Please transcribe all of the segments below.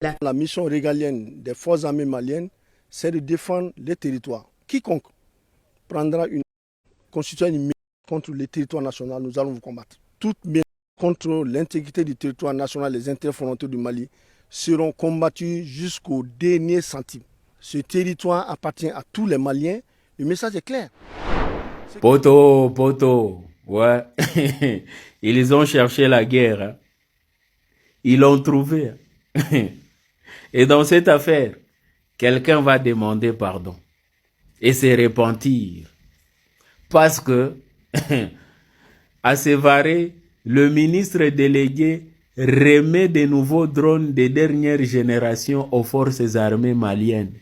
La mission régalienne des forces armées maliennes, c'est de défendre les territoires. Quiconque prendra une constitution contre le territoire national, nous allons vous combattre. Toutes menaces contre l'intégrité du territoire national, les intérêts fondamentaux du Mali, seront combattues jusqu'au dernier centime. Ce territoire appartient à tous les Maliens. Le message est clair. Poto, ouais. Ils ont cherché la guerre. Hein. Ils l'ont trouvée. Et dans cette affaire, quelqu'un va demander pardon et se repentir. Parce que, à Sévaré, le ministre délégué remet de nouveaux drones de dernière génération aux forces armées maliennes.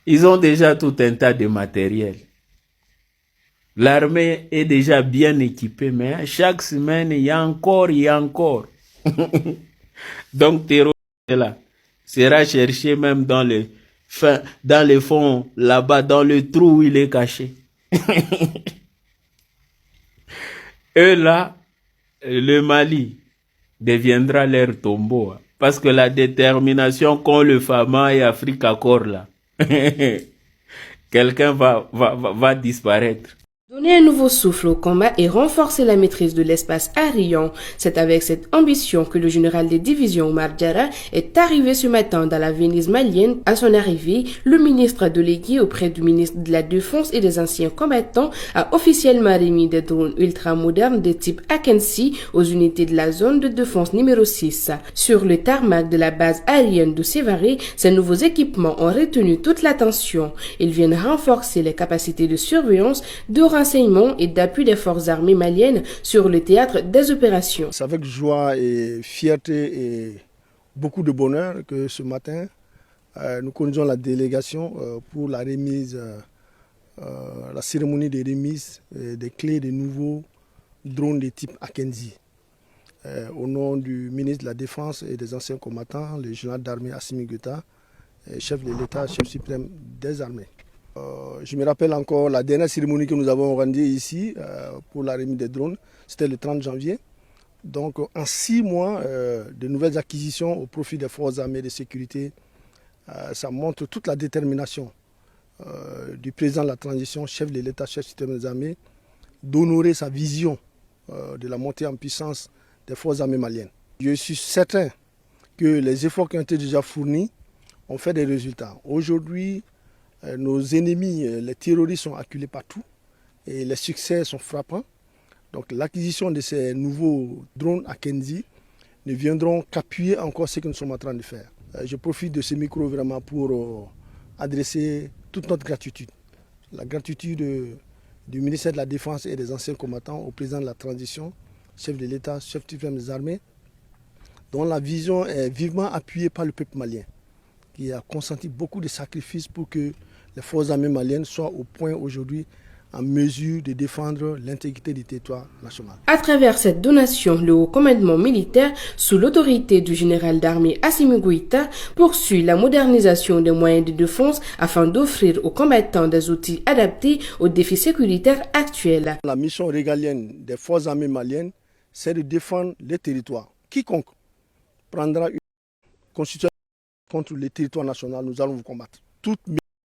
Ils ont déjà tout un tas de matériel. L'armée est déjà bien équipée, mais chaque semaine, il y a encore. Donc, terrorisme là sera cherché même dans les fonds, là-bas, dans le trou où il est caché. Et là, le Mali deviendra leur tombeau. Parce que la détermination qu'ont le FAMA et Afrique Accord là, quelqu'un va disparaître. Donner un nouveau souffle au combat et renforcer la maîtrise de l'espace aérien. C'est avec cette ambition que le général des divisions Oumar Diarra est arrivé ce matin dans la Venise malienne. À son arrivée, le ministre délégué auprès du ministre de la Défense et des anciens combattants a officiellement remis des drones ultramodernes de type Akensi aux unités de la zone de défense numéro 6. Sur le tarmac de la base aérienne de Sévaré, ces nouveaux équipements ont retenu toute l'attention. Ils viennent renforcer les capacités de surveillance, de renseignement et d'appui des forces armées maliennes sur le théâtre des opérations. C'est avec joie et fierté et beaucoup de bonheur que ce matin, nous conduisons la délégation pour la remise, la cérémonie de remise des clés des nouveaux drones de type Akenzi. Au nom du ministre de la Défense et des anciens combattants, le général d'armée Assimi Goïta, chef de l'État, chef suprême des armées. Je me rappelle encore la dernière cérémonie que nous avons rendue ici pour la remise des drones, c'était le 30 janvier. Donc en 6 mois, de nouvelles acquisitions au profit des forces armées de sécurité, ça montre toute la détermination du président de la transition, chef de l'État, chef suprême des armées, d'honorer sa vision de la montée en puissance des forces armées maliennes. Je suis certain que les efforts qui ont été déjà fournis ont fait des résultats. Aujourd'hui, nos ennemis, les terroristes, sont acculés partout et les succès sont frappants. Donc l'acquisition de ces nouveaux drones Akenzi ne viendront qu'appuyer encore ce que nous sommes en train de faire. Je profite de ce micro vraiment pour adresser toute notre gratitude. La gratitude du ministère de la Défense et des anciens combattants au président de la transition, chef de l'État, chef suprême des armées, dont la vision est vivement appuyée par le peuple malien, qui a consenti beaucoup de sacrifices pour que les forces armées maliennes soient au point aujourd'hui en mesure de défendre l'intégrité du territoire national. À travers cette donation, le haut commandement militaire, sous l'autorité du général d'armée Assimi Goïta, poursuit la modernisation des moyens de défense afin d'offrir aux combattants des outils adaptés aux défis sécuritaires actuels. La mission régalienne des forces armées maliennes, c'est de défendre les territoires. Quiconque prendra une constitution contre le territoire national, nous allons vous combattre. Toutes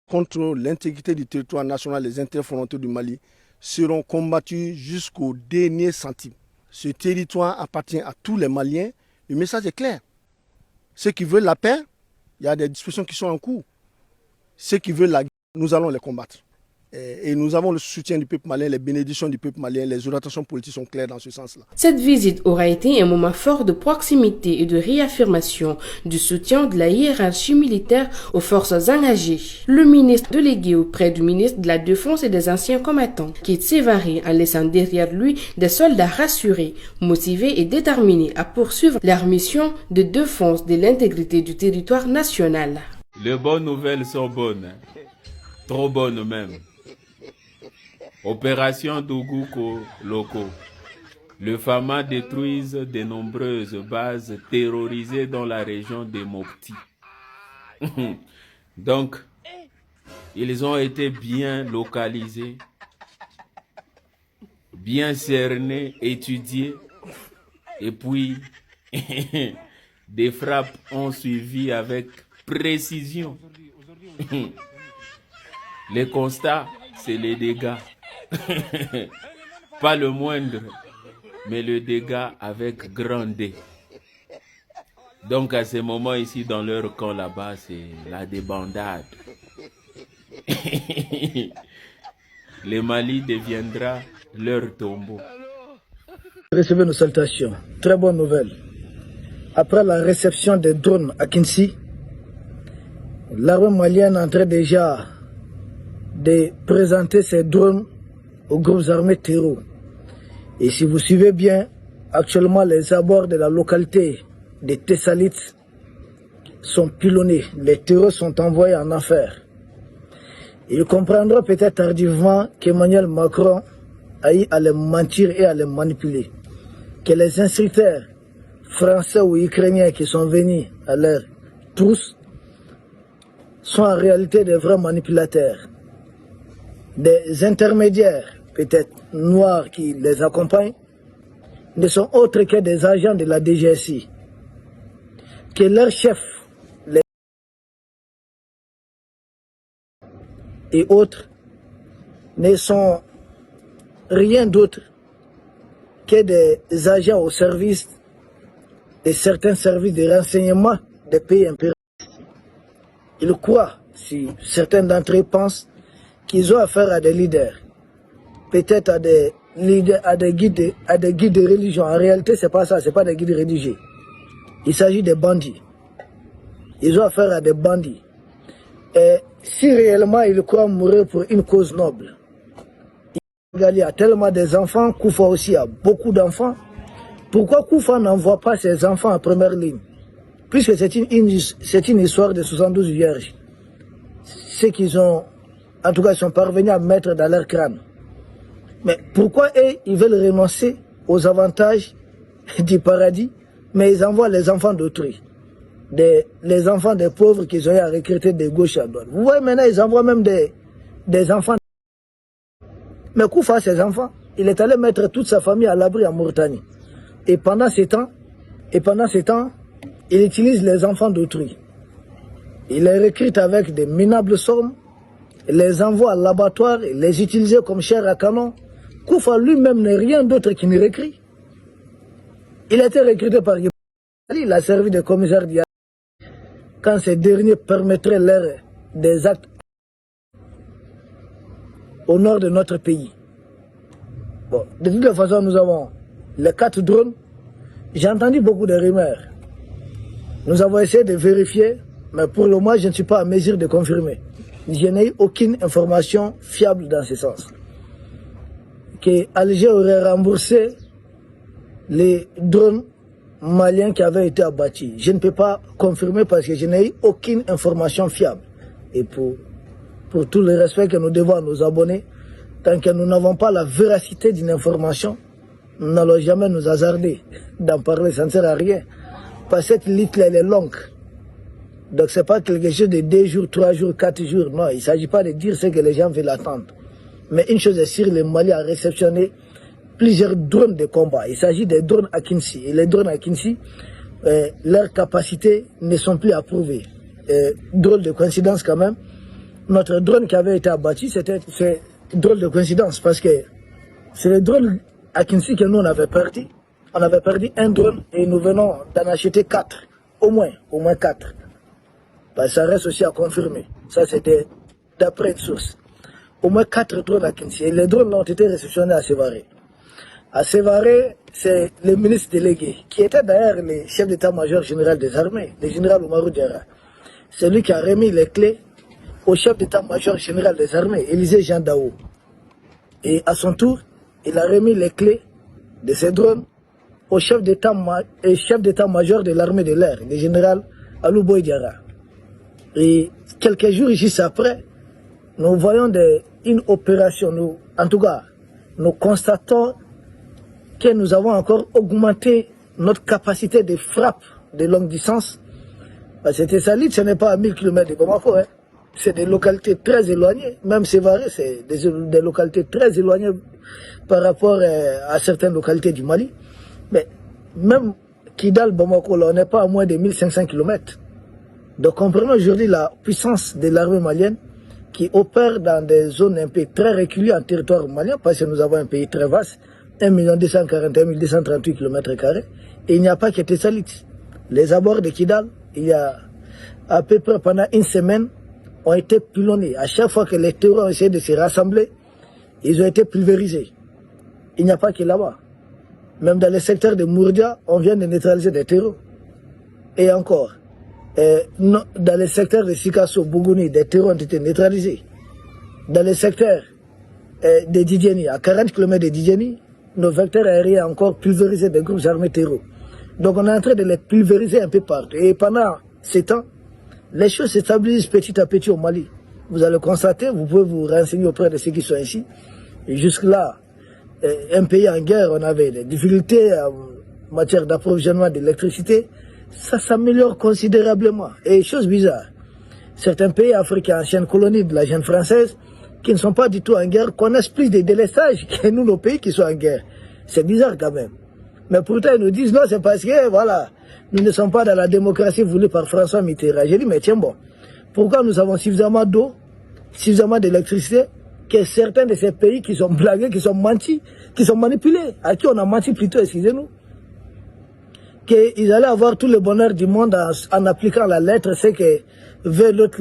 contre l'intégrité du territoire national, les intérêts fondamentaux du Mali, seront combattus jusqu'au dernier centime. Ce territoire appartient à tous les Maliens. Le message est clair. Ceux qui veulent la paix, il y a des discussions qui sont en cours. Ceux qui veulent la guerre, nous allons les combattre. Et nous avons le soutien du peuple malien, les bénédictions du peuple malien, les orientations politiques sont claires dans ce sens-là. Cette visite aura été un moment fort de proximité et de réaffirmation du soutien de la hiérarchie militaire aux forces engagées. Le ministre délégué auprès du ministre de la Défense et des anciens combattants quitte Sévaré en laissant derrière lui des soldats rassurés, motivés et déterminés à poursuivre leur mission de défense de l'intégrité du territoire national. Les bonnes nouvelles sont bonnes, trop bonnes même. Opération Dougouko Loko. Le FAMA détruise de nombreuses bases terrorisées dans la région de Mopti. Donc, ils ont été bien localisés, bien cernés, étudiés, et puis Des frappes ont suivi avec précision. Les constats, c'est les dégâts. Pas le moindre, mais le dégât avec grand D. Donc à ce moment ici, dans leur camp là-bas, c'est la débandade. Le Mali deviendra leur tombeau. Recevez nos salutations. Très bonne nouvelle. Après la réception des drones à Kinsi, l'armée malienne est en train déjà de présenter ces drones aux groupes armés terreaux. Et si vous suivez bien, actuellement les abords de la localité de Tessalites sont pilonnés. Les terreaux sont envoyés en enfer. Il comprendra peut-être tardivement qu'Emmanuel Macron a eu à les mentir et à les manipuler. Que les instructeurs français ou ukrainiens qui sont venus à leur trousse sont en réalité des vrais manipulateurs. Des intermédiaires, peut-être noirs, qui les accompagnent, ne sont autres que des agents de la DGSI. Que leurs chefs et autres ne sont rien d'autre que des agents au service de certains services de renseignement des pays impérialistes. Ils croient, si certains d'entre eux pensent, qu'ils ont affaire à des leaders, peut-être à des leaders, à des guides de religion. En réalité, c'est pas ça, c'est pas des guides religieux. Il s'agit de bandits. Ils ont affaire à des bandits. Et si réellement ils croient mourir pour une cause noble, il y a tellement des enfants, Koufa aussi a beaucoup d'enfants. Pourquoi Koufa n'envoie pas ses enfants en première ligne? Puisque c'est une histoire de 72 vierges. Ceux qu'ils ont, en tout cas, ils sont parvenus à mettre dans leur crâne. Mais pourquoi eux, ils veulent renoncer aux avantages du paradis, mais ils envoient les enfants d'autrui? Les enfants des pauvres qu'ils ont eu à recruter de gauche à droite. Vous voyez maintenant, ils envoient même des enfants. Mais Koufa, ses enfants, il est allé mettre toute sa famille à l'abri en Mauritanie. Et pendant ce temps, il utilise les enfants d'autrui. Il les recrute avec des minables sommes, il les envoie à l'abattoir, il les utilise comme chair à canon. Koufa lui-même n'est rien d'autre qu'il ne recrute. Il a été recruté par Yéba. Il a servi de commissaire d'Yara quand ces derniers permettraient leur des actes au nord de notre pays. Bon, de toute façon, nous avons les 4 drones. J'ai entendu beaucoup de rumeurs. Nous avons essayé de vérifier, mais pour le moment, je ne suis pas en mesure de confirmer. Je n'ai eu aucune information fiable dans ce sens. Que Alger aurait remboursé les drones maliens qui avaient été abattus. Je ne peux pas confirmer parce que je n'ai eu aucune information fiable. Et pour tout le respect que nous devons à nos abonnés, tant que nous n'avons pas la véracité d'une information, nous n'allons jamais nous hasarder d'en parler, ça ne sert à rien. Parce que cette liste elle est longue. Donc ce n'est pas quelque chose de 2 jours, 3 jours, 4 jours. Non, il ne s'agit pas de dire ce que les gens veulent attendre. Mais une chose est sûre, le Mali a réceptionné plusieurs drones de combat. Il s'agit des drones à Kinsi. Et les drones à Kinsi, leurs capacités ne sont plus approuvées. Drôle de coïncidence quand même. Notre drone qui avait été abattu, c'est drôle de coïncidence parce que c'est le drone à Kinsi que nous on avait perdu. On avait perdu un drone et nous venons d'en acheter 4. Au moins 4. Parce que ça reste aussi à confirmer. Ça c'était d'après une source. Au moins 4 drones à Kinsi. Et les drones ont été réceptionnés à Sévaré. À Sévaré, c'est le ministre délégué, qui était d'ailleurs le chef d'état-major général des armées, le général Oumarou Diarra. C'est lui qui a remis les clés au chef d'état-major général des armées, Élisée Jean Daou. Et à son tour, il a remis les clés de ces drones au chef d'état-major de l'armée de l'air, le général Alouboy Diarra. Et quelques jours juste après, nous voyons une opération, en tout cas, nous constatons que nous avons encore augmenté notre capacité de frappe de longue distance. Parce que Tessalit, ce n'est pas à 1000 km de Bamako, hein. C'est des localités très éloignées. Même Sévaré, c'est des localités très éloignées par rapport à certaines localités du Mali. Mais même Kidal, Bamako, là, on n'est pas à moins de 1500 km. Donc comprenons aujourd'hui la puissance de l'armée malienne qui opère dans des zones un peu très reculées en territoire malien, parce que nous avons un pays très vaste, 1 241 238 km², et il n'y a pas que Tessalit. Les abords de Kidal, il y a à peu près pendant une semaine, ont été pilonnés. À chaque fois que les terreurs ont essayé de se rassembler, ils ont été pulvérisés. Il n'y a pas que là-bas. Même dans le secteur de Mourdia, on vient de neutraliser des terreurs. Et encore, dans le secteur de Sikasso, Bougouni, des terreurs ont été neutralisés. Dans le secteur de Didjeni, à 40 km de Didjeni, nos vecteurs aériens ont encore pulvérisé des groupes armés terraux. Donc on est en train de les pulvériser un peu partout. Et pendant ces temps, les choses se stabilisent petit à petit au Mali. Vous allez constater, vous pouvez vous renseigner auprès de ceux qui sont ici. Et jusque-là, un pays en guerre, on avait des difficultés en matière d'approvisionnement d'électricité. Ça s'améliore considérablement. Et chose bizarre, certains pays africains, anciennes colonies de la jeune française, qui ne sont pas du tout en guerre, connaissent plus de délestages que nous, nos pays qui sont en guerre. C'est bizarre quand même. Mais pourtant, ils nous disent non, c'est parce que, voilà, nous ne sommes pas dans la démocratie voulue par François Mitterrand. J'ai dit, mais tiens bon, pourquoi nous avons suffisamment d'eau, suffisamment d'électricité, que certains de ces pays qui sont blagués, qui sont mentis, qui sont manipulés, à qui on a menti plutôt, excusez-nous, qu'ils allaient avoir tout le bonheur du monde en appliquant la lettre, ce que veut l'autre,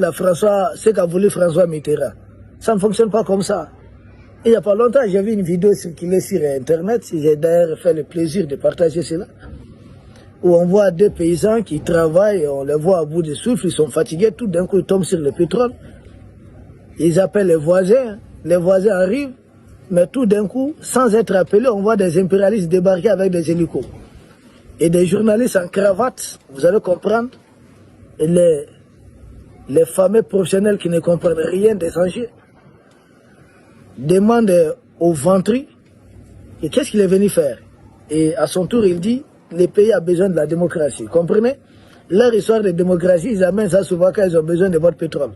ce qu'a voulu François Mitterrand. Ça ne fonctionne pas comme ça. Il n'y a pas longtemps, j'ai vu une vidéo circuler sur Internet, j'ai d'ailleurs fait le plaisir de partager cela, où on voit deux paysans qui travaillent, on les voit à bout de souffle, ils sont fatigués, tout d'un coup ils tombent sur le pétrole, ils appellent les voisins arrivent, mais tout d'un coup, sans être appelés, on voit des impérialistes débarquer avec des hélicos. Et des journalistes en cravate, vous allez comprendre, les fameux professionnels qui ne comprennent rien des enjeux, demandent au ventri, et qu'est-ce qu'il est venu faire? Et à son tour, il dit, le pays a besoin de la démocratie. Comprenez? Leur histoire de démocratie, ils amènent ça souvent quand ils ont besoin de votre pétrole.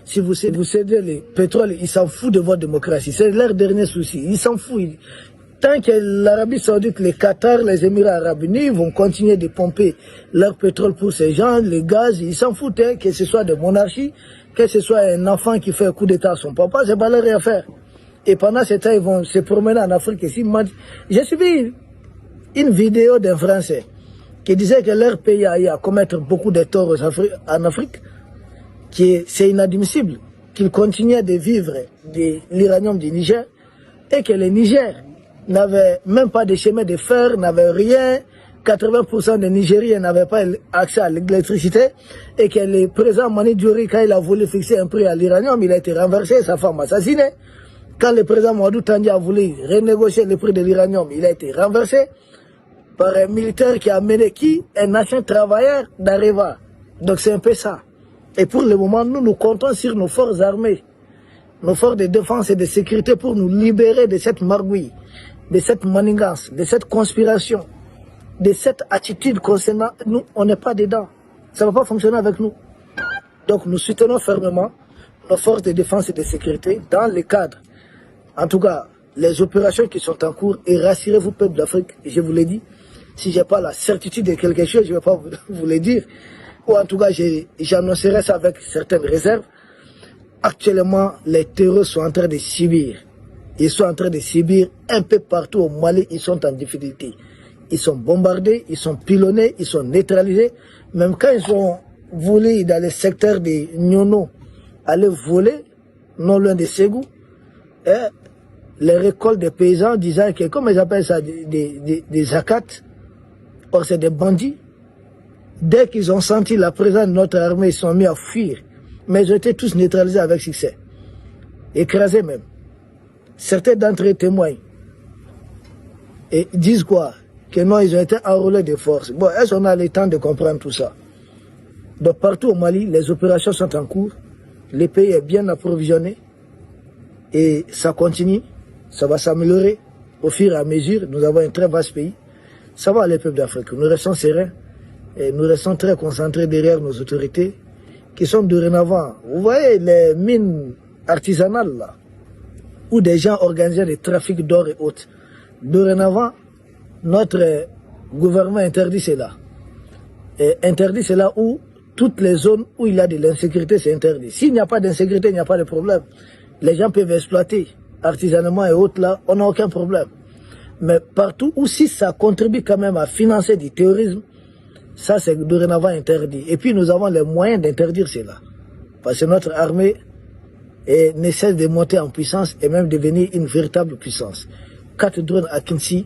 Si vous cédez le pétrole, ils s'en foutent de votre démocratie. C'est leur dernier souci. Ils s'en foutent. Tant que l'Arabie Saoudite, les Qatar, les Émirats Arabes Unis vont continuer de pomper leur pétrole pour ces gens, les gaz, ils s'en foutent, hein, que ce soit des monarchies, que ce soit un enfant qui fait un coup d'état à son papa, c'est pas leur affaire. Et pendant ce temps, ils vont se promener en Afrique ici. J'ai suivi une vidéo d'un Français qui disait que leur pays a eu à commettre beaucoup de torts en Afrique, c'est inadmissible qu'ils continuaient de vivre de l'uranium du Niger et que le Niger n'avait même pas de chemin de fer, n'avait rien. 80% des Nigériens n'avaient pas accès à l'électricité et que le président Mani Diori, quand il a voulu fixer un prix à l'uranium, il a été renversé, sa femme assassinée. Quand le président Mamadou Tandja a voulu renégocier le prix de l'uranium, il a été renversé par un militaire qui a mené un ancien travailleur d'Areva. Donc c'est un peu ça. Et pour le moment, nous comptons sur nos forces armées, nos forces de défense et de sécurité pour nous libérer de cette margouille, de cette manigance, de cette conspiration, de cette attitude concernant nous. On n'est pas dedans. Ça ne va pas fonctionner avec nous. Donc nous soutenons fermement nos forces de défense et de sécurité dans le cadre, en tout cas, les opérations qui sont en cours. Et rassurez-vous, peuple d'Afrique, je vous l'ai dit, si je n'ai pas la certitude de quelque chose, je ne vais pas vous le dire. Ou en tout cas, j'annoncerai ça avec certaines réserves. Actuellement, les terroristes sont en train de subir. Ils sont en train de subir un peu partout au Mali, ils sont en difficulté. Ils sont bombardés, ils sont pilonnés, ils sont neutralisés. Même quand ils ont voulu dans le secteur de Nyono, aller voler, non loin de Ségou, les récoltes des paysans disant que, comment ils appellent ça, des zakats, or c'est des bandits. Dès qu'ils ont senti la présence de notre armée, ils sont mis à fuir. Mais ils ont été tous neutralisés avec succès. Écrasés même. Certains d'entre eux témoignent. Et disent quoi? Que non, ils ont été enrôlés de force. Bon, est-ce qu'on a le temps de comprendre tout ça? Donc partout au Mali, les opérations sont en cours. Le pays est bien approvisionné. Et ça continue. Ça va s'améliorer au fur et à mesure. Nous avons un très vaste pays. Ça va aller, peuple d'Afrique. Nous restons sereins. Et nous restons très concentrés derrière nos autorités qui sont dorénavant. Vous voyez les mines artisanales là, où des gens organisaient des trafics d'or et autres. Dorénavant, notre gouvernement interdit cela. Et interdit, c'est là où toutes les zones où il y a de l'insécurité, c'est interdit. S'il n'y a pas d'insécurité, il n'y a pas de problème. Les gens peuvent exploiter artisanement et autres là, on n'a aucun problème. Mais partout où si ça contribue quand même à financer du terrorisme, ça c'est dorénavant interdit. Et puis nous avons les moyens d'interdire cela. Parce que notre armée ne cesse de monter en puissance et même devenir une véritable puissance. 4 drones à Kinshasa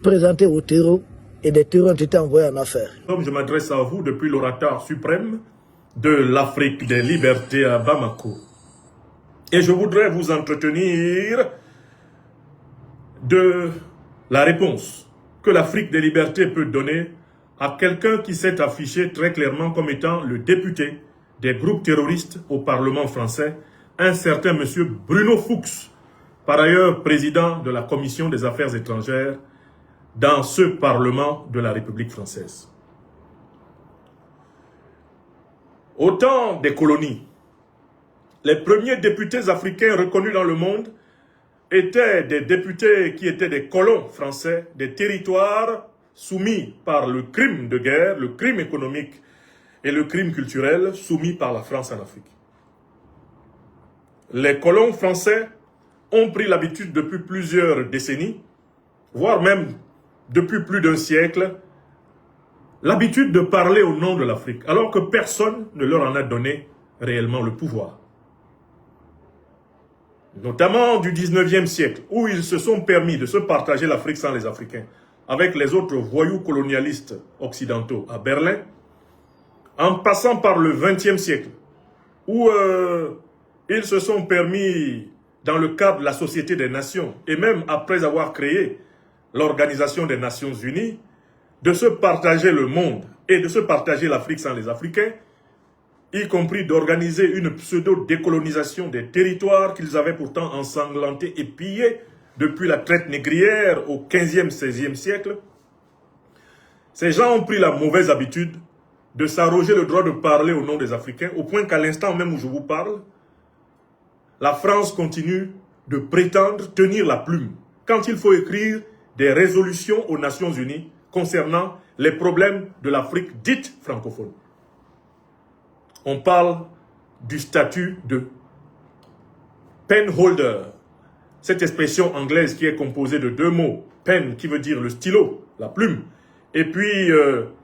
présentés au terreau et des terreaux ont été envoyés en affaires. Comme je m'adresse à vous depuis l'orateur suprême de l'Afrique des libertés à Bamako. Et je voudrais vous entretenir de la réponse que l'Afrique des libertés peut donner à quelqu'un qui s'est affiché très clairement comme étant le député des groupes terroristes au Parlement français, un certain monsieur Bruno Fuchs, par ailleurs président de la Commission des Affaires étrangères dans ce Parlement de la République française. Au temps des colonies, les premiers députés africains reconnus dans le monde étaient des députés qui étaient des colons français, des territoires soumis par le crime de guerre, le crime économique et le crime culturel soumis par la France en Afrique. Les colons français ont pris l'habitude depuis plusieurs décennies, voire même depuis plus d'un siècle, l'habitude de parler au nom de l'Afrique, alors que personne ne leur en a donné réellement le pouvoir. Notamment du 19e siècle, où ils se sont permis de se partager l'Afrique sans les Africains, avec les autres voyous colonialistes occidentaux à Berlin, en passant par le 20e siècle, où ils se sont permis, dans le cadre de la Société des Nations, et même après avoir créé l'Organisation des Nations Unies, de se partager le monde et de se partager l'Afrique sans les Africains, y compris d'organiser une pseudo-décolonisation des territoires qu'ils avaient pourtant ensanglantés et pillés depuis la traite négrière au 15e, 16e siècle. Ces gens ont pris la mauvaise habitude de s'arroger le droit de parler au nom des Africains, au point qu'à l'instant même où je vous parle, la France continue de prétendre tenir la plume quand il faut écrire des résolutions aux Nations Unies concernant les problèmes de l'Afrique dite francophone. On parle du statut de penholder, cette expression anglaise qui est composée de 2 mots, pen qui veut dire le stylo, la plume, et puis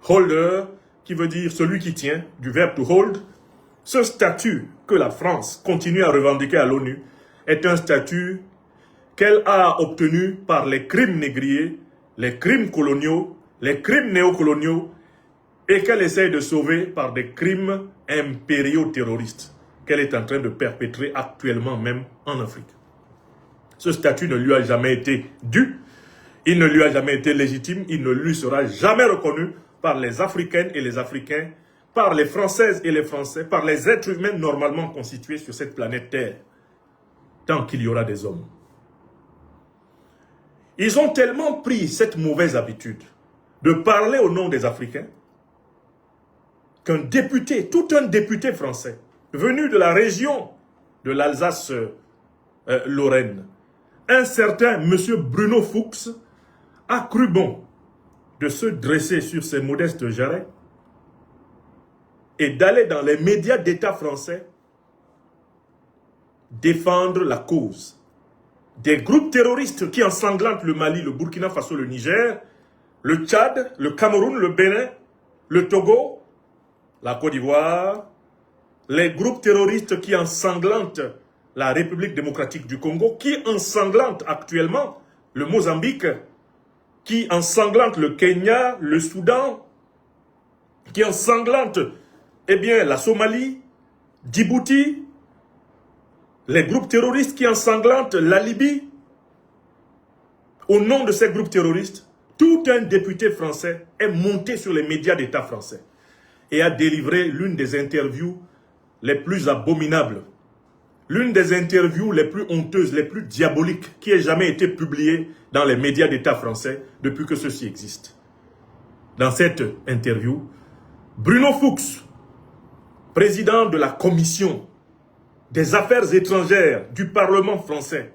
holder qui veut dire celui qui tient, du verbe to hold. Ce statut que la France continue à revendiquer à l'ONU est un statut qu'elle a obtenu par les crimes négriers, les crimes coloniaux, les crimes néocoloniaux, et qu'elle essaye de sauver par des crimes impériaux terroristes qu'elle est en train de perpétrer actuellement même en Afrique. Ce statut ne lui a jamais été dû, il ne lui a jamais été légitime, il ne lui sera jamais reconnu par les Africaines et les Africains, par les Françaises et les Français, par les êtres humains normalement constitués sur cette planète Terre, tant qu'il y aura des hommes. Ils ont tellement pris cette mauvaise habitude de parler au nom des Africains qu'un député, tout un député français, venu de la région de l'Alsace-Lorraine, un certain monsieur Bruno Fuchs, a cru bon de se dresser sur ses modestes jarrets et d'aller dans les médias d'État français défendre la cause des groupes terroristes qui ensanglantent le Mali, le Burkina Faso, le Niger, le Tchad, le Cameroun, le Bénin, le Togo, la Côte d'Ivoire, les groupes terroristes qui ensanglantent la République démocratique du Congo, qui ensanglantent actuellement le Mozambique, qui ensanglantent le Kenya, le Soudan, qui ensanglantent la Somalie, Djibouti, les groupes terroristes qui ensanglantent la Libye. Au nom de ces groupes terroristes, tout un député français est monté sur les médias d'État français et a délivré l'une des interviews les plus abominables, l'une des interviews les plus honteuses, les plus diaboliques qui ait jamais été publiée dans les médias d'État français depuis que ceci existe. Dans cette interview, Bruno Fuchs, président de la Commission des Affaires étrangères du Parlement français,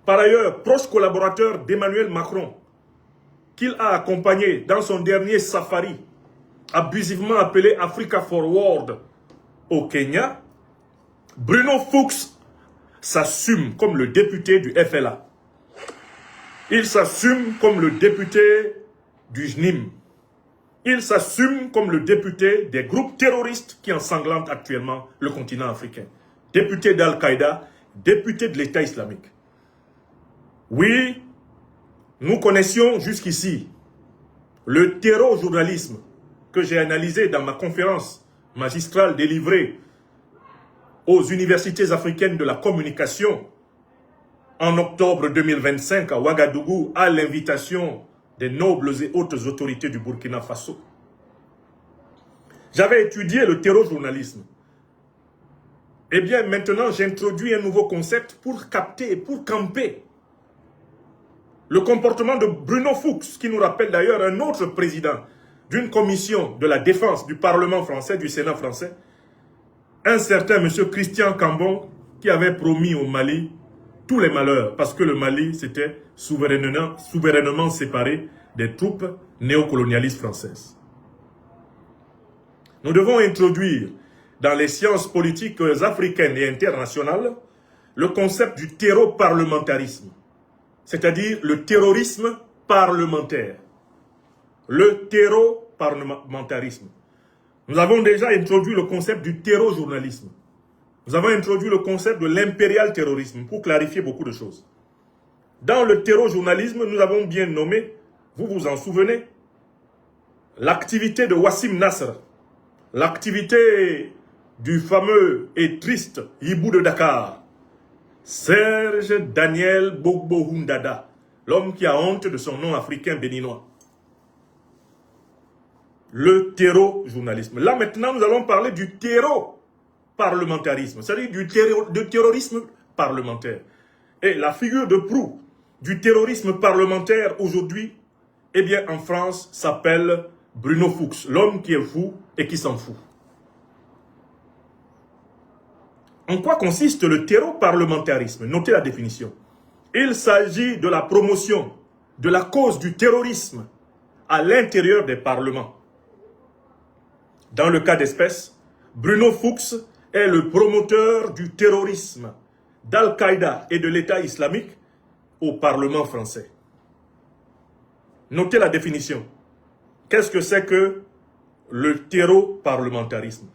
par ailleurs proche collaborateur d'Emmanuel Macron, qu'il a accompagné dans son dernier safari abusivement appelé Africa Forward au Kenya, Bruno Fuchs s'assume comme le député du FLA. Il s'assume comme le député du JNIM. Il s'assume comme le député des groupes terroristes qui ensanglantent actuellement le continent africain. Député d'Al-Qaïda, député de l'État islamique. Oui, nous connaissions jusqu'ici le terror-journalisme que j'ai analysé dans ma conférence magistrale délivrée aux universités africaines de la communication en octobre 2025 à Ouagadougou à l'invitation des nobles et hautes autorités du Burkina Faso. J'avais étudié le terror-journalisme. Eh bien, maintenant, j'introduis un nouveau concept pour capter et pour camper le comportement de Bruno Fuchs, qui nous rappelle d'ailleurs un autre président d'une commission de la défense du Parlement français, du Sénat français, un certain M. Christian Cambon, qui avait promis au Mali tous les malheurs, parce que le Mali s'était souverainement séparé des troupes néocolonialistes françaises. Nous devons introduire dans les sciences politiques africaines et internationales le concept du terreau-parlementarisme, c'est-à-dire le terrorisme parlementaire. Le terreau-parlementarisme. Nous avons déjà introduit le concept du terreau-journalisme. Nous avons introduit le concept de l'impérial terrorisme pour clarifier beaucoup de choses. Dans le terreau-journalisme, nous avons bien nommé, vous vous en souvenez, l'activité de Wassim Nasr, l'activité du fameux et triste hibou de Dakar, Serge Daniel Gbagbo Hundada, l'homme qui a honte de son nom africain béninois. Le terreau-journalisme. Là maintenant, nous allons parler du terreau-parlementarisme, c'est-à-dire du terrorisme parlementaire. Et la figure de proue du terrorisme parlementaire aujourd'hui, eh bien en France, s'appelle Bruno Fuchs, l'homme qui est fou et qui s'en fout. En quoi consiste le terreau-parlementarisme? Notez la définition. Il s'agit de la promotion de la cause du terrorisme à l'intérieur des parlements. Dans le cas d'espèce, Bruno Fuchs est le promoteur du terrorisme d'Al-Qaïda et de l'État islamique au Parlement français. Notez la définition. Qu'est-ce que c'est que le terreau-parlementarisme?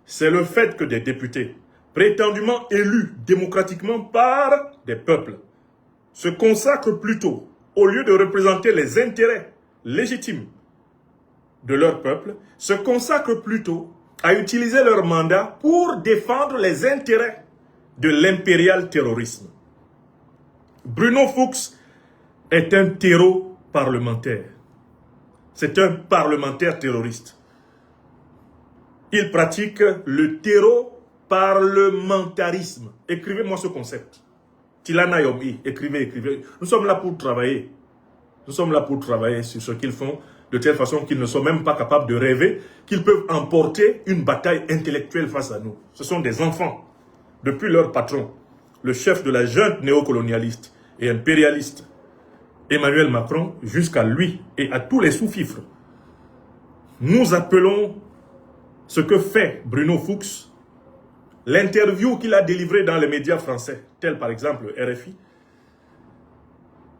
C'est le fait que des députés, prétendument élus démocratiquement par des peuples, se consacrent plutôt, au lieu de représenter les intérêts légitimes de leur peuple, se consacrent plutôt à utiliser leur mandat pour défendre les intérêts de l'impérial terrorisme. Bruno Fuchs est un terreau parlementaire. C'est un parlementaire terroriste. Il pratique le terreau-parlementarisme. Écrivez-moi ce concept. Tilana Yomi, écrivez. Nous sommes là pour travailler. Nous sommes là pour travailler sur ce qu'ils font, de telle façon qu'ils ne sont même pas capables de rêver qu'ils peuvent emporter une bataille intellectuelle face à nous. Ce sont des enfants. Depuis leur patron, le chef de la junte néocolonialiste et impérialiste, Emmanuel Macron, jusqu'à lui et à tous les sous-fifres. Nous appelons ce que fait Bruno Fuchs, l'interview qu'il a délivrée dans les médias français, tel par exemple RFI.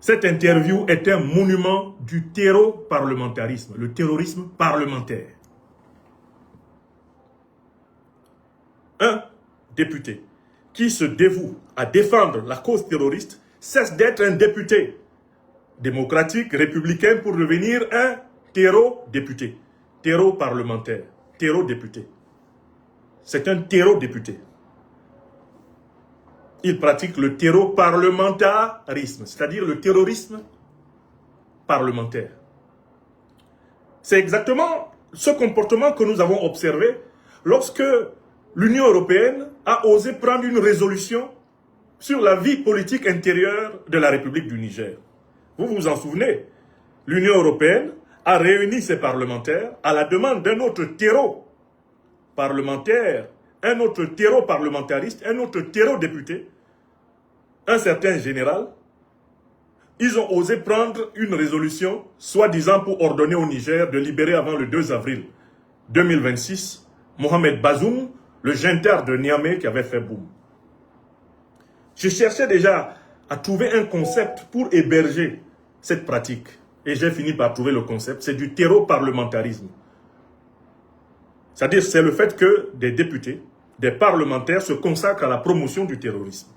Cette interview est un monument du terreau-parlementarisme, le terrorisme parlementaire. Un député qui se dévoue à défendre la cause terroriste cesse d'être un député démocratique, républicain, pour devenir un terreau-député, terreau-parlementaire, terreau-député. C'est un terreau-député. Il pratique le terreau-parlementarisme, c'est-à-dire le terrorisme parlementaire. C'est exactement ce comportement que nous avons observé lorsque l'Union européenne a osé prendre une résolution sur la vie politique intérieure de la République du Niger. Vous vous en souvenez, l'Union européenne a réuni ses parlementaires à la demande d'un autre terreau parlementaire, un autre terreau parlementariste, un autre terreau député, un certain général. Ils ont osé prendre une résolution, soi-disant pour ordonner au Niger de libérer avant le 2 avril 2026, Mohamed Bazoum, le junteur de Niamey qui avait fait boum. Je cherchais déjà à trouver un concept pour héberger cette pratique. Et j'ai fini par trouver le concept, c'est du terreau-parlementarisme. C'est-à-dire, c'est le fait que des députés, des parlementaires se consacrent à la promotion du terrorisme.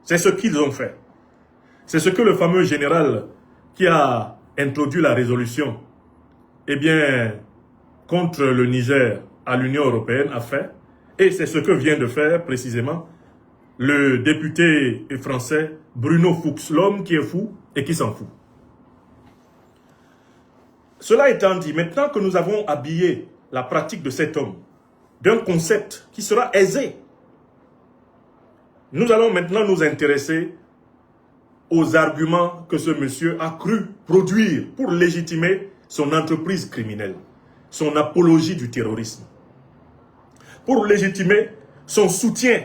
C'est ce qu'ils ont fait. C'est ce que le fameux général qui a introduit la résolution, eh bien, contre le Niger à l'Union européenne a fait. Et c'est ce que vient de faire précisément le député français Bruno Fuchs, l'homme qui est fou et qui s'en fout. Cela étant dit, maintenant que nous avons habillé la pratique de cet homme d'un concept qui sera aisé, nous allons maintenant nous intéresser aux arguments que ce monsieur a cru produire pour légitimer son entreprise criminelle, son apologie du terrorisme, pour légitimer son soutien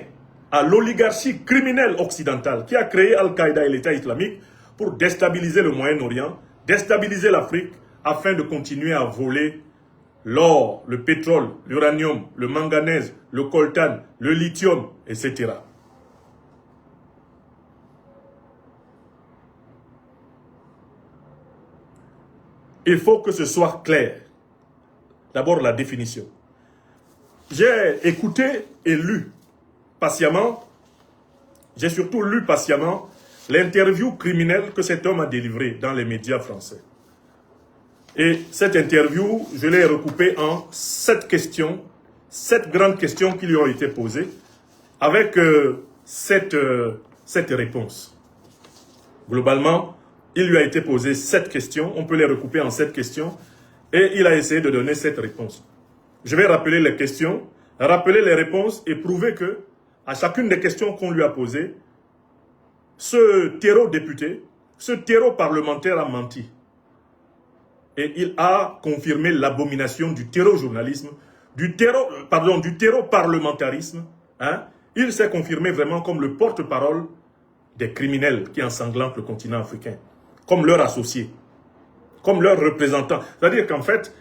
à l'oligarchie criminelle occidentale qui a créé Al-Qaïda et l'État islamique pour déstabiliser le Moyen-Orient, déstabiliser l'Afrique, afin de continuer à voler l'or, le pétrole, l'uranium, le manganèse, le coltan, le lithium, etc. Il faut que ce soit clair. D'abord, la définition. J'ai écouté et lu patiemment, j'ai surtout lu patiemment l'interview criminelle que cet homme a délivrée dans les médias français. Et cette interview, je l'ai recoupée en 7 questions, 7 grandes questions qui lui ont été posées, avec 7 réponses. Globalement, il lui a été posé 7 questions, on peut les recouper en 7 questions, et il a essayé de donner 7 réponses. Je vais rappeler les questions, rappeler les réponses et prouver que, à chacune des questions qu'on lui a posées, ce terreau député, ce terreau parlementaire a menti. Et il a confirmé l'abomination du terreau-journalisme, du terreau-parlementarisme. Hein? Il s'est confirmé vraiment comme le porte-parole des criminels qui ensanglantent le continent africain, comme leur associé, comme leur représentant. C'est-à-dire qu'en fait,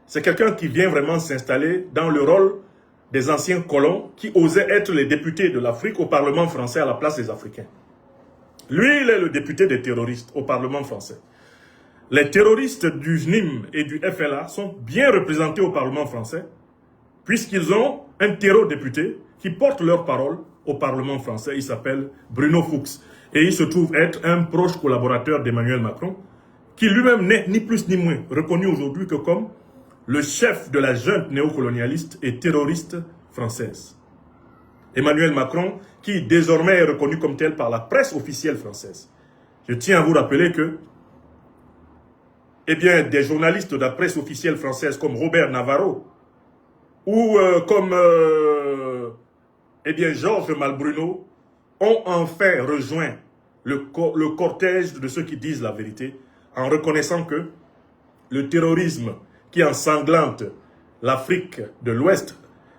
c'est quelqu'un qui vient vraiment s'installer dans le rôle des anciens colons qui osaient être les députés de l'Afrique au Parlement français à la place des Africains. Lui, il est le député des terroristes au Parlement français. Les terroristes du JNIM et du FLA sont bien représentés au Parlement français, puisqu'ils ont un terreau-député qui porte leur parole au Parlement français. Il s'appelle Bruno Fuchs. Et il se trouve être un proche collaborateur d'Emmanuel Macron, qui lui-même n'est ni plus ni moins reconnu aujourd'hui que comme le chef de la junte néocolonialiste et terroriste française. Emmanuel Macron, qui désormais est reconnu comme tel par la presse officielle française. Je tiens à vous rappeler que eh bien, des journalistes de la presse officielle française comme Robert Navarro ou comme eh bien, Georges Malbruno ont enfin rejoint le cortège de ceux qui disent la vérité en reconnaissant que le terrorisme qui ensanglante l'Afrique de l'Ouest,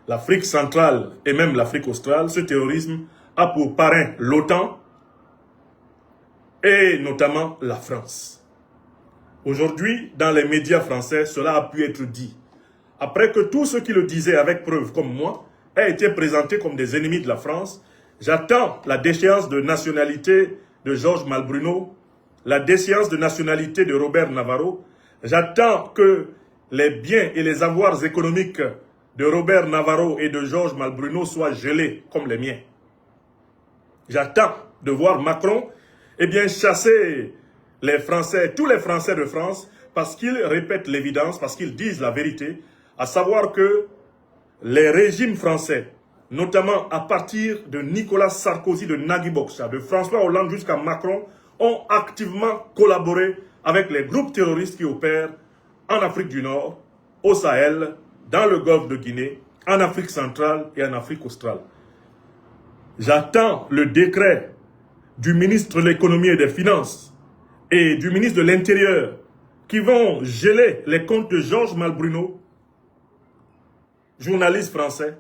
l'Afrique centrale et même l'Afrique australe, ce terrorisme a pour parrain l'OTAN et notamment la France. Aujourd'hui, dans les médias français, cela a pu être dit. Après que tous ceux qui le disaient avec preuve, comme moi, aient été présentés comme des ennemis de la France, j'attends la déchéance de nationalité de Georges Malbruno, la déchéance de nationalité de Robert Navarro. J'attends que les biens et les avoirs économiques de Robert Navarro et de Georges Malbruno soient gelés comme les miens. J'attends de voir Macron eh bien, chasser les Français, tous les Français de France, parce qu'ils répètent l'évidence, parce qu'ils disent la vérité, à savoir que les régimes français, notamment à partir de Nicolas Sarkozy, de Nagui Bokcha, de François Hollande jusqu'à Macron, ont activement collaboré avec les groupes terroristes qui opèrent en Afrique du Nord, au Sahel, dans le golfe de Guinée, en Afrique centrale et en Afrique australe. J'attends le décret du ministre de l'économie et des finances et du ministre de l'Intérieur qui vont geler les comptes de Georges Malbruno, journaliste français,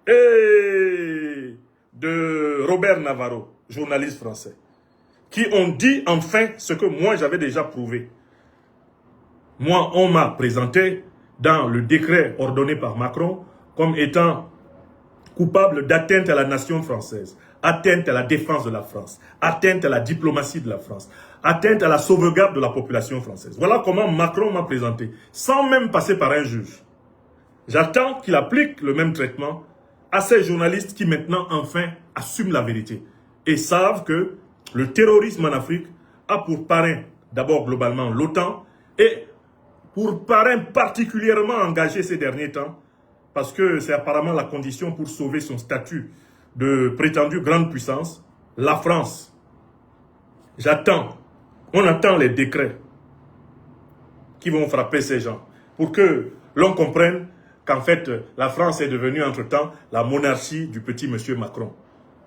et de Robert Navarro, journaliste français, qui ont dit enfin ce que moi j'avais déjà prouvé. Moi, on m'a présenté dans le décret ordonné par Macron comme étant coupable d'atteinte à la nation française, atteinte à la défense de la France, atteinte à la diplomatie de la France, atteinte à la sauvegarde de la population française. Voilà comment Macron m'a présenté, sans même passer par un juge. J'attends qu'il applique le même traitement à ces journalistes qui maintenant enfin assument la vérité et savent que le terrorisme en Afrique a pour parrain d'abord globalement l'OTAN et pour parrain particulièrement engagé ces derniers temps parce que c'est apparemment la condition pour sauver son statut de prétendue grande puissance, la France. J'attends, on attend les décrets qui vont frapper ces gens pour que l'on comprenne qu'en fait, la France est devenue entre-temps la monarchie du petit monsieur Macron.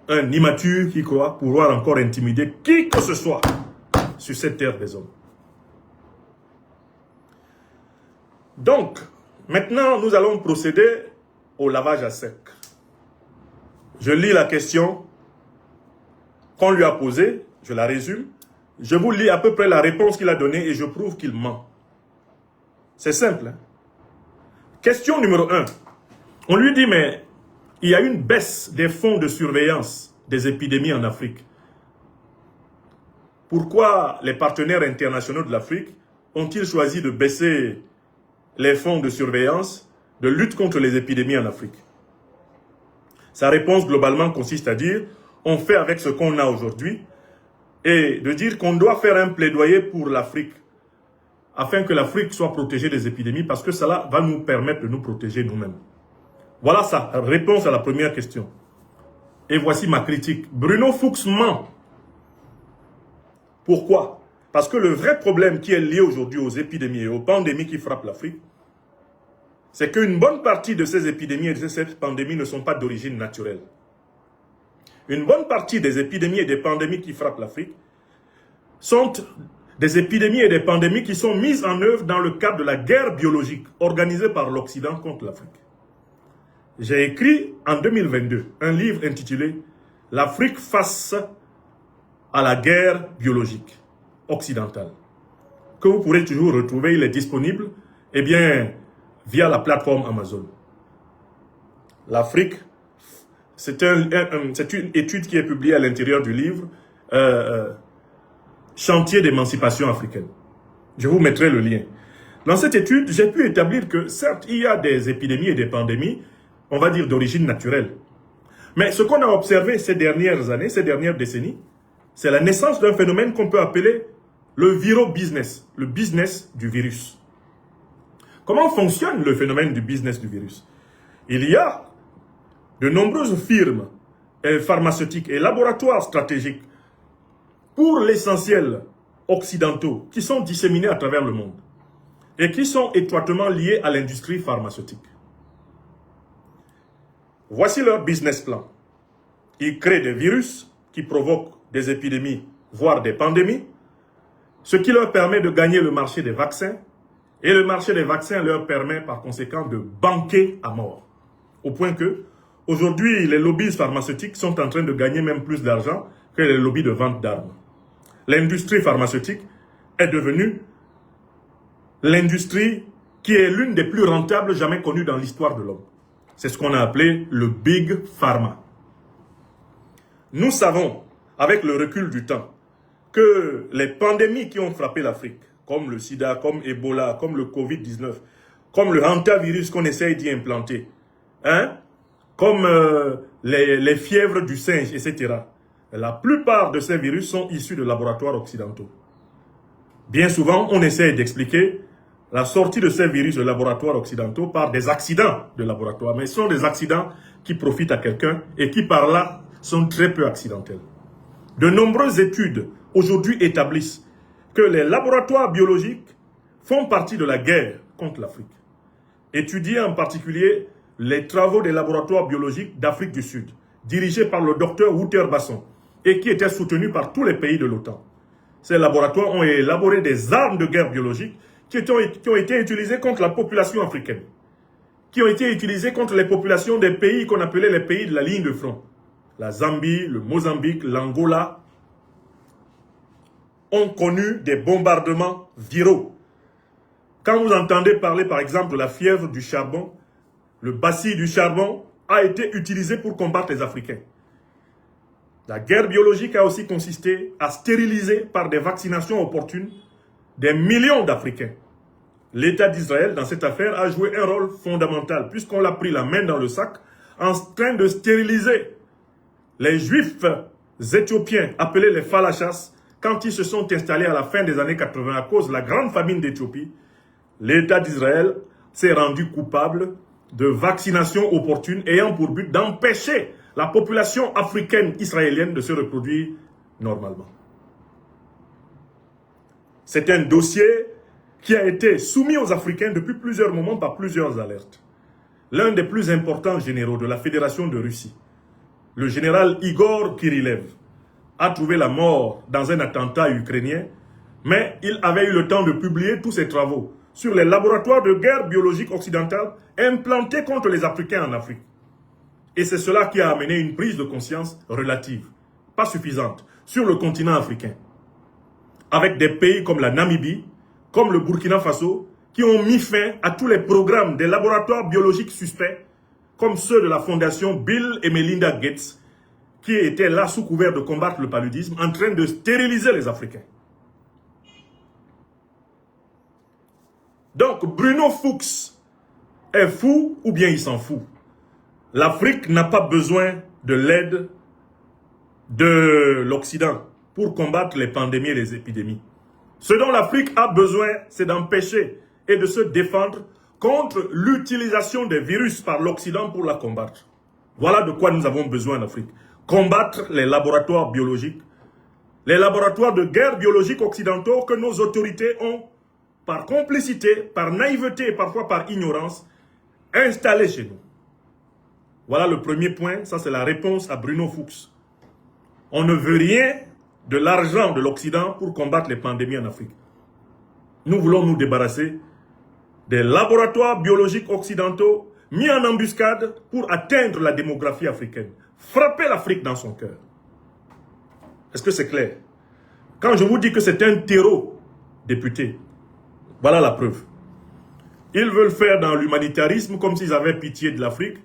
Un immature qui croit pouvoir encore intimider qui que ce soit sur cette terre des hommes. Donc, maintenant, nous allons procéder au lavage à sec. Je lis la question qu'on lui a posée, je la résume. Je vous lis à peu près la réponse qu'il a donnée et je prouve qu'il ment. C'est simple, hein? Question numéro 1. On lui dit, mais il y a une baisse des fonds de surveillance des épidémies en Afrique. Pourquoi les partenaires internationaux de l'Afrique ont-ils choisi de baisser les fonds de surveillance de lutte contre les épidémies en Afrique? Sa réponse globalement consiste à dire, on fait avec ce qu'on a aujourd'hui et de dire qu'on doit faire un plaidoyer pour l'Afrique afin que l'Afrique soit protégée des épidémies parce que cela va nous permettre de nous protéger nous-mêmes. Voilà sa réponse à la première question. Et voici ma critique. Bruno Fuchs ment. Pourquoi? Parce que le vrai problème qui est lié aujourd'hui aux épidémies et aux pandémies qui frappent l'Afrique, c'est qu'une bonne partie de ces épidémies et de ces pandémies ne sont pas d'origine naturelle. Une bonne partie des épidémies et des pandémies qui frappent l'Afrique sont des épidémies et des pandémies qui sont mises en œuvre dans le cadre de la guerre biologique organisée par l'Occident contre l'Afrique. J'ai écrit en 2022 un livre intitulé « L'Afrique face à la guerre biologique occidentale » que vous pourrez toujours retrouver, il est disponible via la plateforme Amazon. L'Afrique, c'est une étude qui est publiée à l'intérieur du livre Chantier d'émancipation africaine. Je vous mettrai le lien. Dans cette étude, j'ai pu établir que certes, il y a des épidémies et des pandémies, on va dire d'origine naturelle. Mais ce qu'on a observé ces dernières années, ces dernières décennies, c'est la naissance d'un phénomène qu'on peut appeler le viro-business, le business du virus. Comment fonctionne le phénomène du business du virus? Il y a de nombreuses firmes pharmaceutiques et laboratoires stratégiques pour l'essentiel occidentaux qui sont disséminés à travers le monde et qui sont étroitement liés à l'industrie pharmaceutique. Voici leur business plan. Ils créent des virus qui provoquent des épidémies, voire des pandémies, ce qui leur permet de gagner le marché des vaccins et le marché des vaccins leur permet par conséquent de banquer à mort. Au point que, aujourd'hui, les lobbies pharmaceutiques sont en train de gagner même plus d'argent que les lobbies de vente d'armes. L'industrie pharmaceutique est devenue l'industrie qui est l'une des plus rentables jamais connues dans l'histoire de l'homme. C'est ce qu'on a appelé le Big Pharma. Nous savons, avec le recul du temps, que les pandémies qui ont frappé l'Afrique, comme le sida, comme Ebola, comme le Covid-19, comme le hantavirus qu'on essaye d'y implanter, comme les fièvres du singe, etc., la plupart de ces virus sont issus de laboratoires occidentaux. Bien souvent, on essaie d'expliquer la sortie de ces virus de laboratoires occidentaux par des accidents de laboratoire. Mais ce sont des accidents qui profitent à quelqu'un et qui, par là, sont très peu accidentels. De nombreuses études aujourd'hui établissent que les laboratoires biologiques font partie de la guerre contre l'Afrique. Étudiez en particulier les travaux des laboratoires biologiques d'Afrique du Sud, dirigés par le docteur Wouter Basson, et qui étaient soutenus par tous les pays de l'OTAN. Ces laboratoires ont élaboré des armes de guerre biologique qui ont été utilisées contre la population africaine, qui ont été utilisées contre les populations des pays qu'on appelait les pays de la ligne de front. La Zambie, le Mozambique, l'Angola ont connu des bombardements viraux. Quand vous entendez parler, par exemple, de la fièvre du charbon, le bacille du charbon a été utilisé pour combattre les Africains. La guerre biologique a aussi consisté à stériliser par des vaccinations opportunes des millions d'Africains. L'État d'Israël, dans cette affaire, a joué un rôle fondamental, puisqu'on l'a pris la main dans le sac, en train de stériliser les Juifs éthiopiens, appelés les Falachas, quand ils se sont installés à la fin des années 80 à cause de la grande famine d'Éthiopie. L'État d'Israël s'est rendu coupable de vaccination opportune ayant pour but d'empêcher la population africaine israélienne de se reproduire normalement. C'est un dossier qui a été soumis aux Africains depuis plusieurs moments par plusieurs alertes. L'un des plus importants généraux de la Fédération de Russie, le général Igor Kirilev, a trouvé la mort dans un attentat ukrainien, mais il avait eu le temps de publier tous ses travaux sur les laboratoires de guerre biologique occidentale implantés contre les Africains en Afrique. Et c'est cela qui a amené une prise de conscience relative, pas suffisante, sur le continent africain. Avec des pays comme la Namibie, comme le Burkina Faso, qui ont mis fin à tous les programmes des laboratoires biologiques suspects, comme ceux de la fondation Bill et Melinda Gates, qui étaient là sous couvert de combattre le paludisme, en train de stériliser les Africains. Donc, Bruno Fuchs est fou ou bien il s'en fout. L'Afrique n'a pas besoin de l'aide de l'Occident pour combattre les pandémies et les épidémies. Ce dont l'Afrique a besoin, c'est d'empêcher et de se défendre contre l'utilisation des virus par l'Occident pour la combattre. Voilà de quoi nous avons besoin en Afrique. Combattre les laboratoires biologiques, les laboratoires de guerre biologique occidentaux que nos autorités ont, par complicité, par naïveté et parfois par ignorance, installés chez nous. Voilà le premier point, ça c'est la réponse à Bruno Fuchs. On ne veut rien de l'argent de l'Occident pour combattre les pandémies en Afrique. Nous voulons nous débarrasser des laboratoires biologiques occidentaux mis en embuscade pour atteindre la démographie africaine. Frapper l'Afrique dans son cœur. Est-ce que c'est clair? Quand je vous dis que c'est un terreau, député, voilà la preuve. Ils veulent faire dans l'humanitarisme comme s'ils avaient pitié de l'Afrique.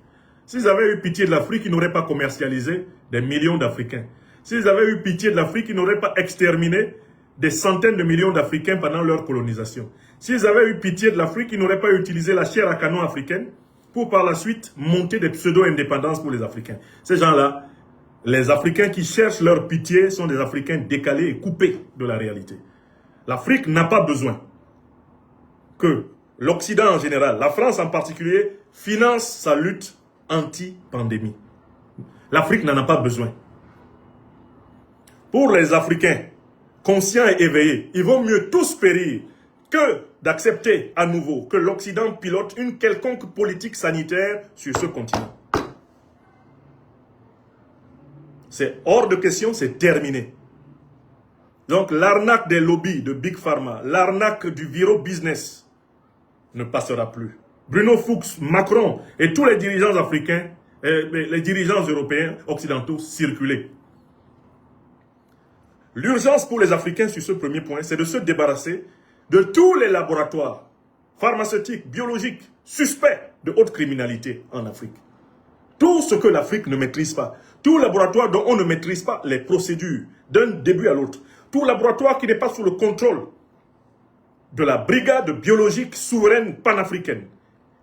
S'ils avaient eu pitié de l'Afrique, ils n'auraient pas commercialisé des millions d'Africains. S'ils avaient eu pitié de l'Afrique, ils n'auraient pas exterminé des centaines de millions d'Africains pendant leur colonisation. S'ils avaient eu pitié de l'Afrique, ils n'auraient pas utilisé la chair à canon africaine pour par la suite monter des pseudo-indépendances pour les Africains. Ces gens-là, les Africains qui cherchent leur pitié sont des Africains décalés et coupés de la réalité. L'Afrique n'a pas besoin que l'Occident en général, la France en particulier, finance sa lutte anti-pandémie. L'Afrique n'en a pas besoin. Pour les Africains conscients et éveillés, il vaut mieux tous périr que d'accepter à nouveau que l'Occident pilote une quelconque politique sanitaire sur ce continent. C'est hors de question, c'est terminé. Donc l'arnaque des lobbies de Big Pharma, l'arnaque du Viro Business ne passera plus. Bruno Fuchs, Macron et tous les dirigeants africains, les dirigeants européens, occidentaux, circulez. L'urgence pour les Africains sur ce premier point, c'est de se débarrasser de tous les laboratoires pharmaceutiques, biologiques, suspects de haute criminalité en Afrique. Tout ce que l'Afrique ne maîtrise pas, tout laboratoire dont on ne maîtrise pas les procédures d'un début à l'autre, tout laboratoire qui n'est pas sous le contrôle de la brigade biologique souveraine panafricaine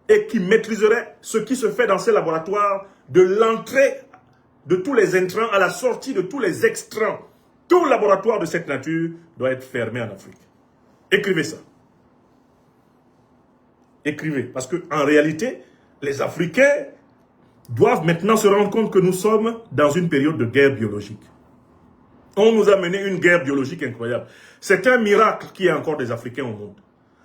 et qui maîtriserait ce qui se fait dans ces laboratoires de l'entrée de tous les intrants à la sortie de tous les extrants. Tout laboratoire de cette nature doit être fermé en Afrique. Écrivez ça. Écrivez. Parce qu'en réalité, les Africains doivent maintenant se rendre compte que nous sommes dans une période de guerre biologique. On nous a mené une guerre biologique incroyable. C'est un miracle qu'il y ait encore des Africains au monde.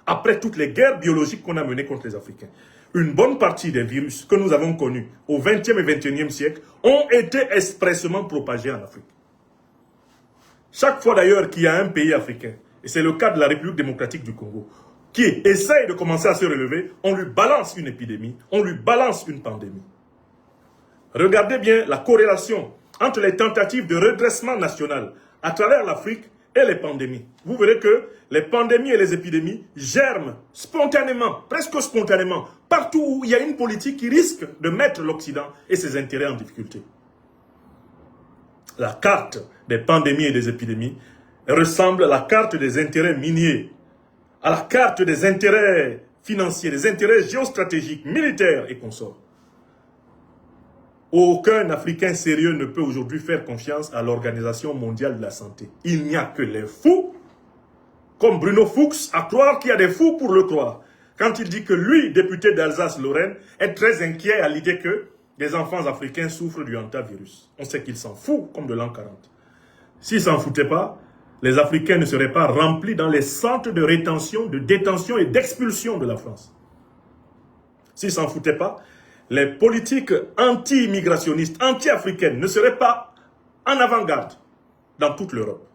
Après toutes les guerres biologiques qu'on a menées contre les Africains, une bonne partie des virus que nous avons connus au XXe et XXIe siècle ont été expressément propagés en Afrique. Chaque fois d'ailleurs qu'il y a un pays africain, et c'est le cas de la République démocratique du Congo, qui essaye de commencer à se relever, on lui balance une épidémie, on lui balance une pandémie. Regardez bien la corrélation entre les tentatives de redressement national à travers l'Afrique et les pandémies. Vous verrez que les pandémies et les épidémies germent spontanément, presque spontanément, partout où il y a une politique qui risque de mettre l'Occident et ses intérêts en difficulté. La carte des pandémies et des épidémies ressemble à la carte des intérêts miniers, à la carte des intérêts financiers, des intérêts géostratégiques, militaires et consorts. Aucun Africain sérieux ne peut aujourd'hui faire confiance à l'Organisation mondiale de la santé. Il n'y a que les fous, comme Bruno Fuchs, à croire qu'il y a des fous pour le croire. Quand il dit que lui, député d'Alsace-Lorraine, est très inquiet à l'idée que les enfants africains souffrent du hantavirus. On sait qu'il s'en fout, comme de l'an 40. S'il ne s'en foutait pas, les Africains ne seraient pas remplis dans les centres de rétention, de détention et d'expulsion de la France. S'ils ne s'en foutaient pas, les politiques anti-immigrationnistes, anti-africaines ne seraient pas en avant-garde dans toute l'Europe.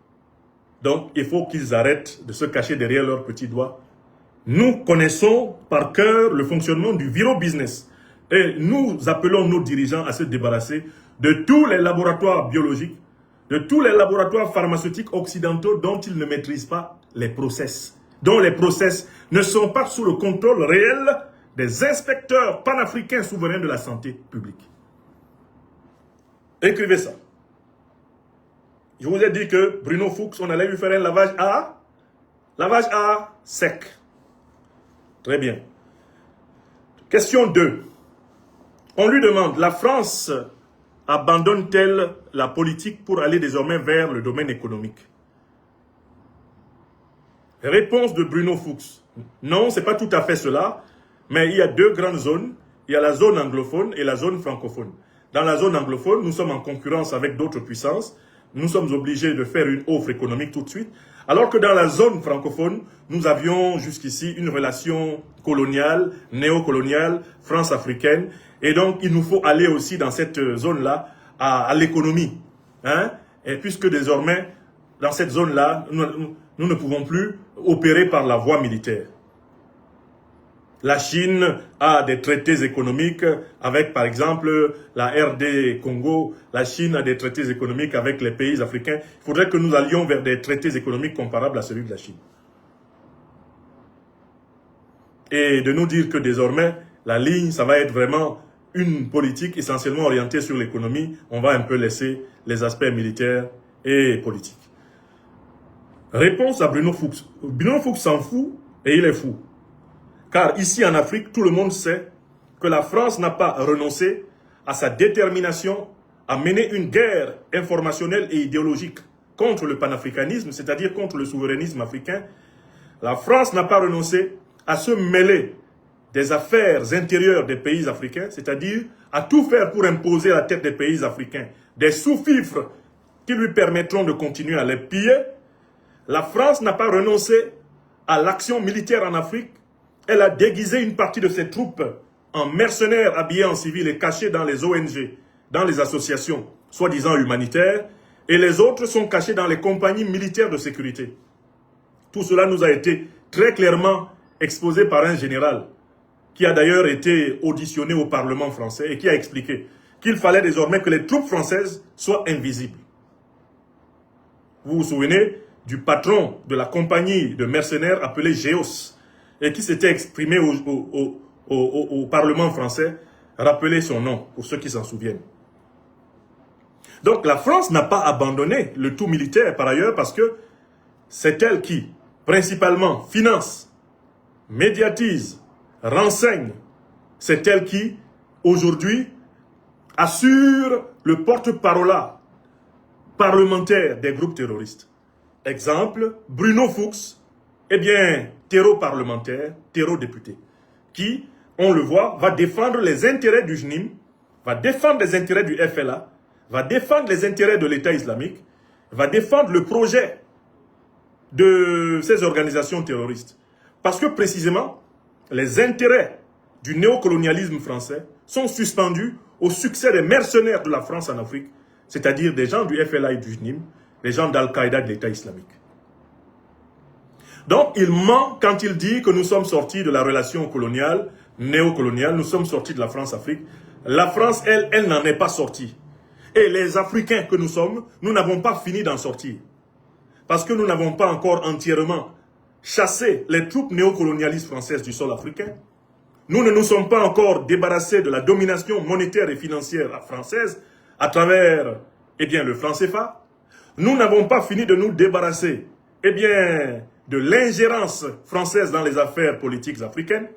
Donc, il faut qu'ils arrêtent de se cacher derrière leurs petits doigts. Nous connaissons par cœur le fonctionnement du viro-business. Et nous appelons nos dirigeants à se débarrasser de tous les laboratoires biologiques, de tous les laboratoires pharmaceutiques occidentaux dont ils ne maîtrisent pas les process, dont les process ne sont pas sous le contrôle réel des inspecteurs panafricains souverains de la santé publique. Écrivez ça. Je vous ai dit que Bruno Fuchs, on allait lui faire un lavage à sec. Très bien. Question 2. On lui demande, la France abandonne-t-elle la politique pour aller désormais vers le domaine économique? Réponse de Bruno Fuchs. Non, ce n'est pas tout à fait cela, mais il y a deux grandes zones. Il y a la zone anglophone et la zone francophone. Dans la zone anglophone, nous sommes en concurrence avec d'autres puissances. Nous sommes obligés de faire une offre économique tout de suite. Alors que dans la zone francophone, nous avions jusqu'ici une relation coloniale, néocoloniale, France-africaine. Et donc, il nous faut aller aussi dans cette zone-là à l'économie. Hein? Et puisque désormais, dans cette zone-là, nous ne pouvons plus opérer par la voie militaire. La Chine a des traités économiques avec, par exemple, la RD Congo. La Chine a des traités économiques avec les pays africains. Il faudrait que nous allions vers des traités économiques comparables à celui de la Chine. Et de nous dire que désormais, la ligne, ça va être vraiment une politique essentiellement orientée sur l'économie. On va un peu laisser les aspects militaires et politiques. Réponse à Bruno Fuchs. Bruno Fuchs s'en fout et il est fou. Car ici en Afrique, tout le monde sait que la France n'a pas renoncé à sa détermination à mener une guerre informationnelle et idéologique contre le panafricanisme, c'est-à-dire contre le souverainisme africain. La France n'a pas renoncé à se mêler des affaires intérieures des pays africains, c'est-à-dire à tout faire pour imposer à la tête des pays africains des sous-fifres qui lui permettront de continuer à les piller. La France n'a pas renoncé à l'action militaire en Afrique. Elle a déguisé une partie de ses troupes en mercenaires habillés en civil et cachés dans les ONG, dans les associations soi-disant humanitaires, et les autres sont cachés dans les compagnies militaires de sécurité. Tout cela nous a été très clairement exposé par un général qui a d'ailleurs été auditionné au Parlement français et qui a expliqué qu'il fallait désormais que les troupes françaises soient invisibles. Vous vous souvenez du patron de la compagnie de mercenaires appelée Géos, et qui s'était exprimé au Parlement français. Rappelez son nom, pour ceux qui s'en souviennent. Donc la France n'a pas abandonné le tout militaire, par ailleurs, parce que c'est elle qui, principalement, finance, médiatise, renseigne. C'est elle qui, aujourd'hui, assure le porte-parole parlementaire des groupes terroristes. Exemple, Bruno Fuchs, eh bien, terreau parlementaire, terreau député, qui, on le voit, va défendre les intérêts du JNIM, va défendre les intérêts du FLA, va défendre les intérêts de l'État islamique, va défendre le projet de ces organisations terroristes. Parce que précisément, les intérêts du néocolonialisme français sont suspendus au succès des mercenaires de la France en Afrique, c'est-à-dire des gens du FLA et du JNIM, les gens d'Al-Qaïda de l'État islamique. Donc, il ment quand il dit que nous sommes sortis de la relation coloniale, néocoloniale, nous sommes sortis de la France-Afrique. La France, elle n'en est pas sortie. Et les Africains que nous sommes, nous n'avons pas fini d'en sortir. parce que nous n'avons pas encore entièrement chassé les troupes néocolonialistes françaises du sol africain. Nous ne nous sommes pas encore débarrassés de la domination monétaire et financière française à travers le franc CFA. Nous n'avons pas fini de nous débarrasser de l'ingérence française dans les affaires politiques africaines.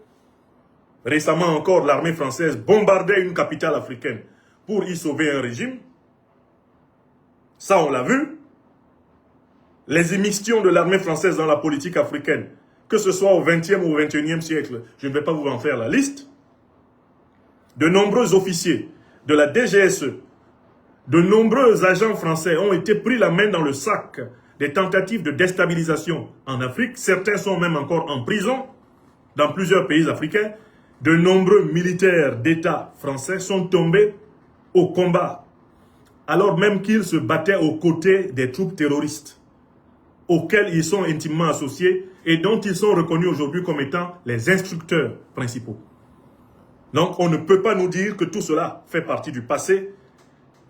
Récemment encore, l'armée française bombardait une capitale africaine pour y sauver un régime. Ça, on l'a vu. Les émissions de l'armée française dans la politique africaine, que ce soit au XXe ou au XXIe siècle, je ne vais pas vous en faire la liste. De nombreux officiers de la DGSE, de nombreux agents français ont été pris la main dans le sac des tentatives de déstabilisation en Afrique. Certains sont même encore en prison dans plusieurs pays africains. De nombreux militaires d'État français sont tombés au combat, alors même qu'ils se battaient aux côtés des troupes terroristes, auxquelles ils sont intimement associés et dont ils sont reconnus aujourd'hui comme étant les instructeurs principaux. Donc on ne peut pas nous dire que tout cela fait partie du passé.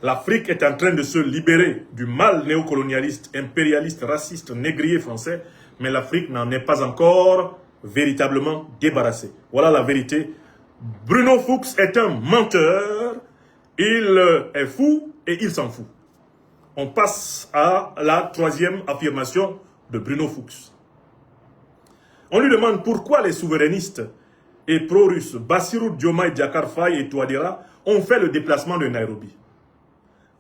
L'Afrique est en train de se libérer du mal néocolonialiste, impérialiste, raciste, négrier français, mais l'Afrique n'en est pas encore véritablement débarrassée. Voilà la vérité. Bruno Fuchs est un menteur, il est fou et il s'en fout. On passe à la troisième affirmation de Bruno Fuchs. On lui demande pourquoi les souverainistes et pro-russes Bassirou Diomaye Diakhar Faye et Touadéra ont fait le déplacement de Nairobi.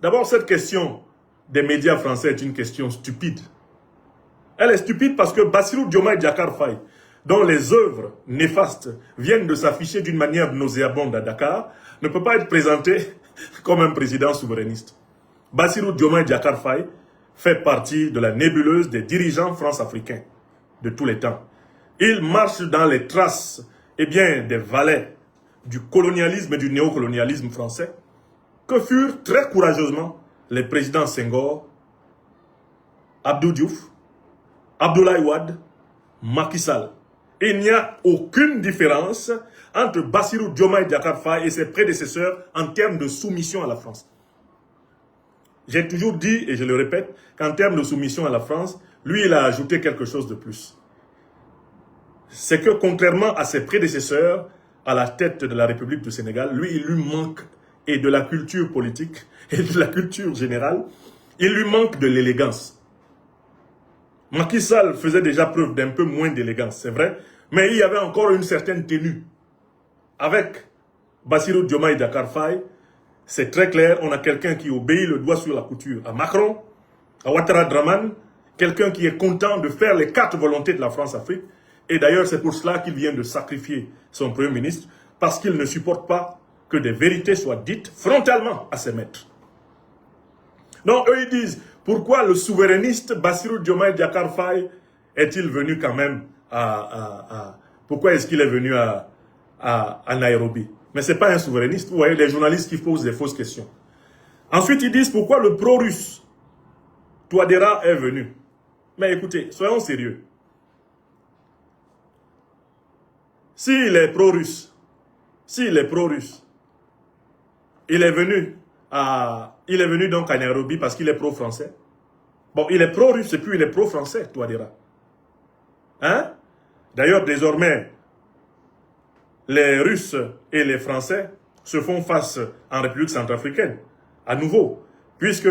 D'abord, cette question des médias français est une question stupide. Elle est stupide parce que Bassirou Diomaye Diakhar Faye, dont les œuvres néfastes viennent de s'afficher d'une manière nauséabonde à Dakar, ne peut pas être présenté comme un président souverainiste. Bassirou Diomaye Diakhar Faye fait partie de la nébuleuse des dirigeants france-africains de tous les temps. Il marche dans les traces des valets du colonialisme et du néocolonialisme français que furent très courageusement les présidents Senghor, Abdou Diouf, Abdoulaye Wade, Macky Sall. Il n'y a aucune différence entre Bassirou Diomaye Diakhar Faye et ses prédécesseurs en termes de soumission à la France. J'ai toujours dit, et je le répète, qu'en termes de soumission à la France, lui, il a ajouté quelque chose de plus. C'est que contrairement à ses prédécesseurs à la tête de la République du Sénégal, lui, il lui manque et de la culture politique et de la culture générale, il lui manque de l'élégance. Macky Sall faisait déjà preuve d'un peu moins d'élégance, c'est vrai, mais il y avait encore une certaine tenue. Avec Bassirou Diomaye Diakhar Faye, c'est très clair, on a quelqu'un qui obéit le doigt sur la couture à Macron, à Ouattara Draman, quelqu'un qui est content de faire les 4 volontés de la France-Afrique, et d'ailleurs c'est pour cela qu'il vient de sacrifier son Premier ministre, parce qu'il ne supporte pas que des vérités soient dites frontalement à ses maîtres. Donc eux ils disent, pourquoi le souverainiste Bassirou Diomaye Diakhar Faye est-il venu quand même pourquoi est-ce qu'il est venu à Nairobi? Mais ce n'est pas un souverainiste. Vous voyez, les journalistes qui posent des fausses questions. Ensuite, ils disent pourquoi le pro-russe Touadéra est venu. Mais écoutez, soyons sérieux. S'il est pro-russe, il est venu donc à Nairobi parce qu'il est pro-français. Bon, il est pro-russe et puis il est pro-français, Touadéra. Hein? D'ailleurs, désormais, les Russes et les Français se font face en République centrafricaine, à nouveau, puisque,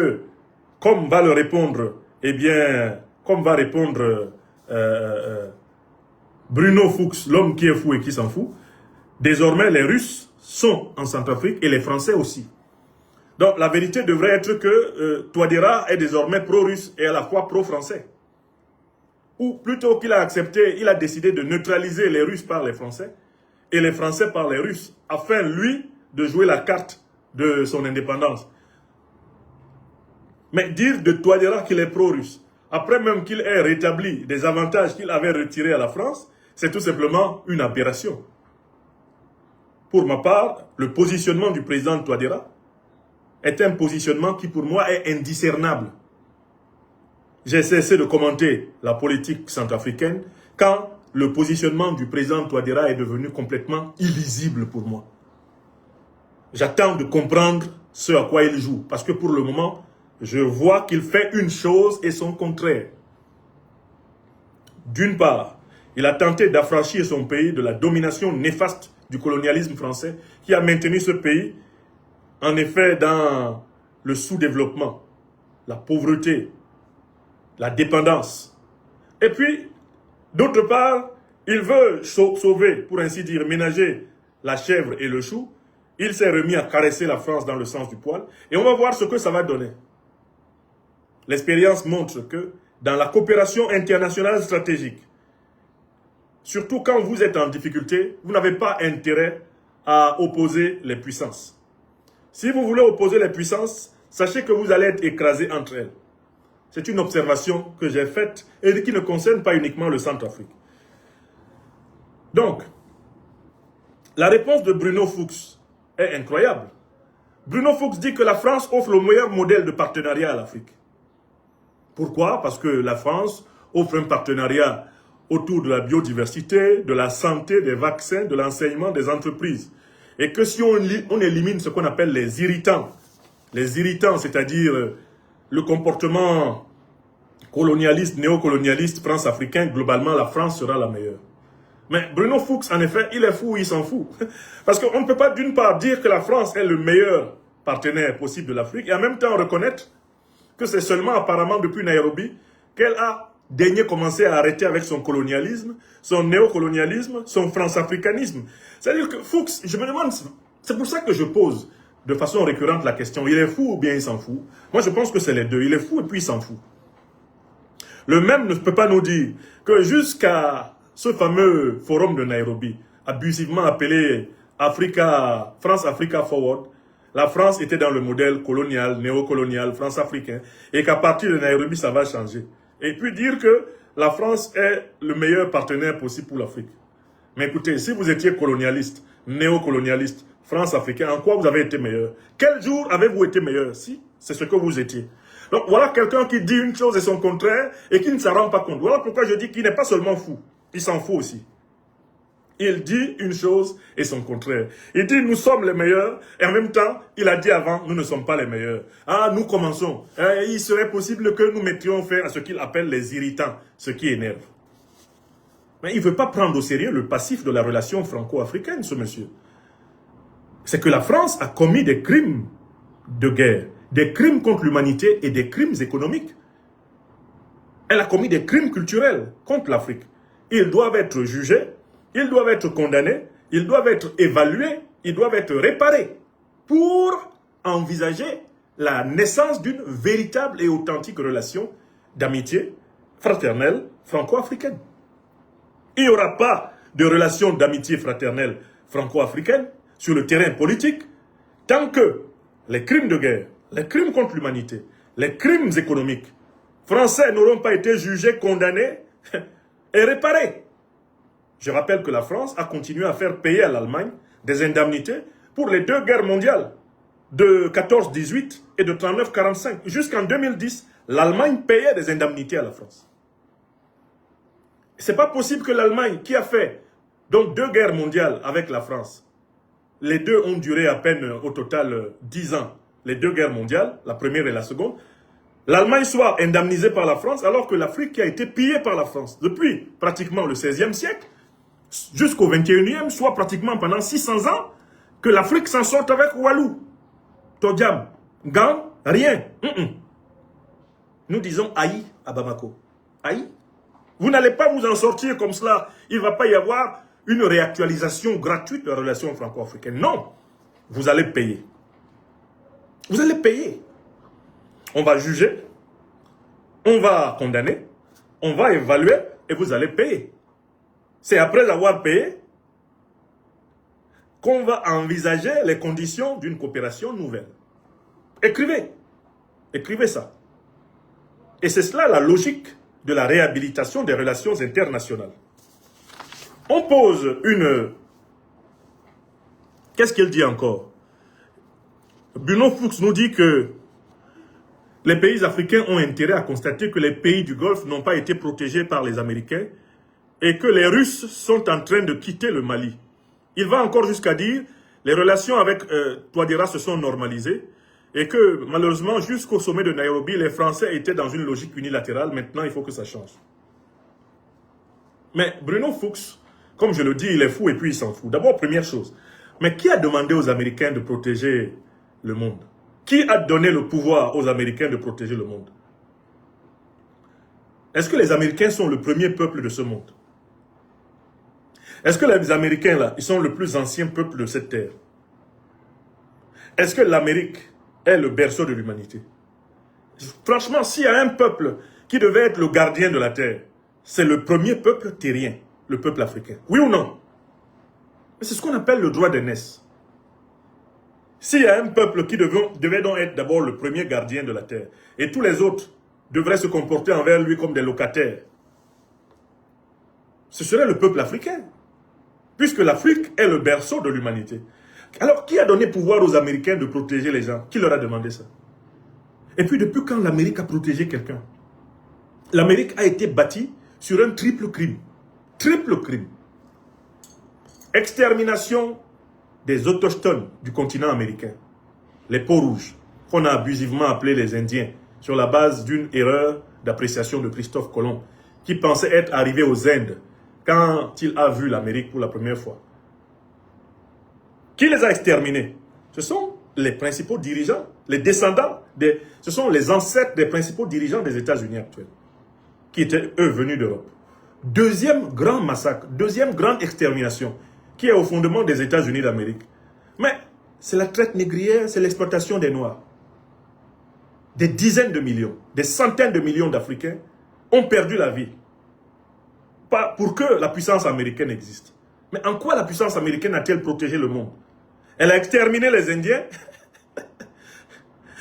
comme va le répondre, Bruno Fuchs, l'homme qui est fou et qui s'en fout, désormais les Russes sont en Centrafrique et les Français aussi. Donc la vérité devrait être que Touadéra est désormais pro-russe et à la fois pro-français. Ou plutôt qu'il a accepté, il a décidé de neutraliser les Russes par les Français et les Français par les Russes, afin, lui, de jouer la carte de son indépendance. Mais dire de Touadéra qu'il est pro-russe, après même qu'il ait rétabli des avantages qu'il avait retirés à la France, c'est tout simplement une aberration. Pour ma part, le positionnement du président Touadéra est un positionnement qui pour moi est indiscernable. J'ai cessé de commenter la politique centrafricaine quand le positionnement du président Touadéra est devenu complètement illisible pour moi. J'attends de comprendre ce à quoi il joue, parce que pour le moment, je vois qu'il fait une chose et son contraire. D'une part, il a tenté d'affranchir son pays de la domination néfaste du colonialisme français qui a maintenu ce pays, en effet, dans le sous-développement, la pauvreté, la dépendance. Et puis, d'autre part, il veut sauver, pour ainsi dire, ménager la chèvre et le chou. Il s'est remis à caresser la France dans le sens du poil. Et on va voir ce que ça va donner. L'expérience montre que dans la coopération internationale stratégique, surtout quand vous êtes en difficulté, vous n'avez pas intérêt à opposer les puissances. Si vous voulez opposer les puissances, sachez que vous allez être écrasé entre elles. C'est une observation que j'ai faite et qui ne concerne pas uniquement le Centrafrique. Donc, la réponse de Bruno Fuchs est incroyable. Bruno Fuchs dit que la France offre le meilleur modèle de partenariat à l'Afrique. Pourquoi? Parce que la France offre un partenariat autour de la biodiversité, de la santé, des vaccins, de l'enseignement, des entreprises. Et que si on élimine ce qu'on appelle les irritants, c'est-à-dire le comportement colonialiste, néocolonialiste, france-africain, globalement, la France sera la meilleure. Mais Bruno Fuchs, en effet, il est fou, il s'en fout. Parce qu'on ne peut pas, d'une part, dire que la France est le meilleur partenaire possible de l'Afrique et en même temps reconnaître que c'est seulement apparemment depuis Nairobi qu'elle a daigné commencer à arrêter avec son colonialisme, son néocolonialisme, son france-africanisme. C'est-à-dire que Fuchs, je me demande, c'est pour ça que je pose de façon récurrente la question, il est fou ou bien il s'en fout? Moi je pense que c'est les deux, il est fou et puis il s'en fout. Le même ne peut pas nous dire que jusqu'à ce fameux forum de Nairobi, abusivement appelé France-Africa Forward, la France était dans le modèle colonial, néocolonial, france-africain, et qu'à partir de Nairobi, ça va changer. Et puis dire que la France est le meilleur partenaire possible pour l'Afrique. Mais écoutez, si vous étiez colonialiste, néocolonialiste, France-africain, en quoi vous avez été meilleur? Quel jour avez-vous été meilleur? Si, c'est ce que vous étiez. Donc voilà quelqu'un qui dit une chose et son contraire, et qui ne s'en rend pas compte. Voilà pourquoi je dis qu'il n'est pas seulement fou, il s'en fout aussi. Il dit une chose et son contraire. Il dit nous sommes les meilleurs et en même temps, il a dit avant nous ne sommes pas les meilleurs. Ah, nous commençons. Il serait possible que nous mettions fin à ce qu'il appelle les irritants, ce qui énerve. Mais il ne veut pas prendre au sérieux le passif de la relation franco-africaine, ce monsieur. C'est que la France a commis des crimes de guerre, des crimes contre l'humanité et des crimes économiques. Elle a commis des crimes culturels contre l'Afrique. Ils doivent être jugés. Ils doivent être condamnés, ils doivent être évalués, ils doivent être réparés pour envisager la naissance d'une véritable et authentique relation d'amitié fraternelle franco-africaine. Il n'y aura pas de relation d'amitié fraternelle franco-africaine sur le terrain politique tant que les crimes de guerre, les crimes contre l'humanité, les crimes économiques français n'auront pas été jugés, condamnés et réparés. Je rappelle que la France a continué à faire payer à l'Allemagne des indemnités pour les deux guerres mondiales de 14-18 et de 39-45. Jusqu'en 2010, l'Allemagne payait des indemnités à la France. Ce n'est pas possible que l'Allemagne, qui a fait donc deux guerres mondiales avec la France, les deux ont duré à peine au total 10 ans, les deux guerres mondiales, la première et la seconde, l'Allemagne soit indemnisée par la France alors que l'Afrique qui a été pillée par la France depuis pratiquement le XVIe siècle, jusqu'au 21e, soit pratiquement pendant 600 ans, que l'Afrique s'en sorte avec Walou, Todiam, Gan, rien. Nous disons aïe à Bamako. Aïe. Vous n'allez pas vous en sortir comme cela. Il ne va pas y avoir une réactualisation gratuite de la relation franco-africaine. Non. Vous allez payer. Vous allez payer. On va juger, on va condamner, on va évaluer et vous allez payer. C'est après avoir payé qu'on va envisager les conditions d'une coopération nouvelle. Écrivez. Écrivez ça. Et c'est cela la logique de la réhabilitation des relations internationales. On pose une... Qu'est-ce qu'il dit encore? Bruno Fuchs nous dit que les pays africains ont intérêt à constater que les pays du Golfe n'ont pas été protégés par les Américains et que les Russes sont en train de quitter le Mali. Il va encore jusqu'à dire les relations avec Touadéra se sont normalisées et que malheureusement jusqu'au sommet de Nairobi, les Français étaient dans une logique unilatérale. Maintenant, il faut que ça change. Mais Bruno Fuchs, comme je le dis, il est fou et puis il s'en fout. D'abord, première chose. Mais qui a demandé aux Américains de protéger le monde? Qui a donné le pouvoir aux Américains de protéger le monde? Est-ce que les Américains sont le premier peuple de ce monde? Est-ce que les Américains, là, ils sont le plus ancien peuple de cette terre? Est-ce que l'Amérique est le berceau de l'humanité? Franchement, s'il y a un peuple qui devait être le gardien de la terre, c'est le premier peuple terrien, le peuple africain. Oui ou non? C'est ce qu'on appelle le droit d'aînesse. S'il y a un peuple qui devait donc être d'abord le premier gardien de la terre, et tous les autres devraient se comporter envers lui comme des locataires, ce serait le peuple africain, puisque l'Afrique est le berceau de l'humanité. Alors, qui a donné pouvoir aux Américains de protéger les gens? Qui leur a demandé ça? Et puis, depuis quand l'Amérique a protégé quelqu'un? L'Amérique a été bâtie sur un triple crime. Triple crime. Extermination des autochtones du continent américain. Les peaux-rouges, qu'on a abusivement appelés les Indiens, sur la base d'une erreur d'appréciation de Christophe Colomb, qui pensait être arrivé aux Indes quand il a vu l'Amérique pour la première fois. Qui les a exterminés? Ce sont les principaux dirigeants, les descendants, ce sont les ancêtres des principaux dirigeants des États-Unis actuels, qui étaient, eux, venus d'Europe. Deuxième grand massacre, deuxième grande extermination, qui est au fondement des États-Unis d'Amérique. Mais c'est la traite négrière, c'est l'exploitation des Noirs. Des dizaines de millions, des centaines de millions d'Africains ont perdu la vie. Pas pour que la puissance américaine existe. Mais en quoi la puissance américaine a-t-elle protégé le monde? Elle a exterminé les Indiens.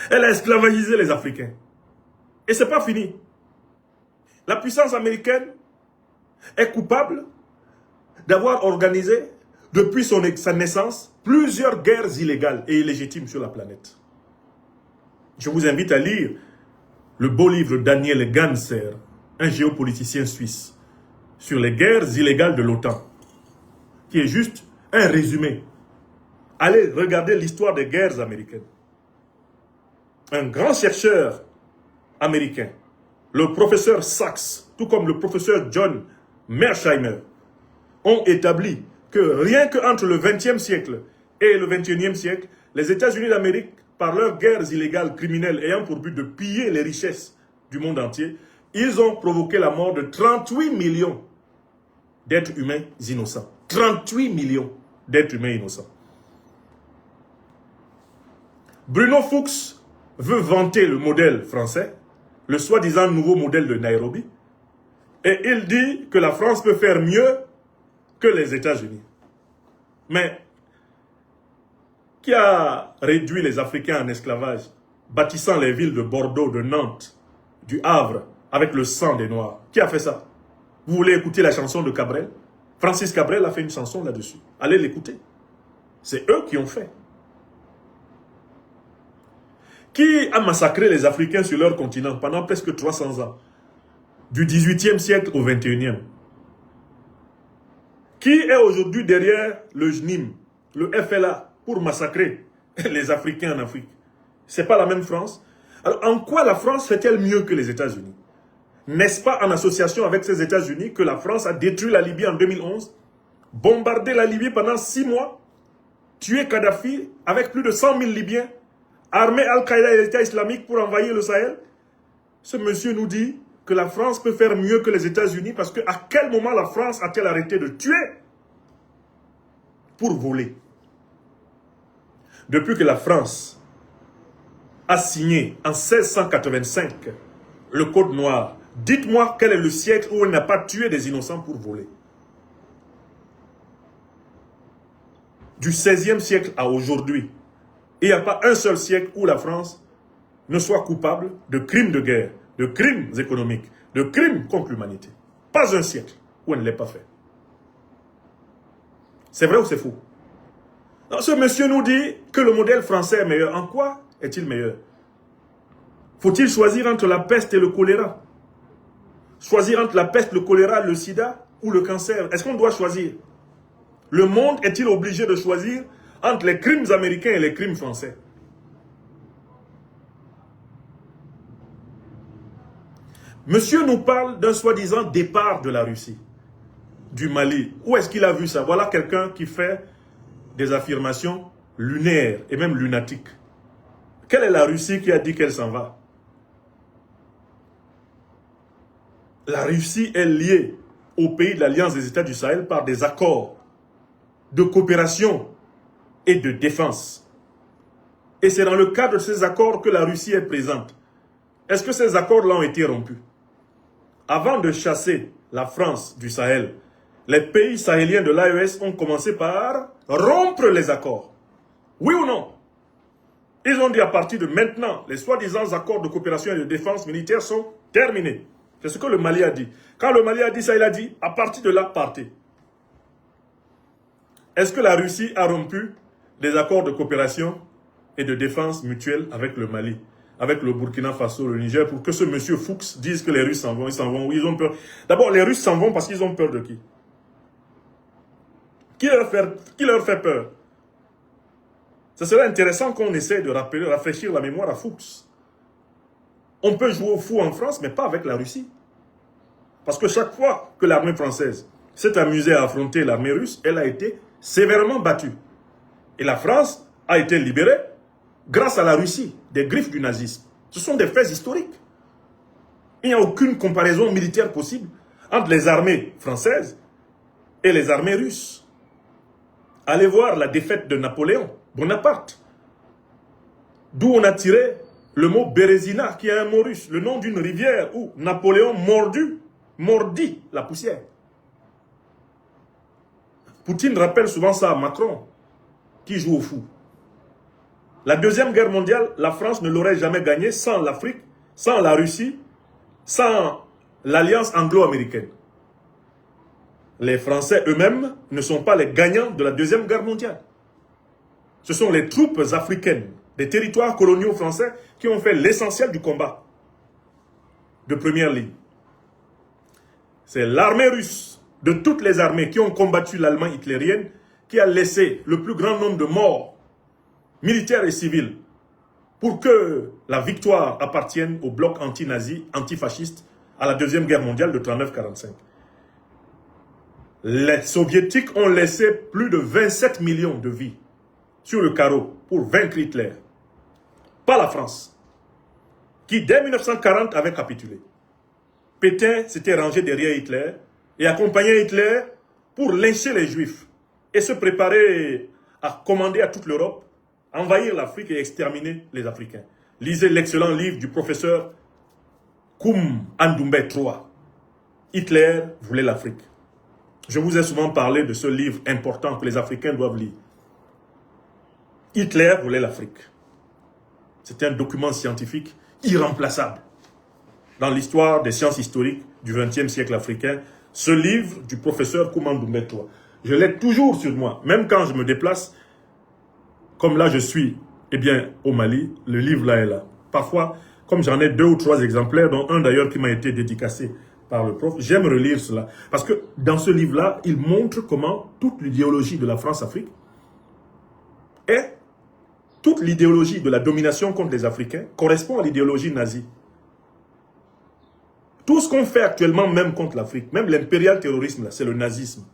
Elle a esclavagisé les Africains. Et ce n'est pas fini. La puissance américaine est coupable d'avoir organisé, depuis sa naissance, plusieurs guerres illégales et illégitimes sur la planète. Je vous invite à lire le beau livre de Daniel Ganser, un géopoliticien suisse, sur les guerres illégales de l'OTAN, qui est juste un résumé. Allez regarder l'histoire des guerres américaines. Un grand chercheur américain, le professeur Sachs, tout comme le professeur John Mearsheimer, ont établi que rien qu'entre le XXe siècle et le XXIe siècle, les États-Unis d'Amérique, par leurs guerres illégales criminelles ayant pour but de piller les richesses du monde entier, ils ont provoqué la mort de 38 millions d'êtres humains innocents. 38 millions d'êtres humains innocents. Bruno Fuchs veut vanter le modèle français, le soi-disant nouveau modèle de Nairobi, et il dit que la France peut faire mieux que les États-Unis. Mais qui a réduit les Africains en esclavage, bâtissant les villes de Bordeaux, de Nantes, du Havre, avec le sang des Noirs? Qui a fait ça? Vous voulez écouter la chanson de Cabrel? Francis Cabrel a fait une chanson là-dessus. Allez l'écouter. C'est eux qui ont fait. Qui a massacré les Africains sur leur continent pendant presque 300 ans? Du 18e siècle au 21e. Qui est aujourd'hui derrière le JNIM, le FLA, pour massacrer les Africains en Afrique? Ce n'est pas la même France. Alors, en quoi la France fait-elle mieux que les États-Unis? N'est-ce pas en association avec ces États-Unis que la France a détruit la Libye en 2011, bombardé la Libye pendant 6 mois, tué Kadhafi avec plus de 100 000 Libyens, armé Al-Qaïda et l'État islamique pour envahir le Sahel? Ce monsieur nous dit que la France peut faire mieux que les États-Unis parce que à quel moment la France a-t-elle arrêté de tuer pour voler? Depuis que la France a signé en 1685 le Code noir, dites-moi quel est le siècle où elle n'a pas tué des innocents pour voler. Du 16e siècle à aujourd'hui, il n'y a pas un seul siècle où la France ne soit coupable de crimes de guerre, de crimes économiques, de crimes contre l'humanité. Pas un siècle où elle ne l'ait pas fait. C'est vrai ou c'est faux? Alors, ce monsieur nous dit que le modèle français est meilleur. En quoi est-il meilleur? Faut-il choisir entre la peste et le choléra? Choisir entre la peste, le choléra, le sida ou le cancer? Est-ce qu'on doit choisir? Le monde est-il obligé de choisir entre les crimes américains et les crimes français? Monsieur nous parle d'un soi-disant départ de la Russie. du Mali, où est-ce qu'il a vu ça? Voilà quelqu'un qui fait des affirmations lunaires et même lunatiques. Quelle est la Russie qui a dit qu'elle s'en va? La Russie est liée au pays de l'Alliance des États du Sahel par des accords de coopération et de défense. Et c'est dans le cadre de ces accords que la Russie est présente. Est-ce que ces accords-là ont été rompus? Avant de chasser la France du Sahel, les pays sahéliens de l'AES ont commencé par rompre les accords. Oui ou non? Ils ont dit à partir de maintenant, les soi-disant accords de coopération et de défense militaire sont terminés. C'est ce que le Mali a dit. Quand le Mali a dit ça, il a dit, à partir de là, partez. Est-ce que la Russie a rompu des accords de coopération et de défense mutuelle avec le Mali, avec le Burkina Faso, le Niger, pour que ce monsieur Fuchs dise que les Russes s'en vont? Ils s'en vont, oui, ils ont peur. D'abord, les Russes s'en vont parce qu'ils ont peur de qui? Qui leur fait peur? Ce serait intéressant qu'on essaie de rappeler, rafraîchir la mémoire à Fuchs. On peut jouer au fou en France, mais pas avec la Russie. Parce que chaque fois que l'armée française s'est amusée à affronter l'armée russe, elle a été sévèrement battue. Et la France a été libérée grâce à la Russie, des griffes du nazisme. Ce sont des faits historiques. Il n'y a aucune comparaison militaire possible entre les armées françaises et les armées russes. Allez voir la défaite de Napoléon Bonaparte, d'où on a tiré le mot Bérésina, qui est un mot russe, le nom d'une rivière où Napoléon mordit la poussière. Poutine rappelle souvent ça à Macron, qui joue au fou. La Deuxième Guerre mondiale, la France ne l'aurait jamais gagnée sans l'Afrique, sans la Russie, sans l'alliance anglo-américaine. Les Français eux-mêmes ne sont pas les gagnants de la Deuxième Guerre mondiale. Ce sont les troupes africaines des territoires coloniaux français qui ont fait l'essentiel du combat de première ligne. C'est l'armée russe, de toutes les armées qui ont combattu l'Allemagne hitlérienne, qui a laissé le plus grand nombre de morts militaires et civils pour que la victoire appartienne au bloc anti-nazi, antifasciste à la Deuxième Guerre mondiale de 1939-1945. Les soviétiques ont laissé plus de 27 millions de vies sur le carreau pour vaincre Hitler. Pas la France, qui dès 1940 avait capitulé. Pétain s'était rangé derrière Hitler et accompagnait Hitler pour lyncher les Juifs et se préparer à commander à toute l'Europe, envahir l'Afrique et exterminer les Africains. Lisez l'excellent livre du professeur Koum Andoumbé III. Hitler voulait l'Afrique. Je vous ai souvent parlé de ce livre important que les Africains doivent lire. Hitler voulait l'Afrique. C'est un document scientifique irremplaçable dans l'histoire des sciences historiques du XXe siècle africain. Ce livre du professeur Koum Andoumbé III. Je l'ai toujours sur moi, même quand je me déplace, comme là je suis, eh bien, au Mali, le livre là est là. Parfois, comme j'en ai 2 ou 3 exemplaires, dont un d'ailleurs qui m'a été dédicacé par le prof, j'aime relire cela. Parce que dans ce livre-là, il montre comment toute l'idéologie de la France-Afrique et toute l'idéologie de la domination contre les Africains correspond à l'idéologie nazie. Tout ce qu'on fait actuellement, même contre l'Afrique, même l'impérial terrorisme, c'est le nazisme.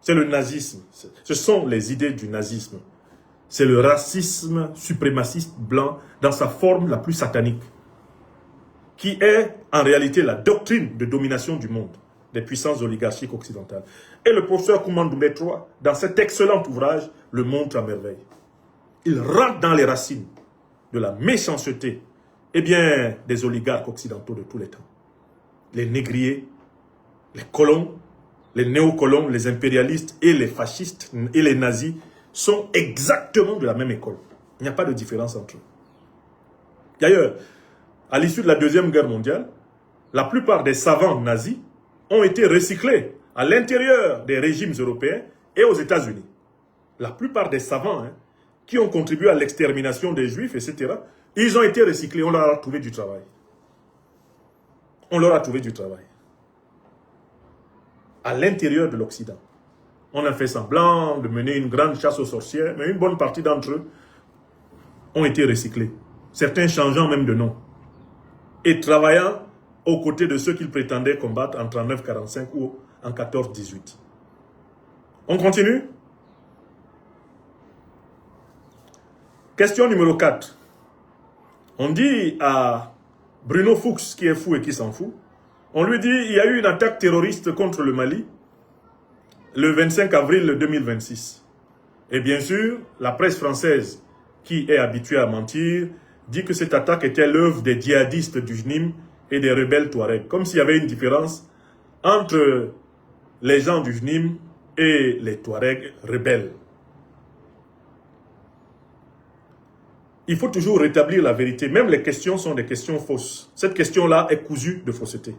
C'est le nazisme. Ce sont les idées du nazisme. C'est le racisme suprémaciste blanc dans sa forme la plus satanique, qui est en réalité la doctrine de domination du monde des puissances oligarchiques occidentales. Et le professeur Koum Andoumbé III, dans cet excellent ouvrage, le montre à merveille. Il rentre dans les racines de la méchanceté, eh bien, des oligarques occidentaux de tous les temps. Les négriers, les colons, les néocolons, les impérialistes et les fascistes et les nazis sont exactement de la même école. Il n'y a pas de différence entre eux. D'ailleurs, à l'issue de la Deuxième Guerre mondiale, la plupart des savants nazis ont été recyclés à l'intérieur des régimes européens et aux États-Unis. La plupart des savants qui ont contribué à l'extermination des Juifs, etc., ils ont été recyclés, on leur a trouvé du travail. On leur a trouvé du travail. À l'intérieur de l'Occident. On a fait semblant de mener une grande chasse aux sorcières, mais une bonne partie d'entre eux ont été recyclés. Certains changeant même de nom. Et travaillant aux côtés de ceux qu'ils prétendaient combattre en 1939-1945 ou en 14-18. On continue? Question numéro 4. On dit à Bruno Fuchs, qui est fou et qui s'en fout, on lui dit il y a eu une attaque terroriste contre le Mali le 25 avril 2026. Et bien sûr, la presse française, qui est habituée à mentir, dit que cette attaque était l'œuvre des djihadistes du JNIM et des rebelles Touaregs. Comme s'il y avait une différence entre les gens du JNIM et les Touaregs rebelles. Il faut toujours rétablir la vérité. Même les questions sont des questions fausses. Cette question-là est cousue de fausseté.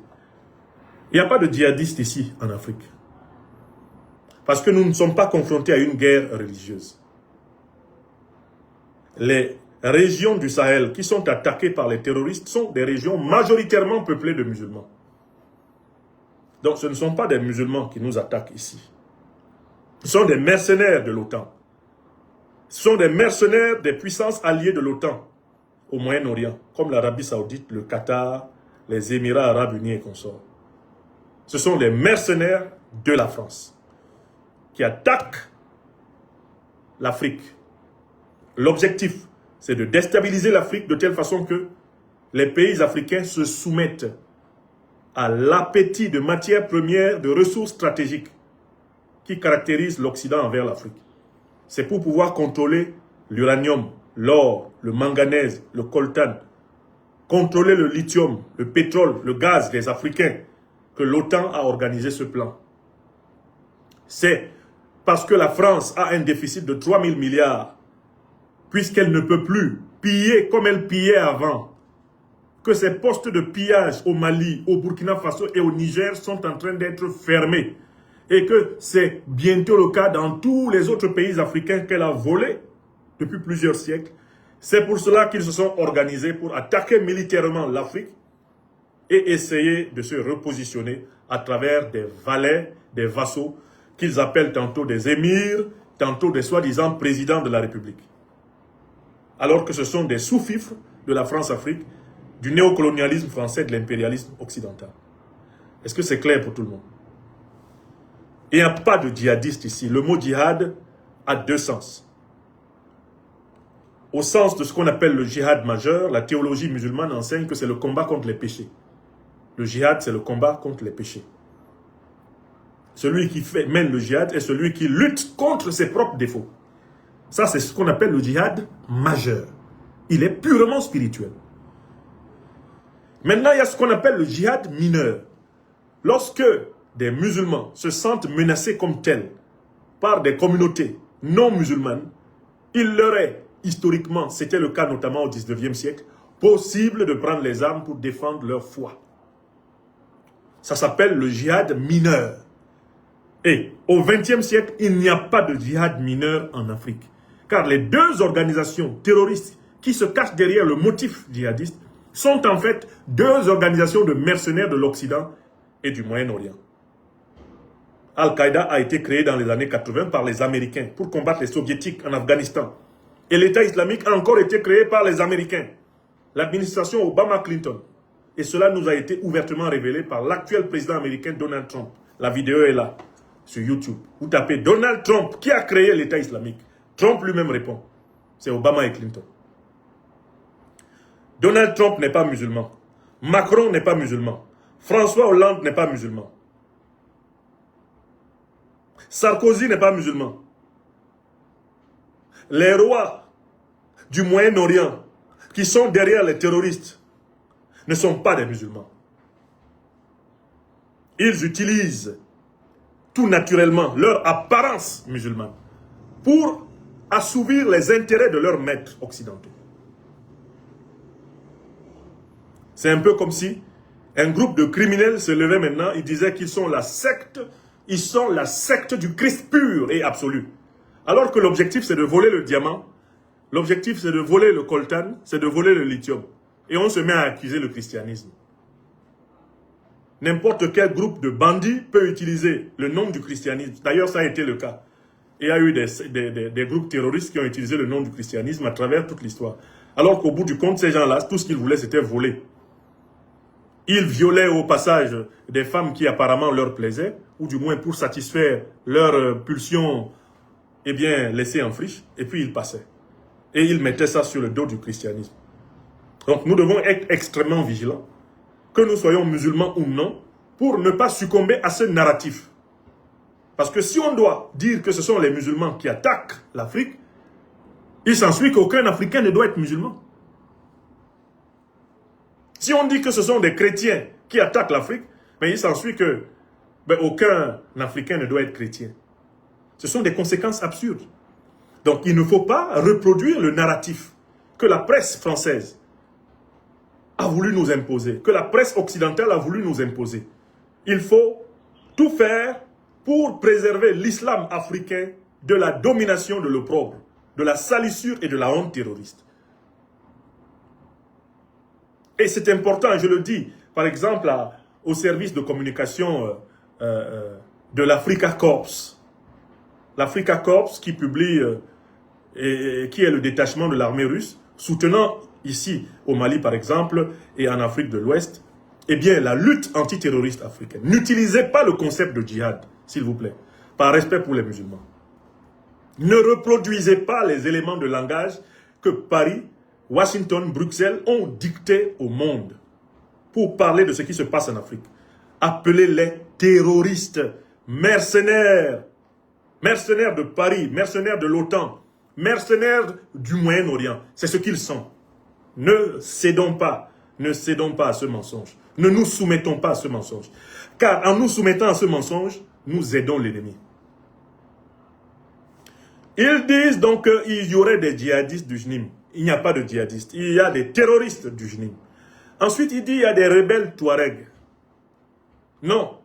Il n'y a pas de djihadistes ici, en Afrique. Parce que nous ne sommes pas confrontés à une guerre religieuse. Les régions du Sahel qui sont attaquées par les terroristes sont des régions majoritairement peuplées de musulmans. Donc ce ne sont pas des musulmans qui nous attaquent ici. Ce sont des mercenaires de l'OTAN. Ce sont des mercenaires des puissances alliées de l'OTAN au Moyen-Orient, comme l'Arabie Saoudite, le Qatar, les Émirats Arabes Unis et consorts. Ce sont des mercenaires de la France qui attaquent l'Afrique. L'objectif, c'est de déstabiliser l'Afrique de telle façon que les pays africains se soumettent à l'appétit de matières premières, de ressources stratégiques qui caractérisent l'Occident envers l'Afrique. C'est pour pouvoir contrôler l'uranium, l'or, le manganèse, le coltan, contrôler le lithium, le pétrole, le gaz des Africains, que l'OTAN a organisé ce plan. C'est parce que la France a un déficit de 3 000 milliards, puisqu'elle ne peut plus piller comme elle pillait avant, que ces postes de pillage au Mali, au Burkina Faso et au Niger sont en train d'être fermés, et que c'est bientôt le cas dans tous les autres pays africains qu'elle a volés depuis plusieurs siècles. C'est pour cela qu'ils se sont organisés pour attaquer militairement l'Afrique et essayer de se repositionner à travers des valets, des vassaux, qu'ils appellent tantôt des émirs, tantôt des soi-disant présidents de la République. Alors que ce sont des sous-fifres de la France-Afrique, du néocolonialisme français, de l'impérialisme occidental. Est-ce que c'est clair pour tout le monde? Il n'y a pas de djihadiste ici. Le mot djihad a deux sens. Au sens de ce qu'on appelle le djihad majeur, la théologie musulmane enseigne que c'est le combat contre les péchés. Le djihad, c'est le combat contre les péchés. Celui qui mène le djihad est celui qui lutte contre ses propres défauts. Ça, c'est ce qu'on appelle le djihad majeur. Il est purement spirituel. Maintenant, il y a ce qu'on appelle le djihad mineur. Lorsque des musulmans se sentent menacés comme tels par des communautés non musulmanes, il leur est, historiquement, c'était le cas notamment au 19e siècle, possible de prendre les armes pour défendre leur foi. Ça s'appelle le djihad mineur. Et au 20e siècle, il n'y a pas de djihad mineur en Afrique. Car les deux organisations terroristes qui se cachent derrière le motif djihadiste sont en fait deux organisations de mercenaires de l'Occident et du Moyen-Orient. Al-Qaïda a été créé dans les années 80 par les Américains pour combattre les Soviétiques en Afghanistan. Et l'État islamique a encore été créé par les Américains, l'administration Obama-Clinton. Et cela nous a été ouvertement révélé par l'actuel président américain Donald Trump. La vidéo est là, sur YouTube. Vous tapez Donald Trump, qui a créé l'État islamique? Trump lui-même répond. C'est Obama et Clinton. Donald Trump n'est pas musulman. Macron n'est pas musulman. François Hollande n'est pas musulman. Sarkozy n'est pas musulman. Les rois du Moyen-Orient qui sont derrière les terroristes ne sont pas des musulmans. Ils utilisent tout naturellement leur apparence musulmane pour assouvir les intérêts de leurs maîtres occidentaux. C'est un peu comme si un groupe de criminels se levait maintenant, ils disaient qu'ils sont la secte, du Christ pur et absolu. Alors que l'objectif c'est de voler le diamant, l'objectif c'est de voler le coltan, c'est de voler le lithium. Et on se met à accuser le christianisme. N'importe quel groupe de bandits peut utiliser le nom du christianisme. D'ailleurs, ça a été le cas. Il y a eu des groupes terroristes qui ont utilisé le nom du christianisme à travers toute l'histoire. Alors qu'au bout du compte, ces gens-là, tout ce qu'ils voulaient, c'était voler. Ils violaient au passage des femmes qui apparemment leur plaisaient, ou du moins pour satisfaire leurs pulsions, eh bien, laissées en friche, et puis ils passaient. Et ils mettaient ça sur le dos du christianisme. Donc nous devons être extrêmement vigilants, que nous soyons musulmans ou non, pour ne pas succomber à ce narratif. Parce que si on doit dire que ce sont les musulmans qui attaquent l'Afrique, il s'ensuit qu'aucun Africain ne doit être musulman. Si on dit que ce sont des chrétiens qui attaquent l'Afrique, mais il s'ensuit que aucun Africain ne doit être chrétien. Ce sont des conséquences absurdes. Donc il ne faut pas reproduire le narratif que la presse française a voulu nous imposer, que la presse occidentale a voulu nous imposer. Il faut tout faire pour préserver l'islam africain de la domination de l'opprobre, de la salissure et de la honte terroriste. Et c'est important, je le dis, par exemple, au service de communication de l'Africa Corps. L'Africa Corps qui publie, et qui est le détachement de l'armée russe, soutenant ici au Mali par exemple, et en Afrique de l'Ouest, eh bien la lutte antiterroriste africaine. N'utilisez pas le concept de djihad, s'il vous plaît, par respect pour les musulmans. Ne reproduisez pas les éléments de langage que Paris, Washington, Bruxelles ont dicté au monde pour parler de ce qui se passe en Afrique. Appelez-les terroristes, mercenaires, mercenaires de Paris, mercenaires de l'OTAN, mercenaires du Moyen-Orient. C'est ce qu'ils sont. Ne cédons pas à ce mensonge. Ne nous soumettons pas à ce mensonge. Car en nous soumettant à ce mensonge, nous aidons l'ennemi. Ils disent donc qu'il y aurait des djihadistes du JNIM. Il n'y a pas de djihadistes. Il y a des terroristes du JNIM. Ensuite, il dit qu'il y a des rebelles Touareg. Non.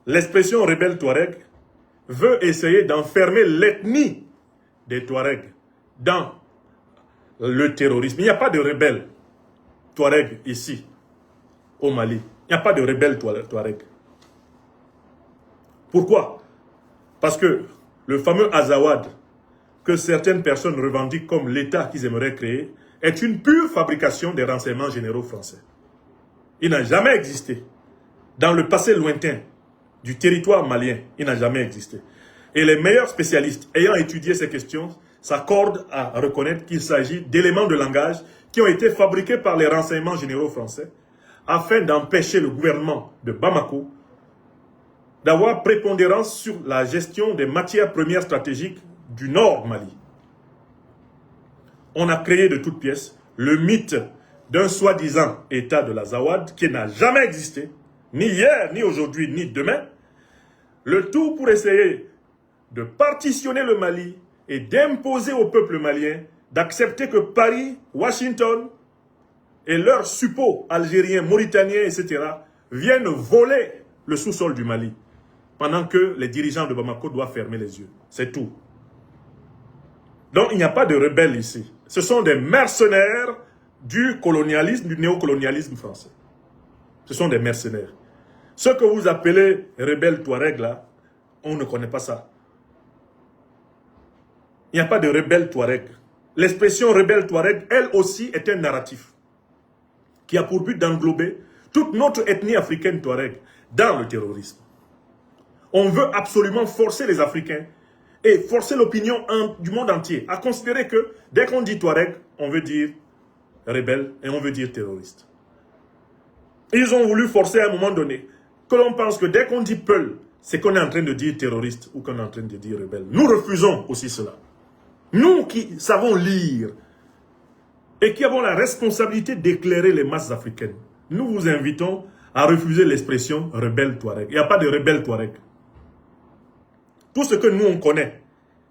L'expression rebelle Touareg veut essayer d'enfermer l'ethnie des Touaregs dans le terrorisme. Il n'y a pas de rebelles Touareg ici, au Mali. Il n'y a pas de rebelles Touareg. Pourquoi? Parce que le fameux Azawad, que certaines personnes revendiquent comme l'État qu'ils aimeraient créer, est une pure fabrication des renseignements généraux français. Il n'a jamais existé. Dans le passé lointain du territoire malien, il n'a jamais existé. Et les meilleurs spécialistes ayant étudié ces questions s'accordent à reconnaître qu'il s'agit d'éléments de langage qui ont été fabriqués par les renseignements généraux français afin d'empêcher le gouvernement de Bamako d'avoir prépondérance sur la gestion des matières premières stratégiques du Nord Mali. On a créé de toutes pièces le mythe d'un soi-disant État de l'Azawad qui n'a jamais existé, ni hier, ni aujourd'hui, ni demain. Le tout pour essayer de partitionner le Mali et d'imposer au peuple malien d'accepter que Paris, Washington et leurs suppôts algériens, mauritaniens, etc. viennent voler le sous-sol du Mali pendant que les dirigeants de Bamako doivent fermer les yeux. C'est tout. Donc il n'y a pas de rebelles ici. Ce sont des mercenaires du colonialisme, du néocolonialisme français. Ce sont des mercenaires. Ce que vous appelez rebelles Touareg là, on ne connaît pas ça. Il n'y a pas de rebelle Touareg. L'expression rebelle Touareg, elle aussi, est un narratif qui a pour but d'englober toute notre ethnie africaine Touareg dans le terrorisme. On veut absolument forcer les Africains et forcer l'opinion du monde entier à considérer que dès qu'on dit Touareg, on veut dire rebelle et on veut dire terroriste. Ils ont voulu forcer à un moment donné que l'on pense que dès qu'on dit Peul, c'est qu'on est en train de dire terroriste ou qu'on est en train de dire rebelle. Nous refusons aussi cela. Nous qui savons lire et qui avons la responsabilité d'éclairer les masses africaines, nous vous invitons à refuser l'expression rebelle Touareg. Il n'y a pas de rebelle Touareg. Tout ce que nous on connaît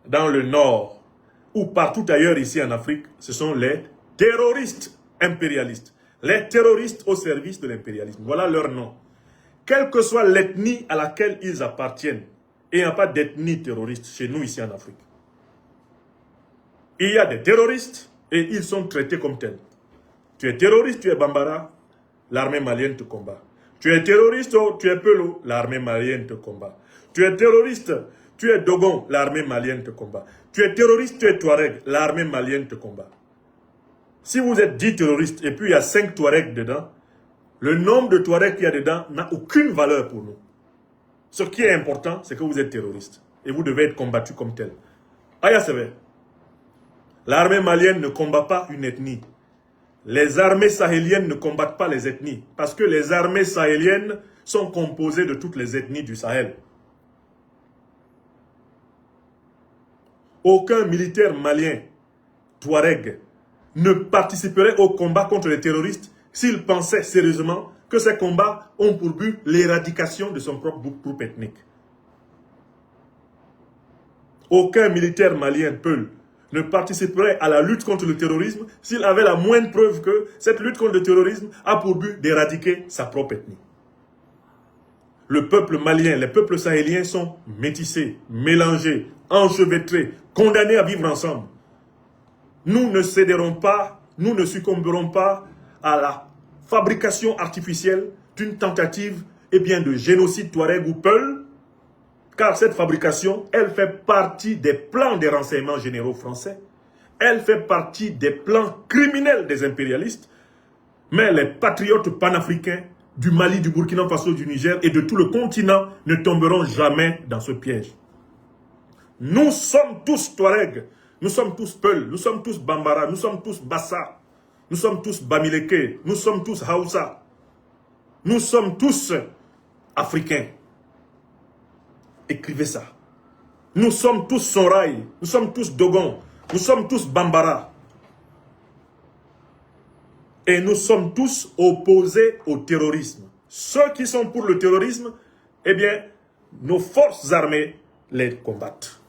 dans le Nord ou partout ailleurs ici en Afrique, ce sont les terroristes impérialistes. Les terroristes au service de l'impérialisme. Voilà leur nom. Quelle que soit l'ethnie à laquelle ils appartiennent, il n'y a pas d'ethnie terroriste chez nous ici en Afrique. Il y a des terroristes et ils sont traités comme tels. Tu es terroriste, tu es Bambara, l'armée malienne te combat. Tu es terroriste, tu es Pelou, l'armée malienne te combat. Tu es terroriste, tu es Dogon, l'armée malienne te combat. Tu es terroriste, tu es Touareg, l'armée malienne te combat. Si vous êtes 10 terroristes et puis il y a 5 Touaregs dedans, Le nombre de Touaregs qu'il y a dedans n'a aucune valeur pour nous. Ce qui est important, c'est que vous êtes terroriste. Et vous devez être combattu comme tel. Aya Sever. L'armée malienne ne combat pas une ethnie. Les armées sahéliennes ne combattent pas les ethnies. Parce que les armées sahéliennes sont composées de toutes les ethnies du Sahel. Aucun militaire malien, Touareg, ne participerait au combat contre les terroristes s'il pensait sérieusement que ces combats ont pour but l'éradication de son propre groupe ethnique. Aucun militaire malien, Peul, ne participerait à la lutte contre le terrorisme s'il avait la moindre preuve que cette lutte contre le terrorisme a pour but d'éradiquer sa propre ethnie. Le peuple malien, les peuples sahéliens sont métissés, mélangés, enchevêtrés, condamnés à vivre ensemble. Nous ne céderons pas, nous ne succomberons pas à la fabrication artificielle d'une tentative de génocide Touareg ou Peul, car cette fabrication, elle fait partie des plans des renseignements généraux français, elle fait partie des plans criminels des impérialistes, mais les patriotes panafricains du Mali, du Burkina Faso, du Niger et de tout le continent ne tomberont jamais dans ce piège. Nous sommes tous Touaregs, nous sommes tous Peul, nous sommes tous Bambara, nous sommes tous Bassa, nous sommes tous Bamileke, nous sommes tous Haoussa, nous sommes tous Africains. Écrivez ça. Nous sommes tous Soraï, nous sommes tous Dogon, nous sommes tous Bambara. Et nous sommes tous opposés au terrorisme. Ceux qui sont pour le terrorisme, eh bien, nos forces armées les combattent.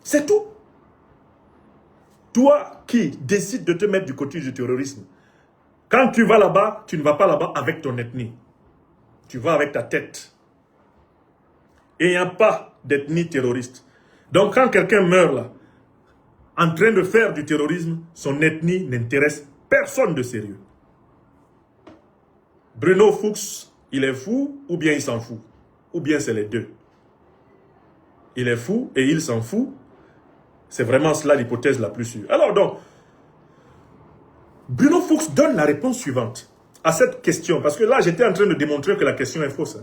C'est tout. Toi qui décides de te mettre du côté du terrorisme, quand tu vas là-bas, tu ne vas pas là-bas avec ton ethnie. Tu vas avec ta tête. Et il n'y a pas d'ethnie terroriste. Donc quand quelqu'un meurt là, en train de faire du terrorisme, son ethnie n'intéresse personne de sérieux. Bruno Fuchs, il est fou ou bien il s'en fout? Ou bien c'est les deux. Il est fou et il s'en fout. C'est vraiment cela l'hypothèse la plus sûre. Alors donc, Bruno Fuchs donne la réponse suivante à cette question. Parce que là, j'étais en train de démontrer que la question est fausse.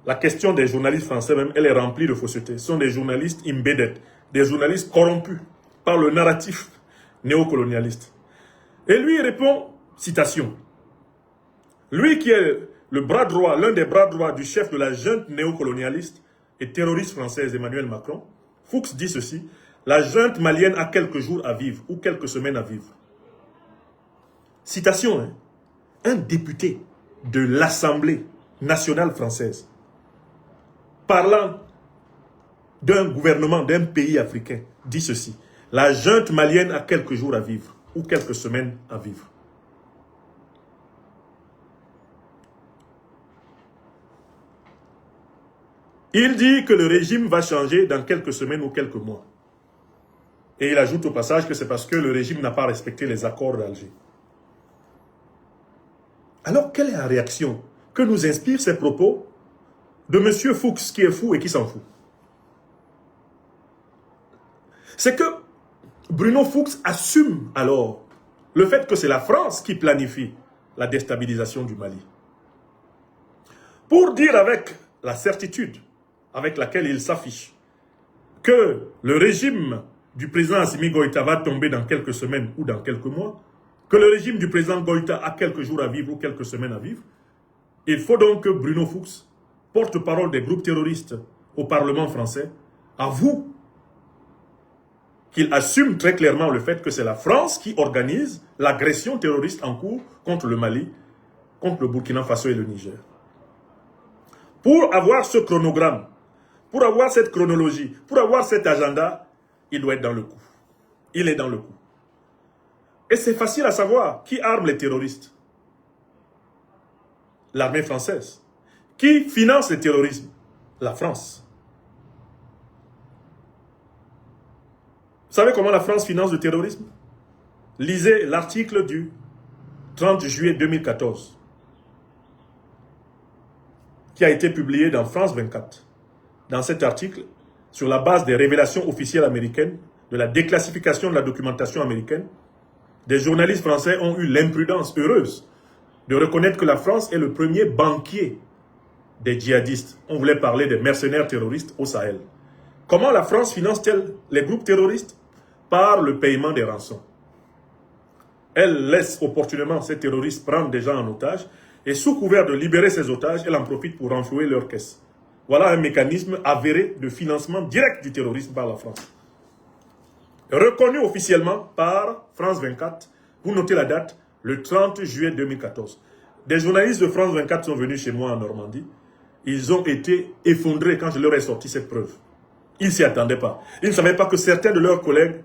La question des journalistes français même, elle est remplie de fausseté. Ce sont des journalistes embedded, des journalistes corrompus par le narratif néocolonialiste. Et lui, il répond, citation, lui qui est le bras droit, l'un des bras droits du chef de la junte néocolonialiste et terroriste française Emmanuel Macron, Fuchs dit ceci, la junte malienne a quelques jours à vivre ou quelques semaines à vivre. Citation, hein, un député de l'Assemblée nationale française, parlant d'un gouvernement, d'un pays africain, dit ceci. La junte malienne a quelques jours à vivre ou quelques semaines à vivre. Il dit que le régime va changer dans quelques semaines ou quelques mois. Et il ajoute au passage que c'est parce que le régime n'a pas respecté les accords d'Alger. Alors, quelle est la réaction que nous inspirent ces propos de M. Fuchs qui est fou et qui s'en fout? C'est que Bruno Fuchs assume alors le fait que c'est la France qui planifie la déstabilisation du Mali. Pour dire avec la certitude avec laquelle il s'affiche que le régime du président Assimi Goïta va tomber dans quelques semaines ou dans quelques mois, que le régime du président Goïta a quelques jours à vivre ou quelques semaines à vivre, il faut donc que Bruno Fuchs, porte-parole des groupes terroristes au Parlement français, avoue qu'il assume très clairement le fait que c'est la France qui organise l'agression terroriste en cours contre le Mali, contre le Burkina Faso et le Niger. Pour avoir ce chronogramme, pour avoir cette chronologie, pour avoir cet agenda, il doit être dans le coup. Il est dans le coup. Et c'est facile à savoir qui arme les terroristes. L'armée française. Qui finance le terrorisme? La France. Vous savez comment la France finance le terrorisme? Lisez l'article du 30 juillet 2014 qui a été publié dans France 24. Dans cet article, sur la base des révélations officielles américaines, de la déclassification de la documentation américaine, des journalistes français ont eu l'imprudence heureuse de reconnaître que la France est le premier banquier des djihadistes. On voulait parler des mercenaires terroristes au Sahel. Comment la France finance-t-elle les groupes terroristes? Par le paiement des rançons. Elle laisse opportunément ces terroristes prendre des gens en otage et sous couvert de libérer ces otages, elle en profite pour renflouer leurs caisses. Voilà un mécanisme avéré de financement direct du terrorisme par la France. Reconnu officiellement par France 24, vous notez la date, le 30 juillet 2014. Des journalistes de France 24 sont venus chez moi en Normandie. Ils ont été effondrés quand je leur ai sorti cette preuve. Ils ne s'y attendaient pas. Ils ne savaient pas que certains de leurs collègues,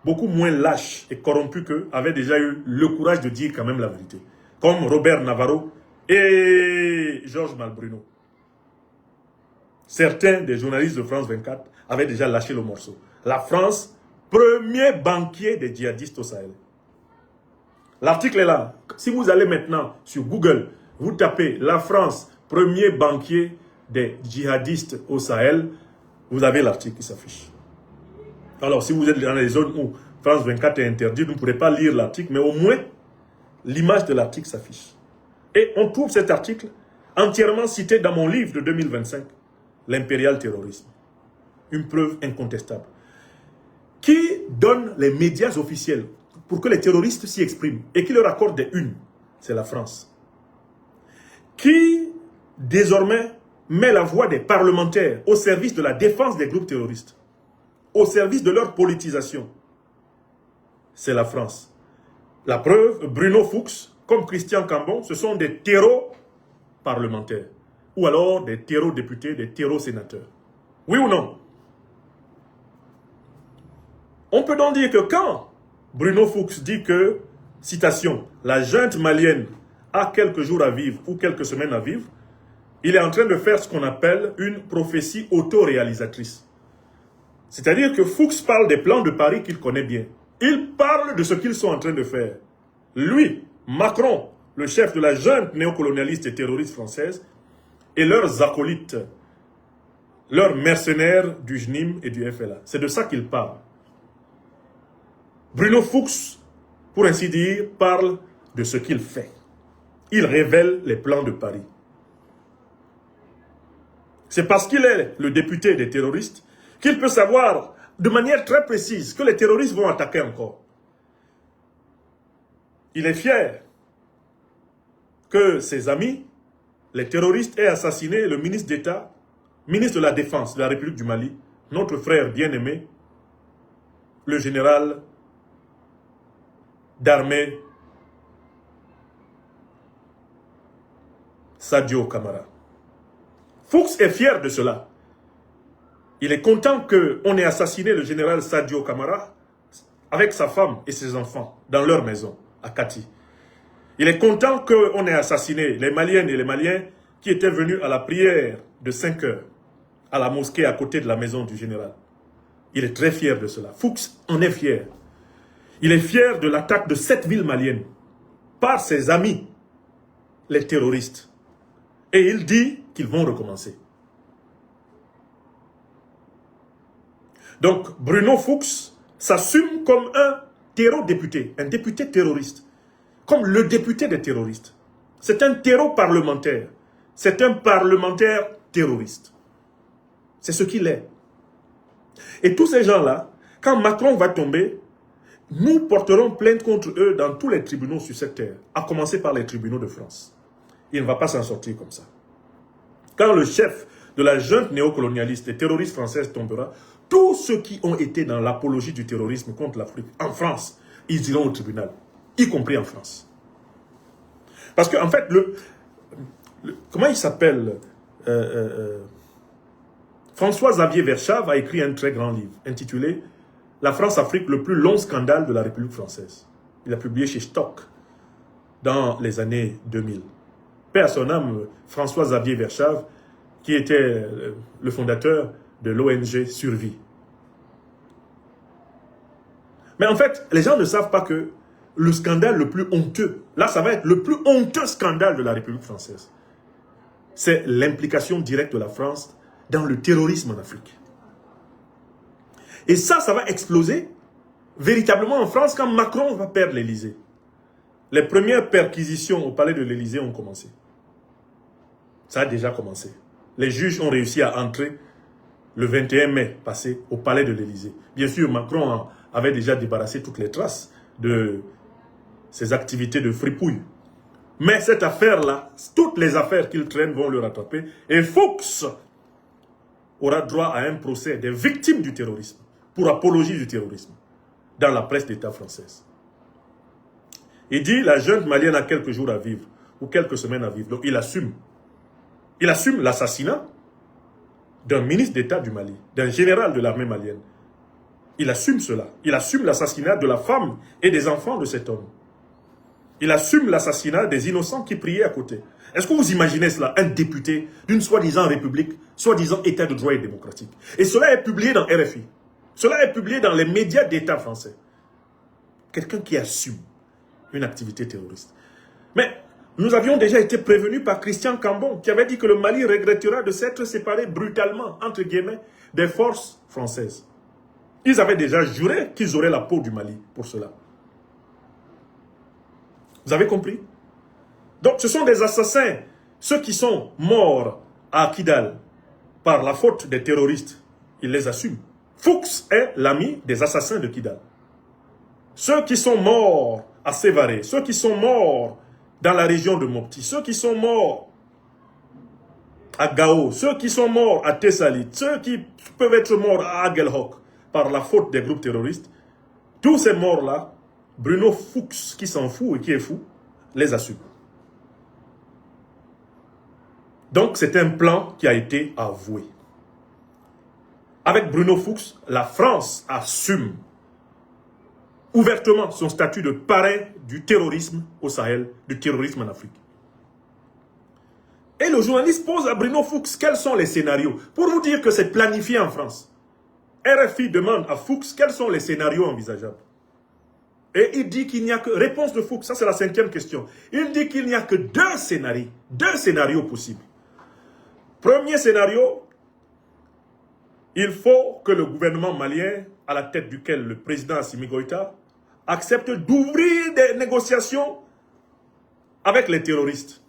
beaucoup moins lâches et corrompus qu'eux, avaient déjà eu le courage de dire quand même la vérité. Comme Robert Navarro et Georges Malbruno. Certains des journalistes de France 24 avaient déjà lâché le morceau. La France, premier banquier des djihadistes au Sahel. L'article est là. Si vous allez maintenant sur Google, vous tapez la France, premier banquier des djihadistes au Sahel, vous avez l'article qui s'affiche. Alors, si vous êtes dans les zones où France 24 est interdit, vous ne pourrez pas lire l'article, mais au moins, l'image de l'article s'affiche. Et on trouve cet article entièrement cité dans mon livre de 2025, L'impérial terrorisme. Une preuve incontestable. Qui donne les médias officiels pour que les terroristes s'y expriment et qui leur accorde des unes? C'est la France. Qui, désormais, met la voix des parlementaires au service de la défense des groupes terroristes, au service de leur politisation? C'est la France. La preuve, Bruno Fuchs, comme Christian Cambon, ce sont des terreaux parlementaires. Ou alors des terreaux députés, des terreaux sénateurs. Oui ou non? On peut donc dire que quand Bruno Fuchs dit que, citation, la junte malienne a quelques jours à vivre ou quelques semaines à vivre, il est en train de faire ce qu'on appelle une prophétie autoréalisatrice. C'est-à-dire que Fuchs parle des plans de Paris qu'il connaît bien. Il parle de ce qu'ils sont en train de faire. Lui, Macron, le chef de la junte néocolonialiste et terroriste française, et leurs acolytes, leurs mercenaires du JNIM et du FLA. C'est de ça qu'il parle. Bruno Fuchs, pour ainsi dire, parle de ce qu'il fait. Il révèle les plans de Paris. C'est parce qu'il est le député des terroristes qu'il peut savoir de manière très précise que les terroristes vont attaquer encore. Il est fier que ses amis, les terroristes, aient assassiné le ministre d'État, ministre de la Défense de la République du Mali, notre frère bien-aimé, le général d'armée Sadio Kamara. Fuchs est fier de cela. Il est content qu'on ait assassiné le général Sadio Kamara avec sa femme et ses enfants dans leur maison à Kati. Il est content qu'on ait assassiné les Maliennes et les Maliens qui étaient venus à la prière de 5 heures à la mosquée à côté de la maison du général. Il est très fier de cela. Fuchs en est fier. Il est fier de l'attaque de 7 villes maliennes par ses amis, les terroristes. Et il dit qu'ils vont recommencer. Donc, Bruno Fuchs s'assume comme un terreau-député, un député terroriste, comme le député des terroristes. C'est un terreau parlementaire. C'est un parlementaire terroriste. C'est ce qu'il est. Et tous ces gens-là, quand Macron va tomber, nous porterons plainte contre eux dans tous les tribunaux sur cette terre, à commencer par les tribunaux de France. Il ne va pas s'en sortir comme ça. Quand le chef de la junte néocolonialiste et terroriste française tombera, tous ceux qui ont été dans l'apologie du terrorisme contre l'Afrique, en France, ils iront au tribunal, y compris en France. Parce qu'en fait, comment il s'appelle François-Xavier Verschave a écrit un très grand livre intitulé « La France-Afrique, le plus long scandale de la République française ». Il a publié chez Stock dans les années 2000. Paix à son âme, François-Xavier Verschave, qui était le fondateur de l'ONG Survie. Mais en fait, les gens ne savent pas que le scandale le plus honteux, là ça va être le plus honteux scandale de la République française, c'est l'implication directe de la France dans le terrorisme en Afrique. Et ça va exploser véritablement en France quand Macron va perdre l'Élysée. les premières perquisitions au palais de l'Élysée ont commencé. Ça a déjà commencé. Les juges ont réussi à entrer le 21 mai passé au palais de l'Élysée. Bien sûr, Macron avait déjà débarrassé toutes les traces de ses activités de fripouille. Mais cette affaire-là, toutes les affaires qu'il traîne vont le rattraper. Et Fuchs aura droit à un procès des victimes du terrorisme, pour apologie du terrorisme, dans la presse d'État française. Il dit, la junte malienne a quelques jours à vivre, ou quelques semaines à vivre. Donc il assume. Il assume l'assassinat d'un ministre d'État du Mali, d'un général de l'armée malienne. Il assume cela. Il assume l'assassinat de la femme et des enfants de cet homme. Il assume l'assassinat des innocents qui priaient à côté. Est-ce que vous imaginez cela? Un député d'une soi-disant république, soi-disant État de droit et démocratique. Et cela est publié dans RFI. Cela est publié dans les médias d'État français. Quelqu'un qui assume une activité terroriste. Mais nous avions déjà été prévenus par Christian Cambon, qui avait dit que le Mali regrettera de s'être séparé brutalement, entre guillemets, des forces françaises. Ils avaient déjà juré qu'ils auraient la peau du Mali pour cela. Vous avez compris? Donc ce sont des assassins, ceux qui sont morts à Kidal par la faute des terroristes, ils les assument. Fuchs est l'ami des assassins de Kidal. Ceux qui sont morts à Sévaré, ceux qui sont morts dans la région de Mopti, ceux qui sont morts à Gao, ceux qui sont morts à Tessalit, ceux qui peuvent être morts à Aguelhok par la faute des groupes terroristes, tous ces morts-là, Bruno Fuchs, qui s'en fout et qui est fou, les assume. Donc c'est un plan qui a été avoué. Avec Bruno Fuchs, la France assume ouvertement son statut de parrain du terrorisme au Sahel, du terrorisme en Afrique. Et le journaliste pose à Bruno Fuchs quels sont les scénarios. Pour vous dire que c'est planifié en France. RFI demande à Fuchs quels sont les scénarios envisageables. Et il dit qu'il n'y a que... Réponse de Fuchs, ça c'est la 5e question. Il dit qu'il n'y a que deux scénarios possibles. Premier scénario, il faut que le gouvernement malien, à la tête duquel le président Assimi Goïta, accepte d'ouvrir des négociations avec les terroristes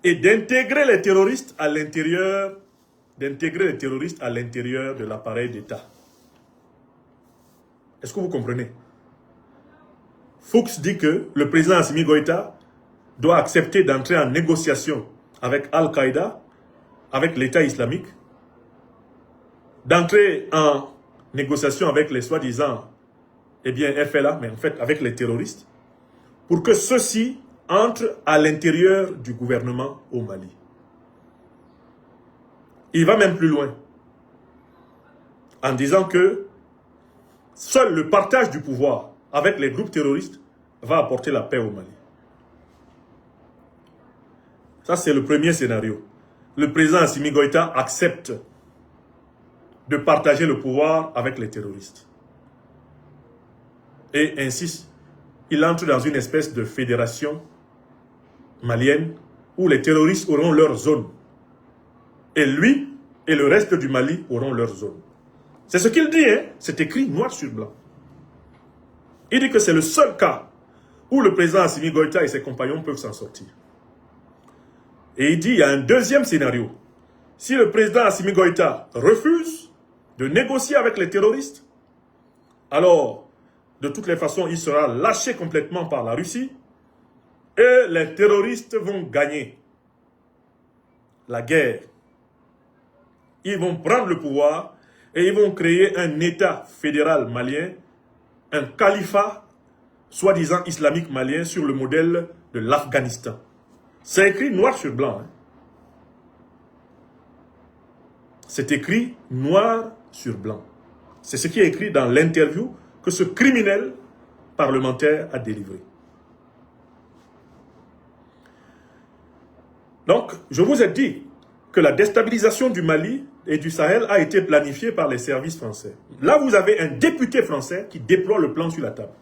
et d'intégrer les terroristes à l'intérieur de l'appareil d'État. Est-ce que vous comprenez? Fuchs dit que le président Assimi Goïta doit accepter d'entrer en négociation avec Al-Qaïda, avec l'État islamique, d'entrer en négociation avec les soi-disant FLA, mais en fait avec les terroristes, pour que ceux-ci entrent à l'intérieur du gouvernement au Mali. Il va même plus loin, en disant que seul le partage du pouvoir avec les groupes terroristes va apporter la paix au Mali. Ça, c'est le premier scénario. Le président Assimi Goïta accepte de partager le pouvoir avec les terroristes. Et ainsi, il entre dans une espèce de fédération malienne où les terroristes auront leur zone. Et lui et le reste du Mali auront leur zone. C'est ce qu'il dit, hein? C'est écrit noir sur blanc. Il dit que c'est le seul cas où le président Assimi Goïta et ses compagnons peuvent s'en sortir. Et il dit, il y a un deuxième scénario. Si le président Assimi Goïta refuse de négocier avec les terroristes, alors, de toutes les façons, il sera lâché complètement par la Russie et les terroristes vont gagner la guerre. Ils vont prendre le pouvoir et ils vont créer un État fédéral malien, un califat soi-disant islamique malien sur le modèle de l'Afghanistan. C'est écrit noir sur blanc. Hein. C'est écrit noir sur blanc. C'est ce qui est écrit dans l'interview que ce criminel parlementaire a délivré. Donc, je vous ai dit que la déstabilisation du Mali et du Sahel a été planifiée par les services français. Là, vous avez un député français qui déploie le plan sur la table.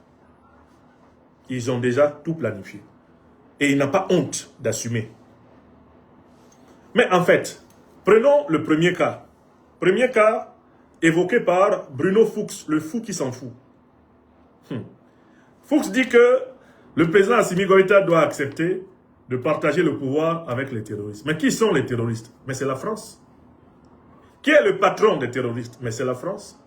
Ils ont déjà tout planifié. Et il n'a pas honte d'assumer. Mais en fait, prenons le premier cas. Premier cas évoqué par Bruno Fuchs, le fou qui s'en fout. Fuchs dit que le président Assimi Goïta doit accepter de partager le pouvoir avec les terroristes. Mais qui sont les terroristes? Mais c'est la France. Qui est le patron des terroristes? Mais c'est la France.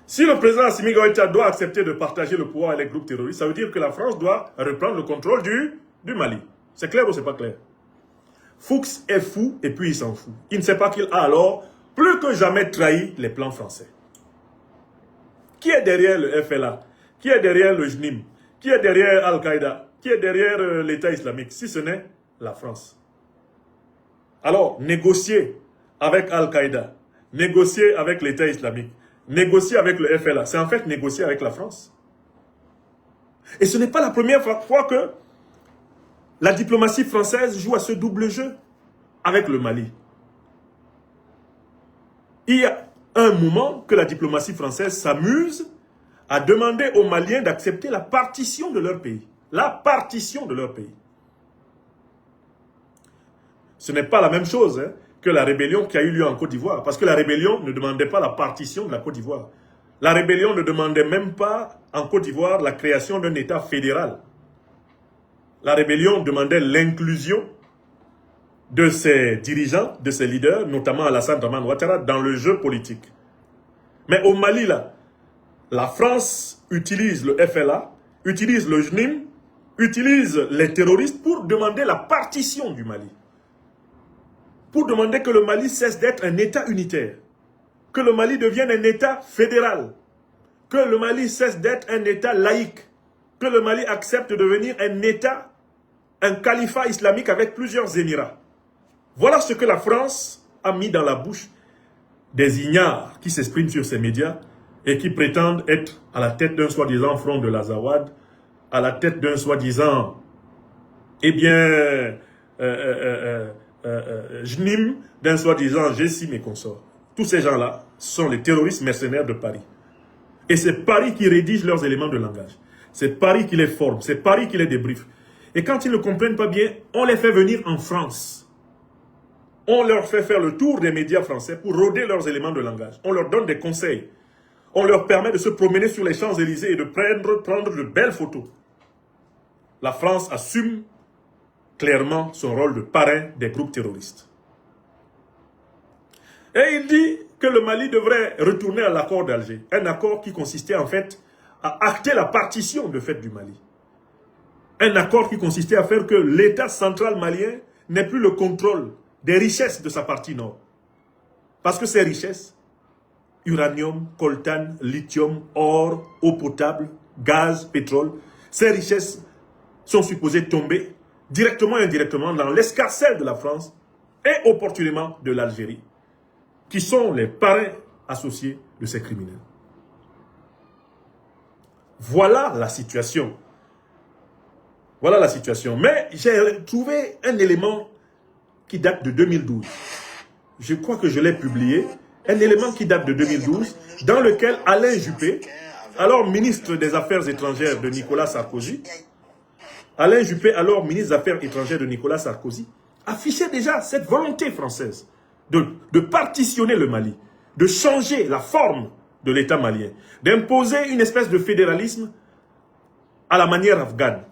Si le président Assimi Goïta doit accepter de partager le pouvoir avec les groupes terroristes, ça veut dire que la France doit reprendre le contrôle du Mali. C'est clair ou c'est pas clair? Fuchs est fou et puis il s'en fout. Il ne sait pas qu'il a alors plus que jamais trahi les plans français. Qui est derrière le FLA? Qui est derrière le JNIM? Qui est derrière Al-Qaïda? Qui est derrière l'État islamique? Si ce n'est la France. Alors, négocier avec Al-Qaïda, négocier avec l'État islamique, négocier avec le FLA, c'est en fait négocier avec la France. Et ce n'est pas la première fois que la diplomatie française joue à ce double jeu avec le Mali. Il y a un moment que la diplomatie française s'amuse à demander aux Maliens d'accepter la partition de leur pays. La partition de leur pays. Ce n'est pas la même chose que la rébellion qui a eu lieu en Côte d'Ivoire. Parce que la rébellion ne demandait pas la partition de la Côte d'Ivoire. La rébellion ne demandait même pas en Côte d'Ivoire la création d'un État fédéral. La rébellion demandait l'inclusion de ses dirigeants, de ses leaders, notamment Alassane Dramane Ouattara, dans le jeu politique. Mais au Mali, là, la France utilise le FLA, utilise le JNIM, utilise les terroristes pour demander la partition du Mali. Pour demander que le Mali cesse d'être un État unitaire, que le Mali devienne un État fédéral, que le Mali cesse d'être un État laïque, que le Mali accepte de devenir un État, un califat islamique avec plusieurs émirats. Voilà ce que la France a mis dans la bouche des ignares qui s'expriment sur ces médias et qui prétendent être à la tête d'un soi-disant front de l'Azawad, à la tête d'un soi-disant, eh bien, JNIM, d'un soi-disant G6 et consorts. Tous ces gens-là sont les terroristes mercenaires de Paris. Et c'est Paris qui rédige leurs éléments de langage. C'est Paris qui les forme, c'est Paris qui les débriefe. Et quand ils ne comprennent pas bien, on les fait venir en France. On leur fait faire le tour des médias français pour rôder leurs éléments de langage. On leur donne des conseils. On leur permet de se promener sur les Champs-Élysées et de prendre de belles photos. La France assume clairement son rôle de parrain des groupes terroristes. Et il dit que le Mali devrait retourner à l'accord d'Alger. Un accord qui consistait en fait à acter la partition de fait du Mali. Un accord qui consistait à faire que l'État central malien n'ait plus le contrôle des richesses de sa partie nord. Parce que ces richesses, uranium, coltan, lithium, or, eau potable, gaz, pétrole, ces richesses sont supposées tomber directement et indirectement dans l'escarcelle de la France et opportunément de l'Algérie, qui sont les parrains associés de ces criminels. Voilà la situation. Voilà la situation. Mais j'ai trouvé un élément qui date de 2012. Je crois que je l'ai publié. Un élément qui date de 2012, dans lequel Alain Juppé, alors ministre des Affaires étrangères de Nicolas Sarkozy, Alain Juppé, alors ministre des Affaires étrangères de Nicolas Sarkozy, affichait déjà cette volonté française de partitionner le Mali, de changer la forme de l'État malien, d'imposer une espèce de fédéralisme à la manière afghane.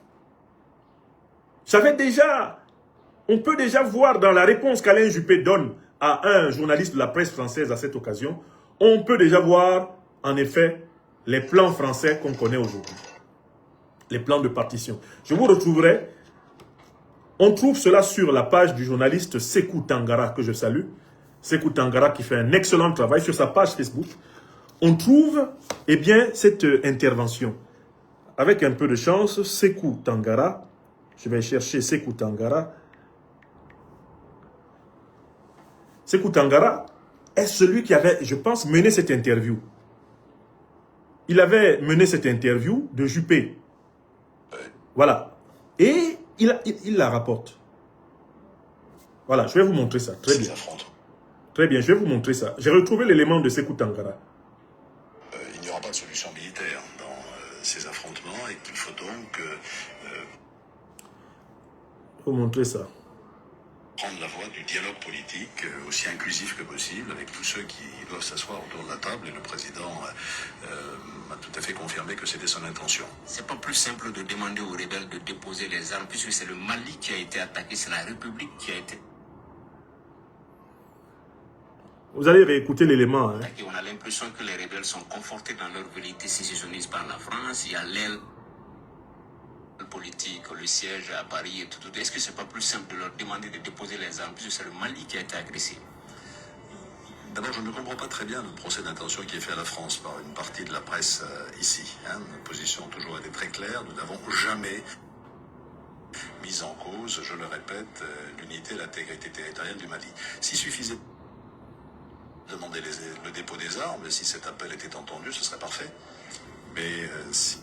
On peut déjà voir dans la réponse qu'Alain Juppé donne à un journaliste de la presse française à cette occasion, on peut déjà voir en effet les plans français qu'on connaît aujourd'hui. Les plans de partition. Je vous retrouverai, on trouve cela sur la page du journaliste Sékou Tangara, que je salue. Sékou Tangara qui fait un excellent travail sur sa page Facebook. On trouve, eh bien, cette intervention. Avec un peu de chance, Sékou Tangara, je vais chercher Sékou Tangara. Sékou Tangara est celui qui avait, je pense, mené cette interview. Il avait mené cette interview de Juppé. Voilà. Et il la rapporte. Voilà, je vais vous montrer ça. Très bien. Très bien, je vais vous montrer ça. J'ai retrouvé l'élément de Sékou Tangara. Il n'y aura pas de solution militaire dans ces affrontements et qu'il faut donc... Je vais vous montrer ça. prendre la voie du dialogue politique aussi inclusif que possible avec tous ceux qui doivent s'asseoir autour de la table, et le président m'a tout à fait confirmé que c'était son intention. C'est pas plus simple de demander aux rebelles de déposer les armes puisque c'est le Mali qui a été attaqué, c'est la République qui a été Vous allez réécouter l'élément. Hein. attaquée. On a l'impression que les rebelles sont confortés dans leur vérité sécessionniste par la France. Il y a l'aile politique, le siège à Paris et tout. Est-ce que c'est pas plus simple de leur demander de déposer les armes puisque c'est le Mali qui a été agressé? D'abord, je ne comprends pas très bien le procès d'intention qui est fait à la France par une partie de la presse ici. Hein. Notre position a toujours été très claire. Nous n'avons jamais mis en cause, je le répète, l'unité et l'intégrité territoriale du Mali. S'il suffisait de demander le dépôt des armes, si cet appel était entendu, ce serait parfait. Mais si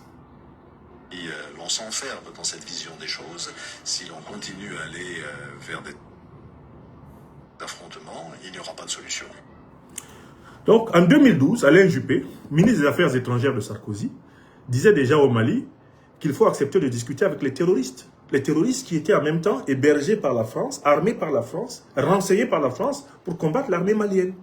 l'on s'enferme dans cette vision des choses, si l'on continue à aller vers des affrontements, il n'y aura pas de solution. Donc, en 2012, Alain Juppé, ministre des Affaires étrangères de Sarkozy, disait déjà au Mali qu'il faut accepter de discuter avec les terroristes. Les terroristes qui étaient en même temps hébergés par la France, armés par la France, renseignés par la France pour combattre l'armée malienne.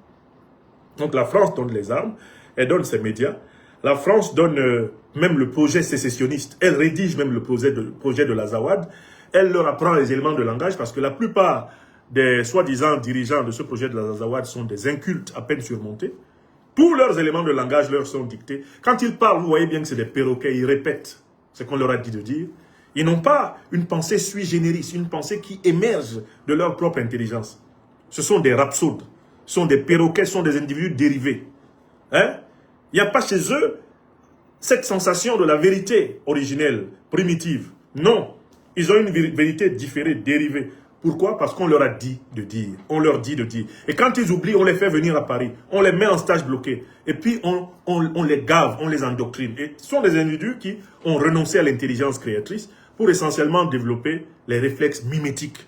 Donc la France donne les armes, elle donne ses médias. La France donne même le projet sécessionniste. Elle rédige même le projet de l'Azawad. Elle leur apprend les éléments de langage parce que la plupart des soi-disant dirigeants de ce projet de l'Azawad sont des incultes à peine surmontés. Tous leurs éléments de langage leur sont dictés. Quand ils parlent, vous voyez bien que c'est des perroquets, ils répètent ce qu'on leur a dit de dire. Ils n'ont pas une pensée sui generis, une pensée qui émerge de leur propre intelligence. Ce sont des rhapsodes, ce sont des perroquets, ce sont des individus dérivés. Hein? Il n'y a pas chez eux cette sensation de la vérité originelle, primitive. Non, ils ont une vérité différée, dérivée. Pourquoi? Parce qu'on leur a dit de dire. On leur dit de dire. Et quand ils oublient, on les fait venir à Paris. On les met en stage bloqué. Et puis, on les gave, on les endoctrine. Et ce sont des individus qui ont renoncé à l'intelligence créatrice pour essentiellement développer les réflexes mimétiques.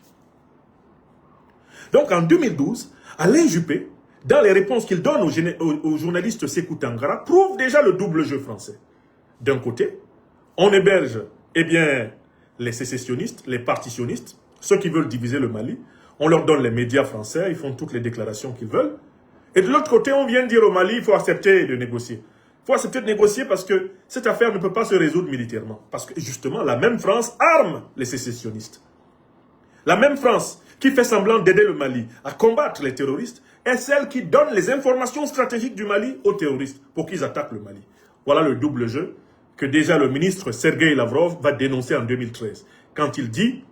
Donc, en 2012, Alain Juppé, dans les réponses qu'il donne au journaliste Sékou Tangara, prouve déjà le double jeu français. D'un côté, on héberge, eh bien, les sécessionnistes, les partitionnistes, ceux qui veulent diviser le Mali. On leur donne les médias français, ils font toutes les déclarations qu'ils veulent. Et de l'autre côté, on vient dire au Mali, il faut accepter de négocier. Il faut accepter de négocier parce que cette affaire ne peut pas se résoudre militairement. Parce que justement, la même France arme les sécessionnistes. La même France qui fait semblant d'aider le Mali à combattre les terroristes est celle qui donne les informations stratégiques du Mali aux terroristes pour qu'ils attaquent le Mali. Voilà le double jeu que déjà le ministre Sergueï Lavrov va dénoncer en 2013. Quand il dit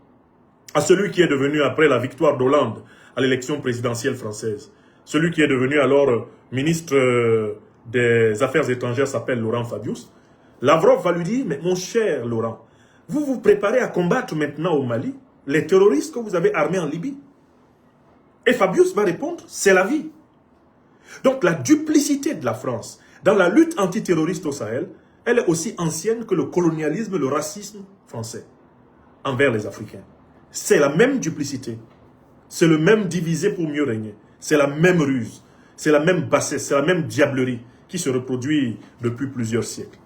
à celui qui est devenu, après la victoire d'Hollande à l'élection présidentielle française, celui qui est devenu alors ministre des Affaires étrangères s'appelle Laurent Fabius, Lavrov va lui dire, mais mon cher Laurent, vous vous préparez à combattre maintenant au Mali les terroristes que vous avez armés en Libye. Et Fabius va répondre, c'est la vie. Donc la duplicité de la France dans la lutte antiterroriste au Sahel, elle est aussi ancienne que le colonialisme et le racisme français envers les Africains. C'est la même duplicité. C'est le même diviser pour mieux régner. C'est la même ruse. C'est la même bassesse. C'est la même diablerie qui se reproduit depuis plusieurs siècles.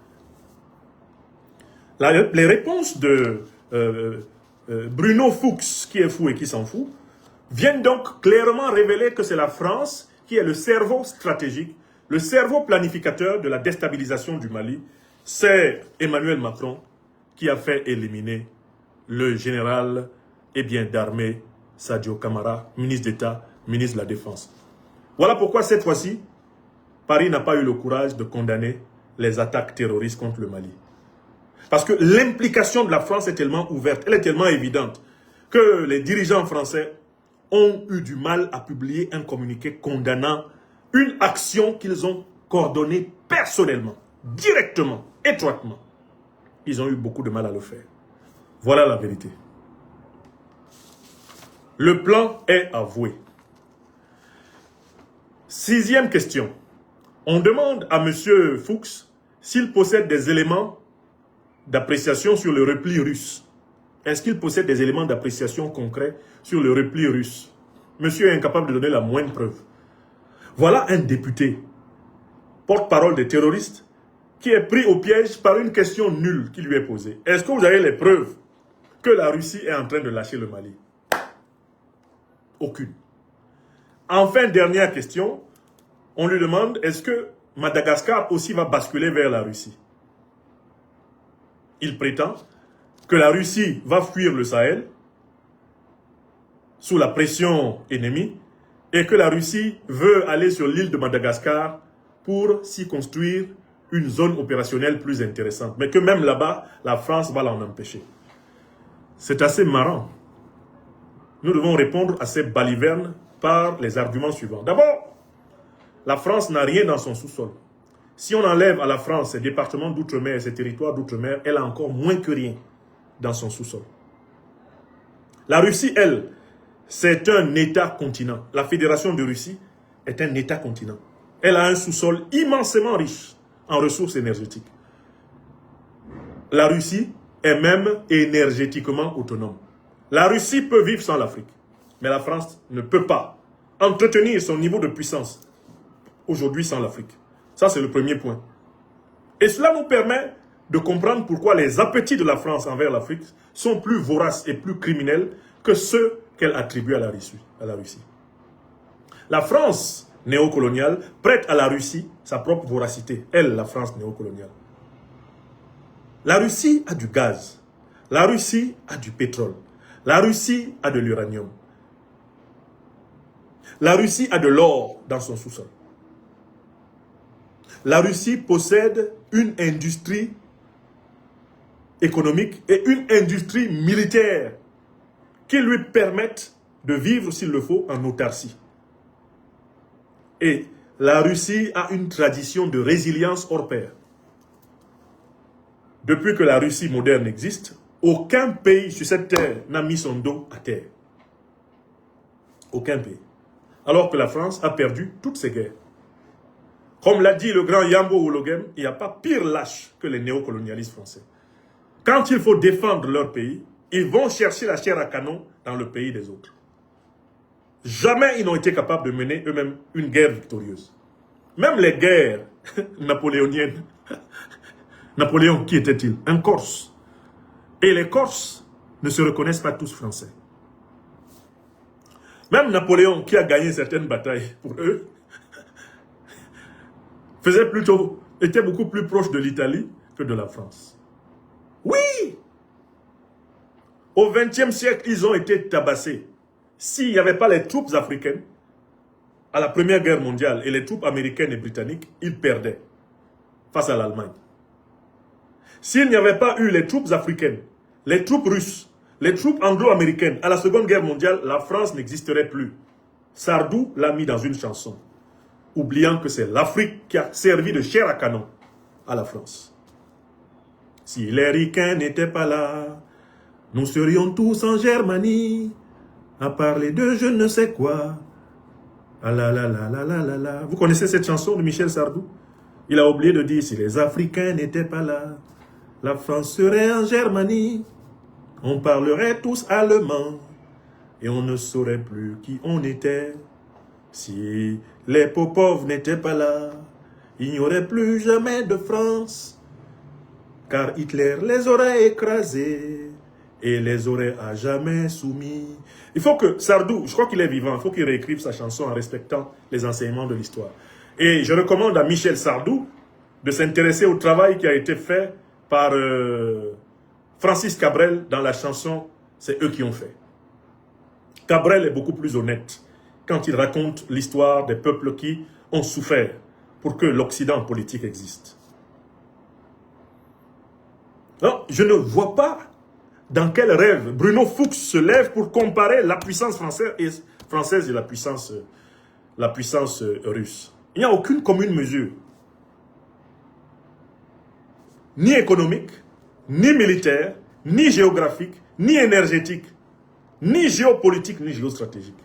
Les réponses de Bruno Fuchs, qui est fou et qui s'en fout, viennent donc clairement révéler que c'est la France qui est le cerveau stratégique, le cerveau planificateur de la déstabilisation du Mali. C'est Emmanuel Macron qui a fait éliminer le général d'armée Sadio Camara, ministre d'État, ministre de la Défense. Voilà pourquoi cette fois-ci, Paris n'a pas eu le courage de condamner les attaques terroristes contre le Mali. Parce que l'implication de la France est tellement ouverte, elle est tellement évidente, que les dirigeants français ont eu du mal à publier un communiqué condamnant une action qu'ils ont coordonnée personnellement, directement, étroitement. Ils ont eu beaucoup de mal à le faire. Voilà la vérité. Le plan est avoué. 6e question. On demande à M. Fuchs s'il possède des éléments d'appréciation sur le repli russe. Est-ce qu'il possède des éléments d'appréciation concrets sur le repli russe? Monsieur est incapable de donner la moindre preuve. Voilà un député, porte-parole des terroristes, qui est pris au piège par une question nulle qui lui est posée. Est-ce que vous avez les preuves que la Russie est en train de lâcher le Mali? Aucune. Enfin, dernière question, on lui demande, est-ce que Madagascar aussi va basculer vers la Russie? Il prétend que la Russie va fuir le Sahel sous la pression ennemie et que la Russie veut aller sur l'île de Madagascar pour s'y construire une zone opérationnelle plus intéressante. Mais que même là-bas, la France va l'en empêcher. C'est assez marrant. Nous devons répondre à ces balivernes par les arguments suivants. D'abord, la France n'a rien dans son sous-sol. Si on enlève à la France ses départements d'outre-mer, ses territoires d'outre-mer, elle a encore moins que rien dans son sous-sol. La Russie, elle, c'est un État-continent. La Fédération de Russie est un État-continent. Elle a un sous-sol immensément riche en ressources énergétiques. La Russie est même énergétiquement autonome. La Russie peut vivre sans l'Afrique, mais la France ne peut pas entretenir son niveau de puissance aujourd'hui sans l'Afrique. Ça, c'est le premier point. Et cela nous permet de comprendre pourquoi les appétits de la France envers l'Afrique sont plus voraces et plus criminels que ceux qu'elle attribue à la Russie. La France néocoloniale prête à la Russie sa propre voracité. Elle, la France néocoloniale. La Russie a du gaz. La Russie a du pétrole. La Russie a de l'uranium. La Russie a de l'or dans son sous-sol. La Russie possède une industrie économique et une industrie militaire qui lui permettent de vivre, s'il le faut, en autarcie. Et la Russie a une tradition de résilience hors pair. Depuis que la Russie moderne existe, aucun pays sur cette terre n'a mis son dos à terre. Aucun pays. Alors que la France a perdu toutes ses guerres. Comme l'a dit le grand Yambo Oulogem, il n'y a pas pire lâche que les néocolonialistes français. Quand il faut défendre leur pays, ils vont chercher la chair à canon dans le pays des autres. Jamais ils n'ont été capables de mener eux-mêmes une guerre victorieuse. Même les guerres napoléoniennes. Napoléon, qui était-il? Un Corse. Et les Corses ne se reconnaissent pas tous français. Même Napoléon, qui a gagné certaines batailles pour eux, était beaucoup plus proche de l'Italie que de la France. Oui! Au XXe siècle, ils ont été tabassés. S'il n'y avait pas les troupes africaines, à la Première Guerre mondiale, et les troupes américaines et britanniques, ils perdaient face à l'Allemagne. S'il n'y avait pas eu les troupes africaines, les troupes russes, les troupes anglo-américaines, à la Seconde Guerre mondiale, la France n'existerait plus. Sardou l'a mis dans une chanson, oubliant que c'est l'Afrique qui a servi de chair à canon à la France. Si les Ricains n'étaient pas là, nous serions tous en Germanie, à parler de je ne sais quoi. Ah là là là là là là là. Vous connaissez cette chanson de Michel Sardou? Il a oublié de dire, si les Africains n'étaient pas là, la France serait en Germanie. On parlerait tous allemand, et on ne saurait plus qui on était. Si les Popov n'étaient pas là, il n'y aurait plus jamais de France, car Hitler les aurait écrasés et les aurait à jamais soumis. Il faut que Sardou, je crois qu'il est vivant, il faut qu'il réécrive sa chanson en respectant les enseignements de l'histoire. Et je recommande à Michel Sardou de s'intéresser au travail qui a été fait par Francis Cabrel dans la chanson « C'est eux qui ont fait ». Cabrel est beaucoup plus honnête quand il raconte l'histoire des peuples qui ont souffert pour que l'Occident politique existe. Non, je ne vois pas dans quel rêve Bruno Fuchs se lève pour comparer la puissance française et la puissance russe. Il n'y a aucune commune mesure. Ni économique, ni militaire, ni géographique, ni énergétique, ni géopolitique, ni géostratégique.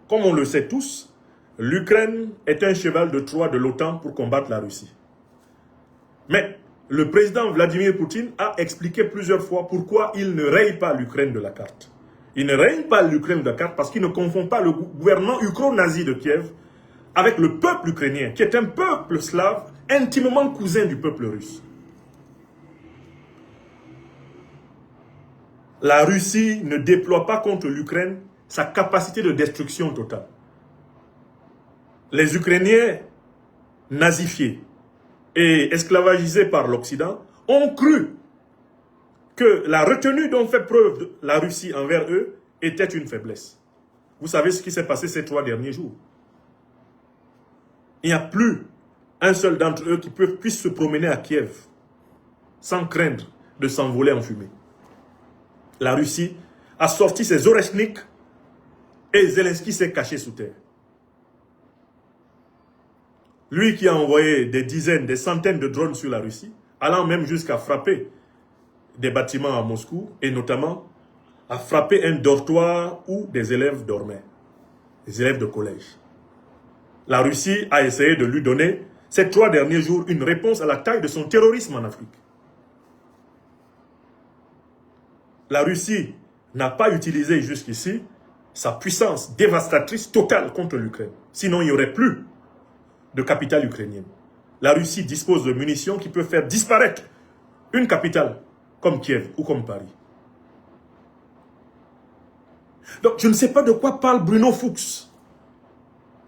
Comme on le sait tous, l'Ukraine est un cheval de Troie de l'OTAN pour combattre la Russie. Mais le président Vladimir Poutine a expliqué plusieurs fois pourquoi il ne raye pas l'Ukraine de la carte. Il ne raye pas l'Ukraine de la carte parce qu'il ne confond pas le gouvernement ukro-nazi de Kiev avec le peuple ukrainien, qui est un peuple slave intimement cousin du peuple russe. la Russie ne déploie pas contre l'Ukraine sa capacité de destruction totale. Les Ukrainiens nazifiés et esclavagisés par l'Occident ont cru que la retenue dont fait preuve la Russie envers eux était une faiblesse. Vous savez ce qui s'est passé ces 3 derniers jours. Il n'y a plus un seul d'entre eux qui puisse se promener à Kiev sans craindre de s'envoler en fumée. La Russie a sorti ses Oreshnik et Zelensky s'est caché sous terre. Lui qui a envoyé des dizaines, des centaines de drones sur la Russie, allant même jusqu'à frapper des bâtiments à Moscou, et notamment à frapper un dortoir où des élèves dormaient, des élèves de collège. La Russie a essayé de lui donner, ces 3 derniers jours, une réponse à la taille de son terrorisme en Afrique. La Russie n'a pas utilisé jusqu'ici sa puissance dévastatrice totale contre l'Ukraine. Sinon, il n'y aurait plus de capitale ukrainienne. La Russie dispose de munitions qui peuvent faire disparaître une capitale comme Kiev ou comme Paris. Donc, je ne sais pas de quoi parle Bruno Fuchs.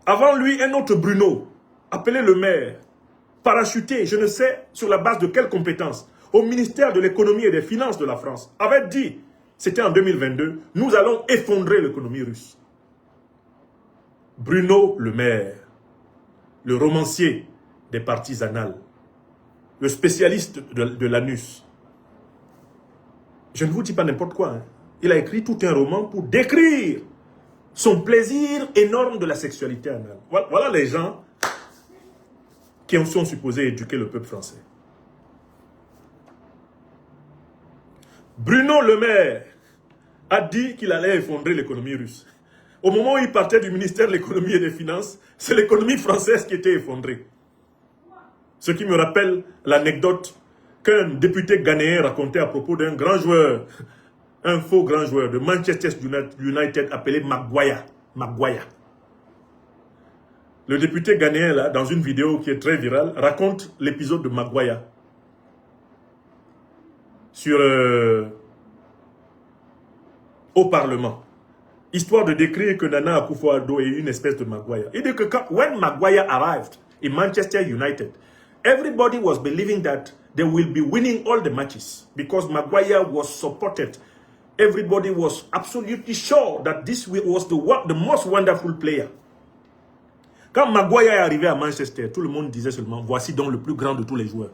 Avant lui, un autre Bruno, appelé le maire, parachuté, je ne sais sur la base de quelles compétences, au ministère de l'économie et des finances de la France, avait dit, c'était en 2022, nous allons effondrer l'économie russe. Bruno Le Maire, le romancier des parties annales, le spécialiste de l'anus. Je ne vous dis pas n'importe quoi. Hein. Il a écrit tout un roman pour décrire son plaisir énorme de la sexualité anale. Voilà les gens qui en sont supposés éduquer le peuple français. Bruno Le Maire a dit qu'il allait effondrer l'économie russe. Au moment où il partait du ministère de l'économie et des finances, c'est l'économie française qui était effondrée. Ce qui me rappelle l'anecdote qu'un député ghanéen racontait à propos d'un grand joueur, un faux grand joueur de Manchester United appelé Maguire. Le député ghanéen, là, dans une vidéo qui est très virale, raconte l'épisode de Maguire sur au Parlement. Histoire de décrire que Nana Akufo-Addo est une espèce de Maguire. Il dit que when Maguire arrived in Manchester United, everybody was believing that they will be winning all the matches because Maguire was supported. Everybody was absolutely sure that this was the most wonderful player. Quand Maguire est arrivé à Manchester, tout le monde disait seulement, voici donc le plus grand de tous les joueurs.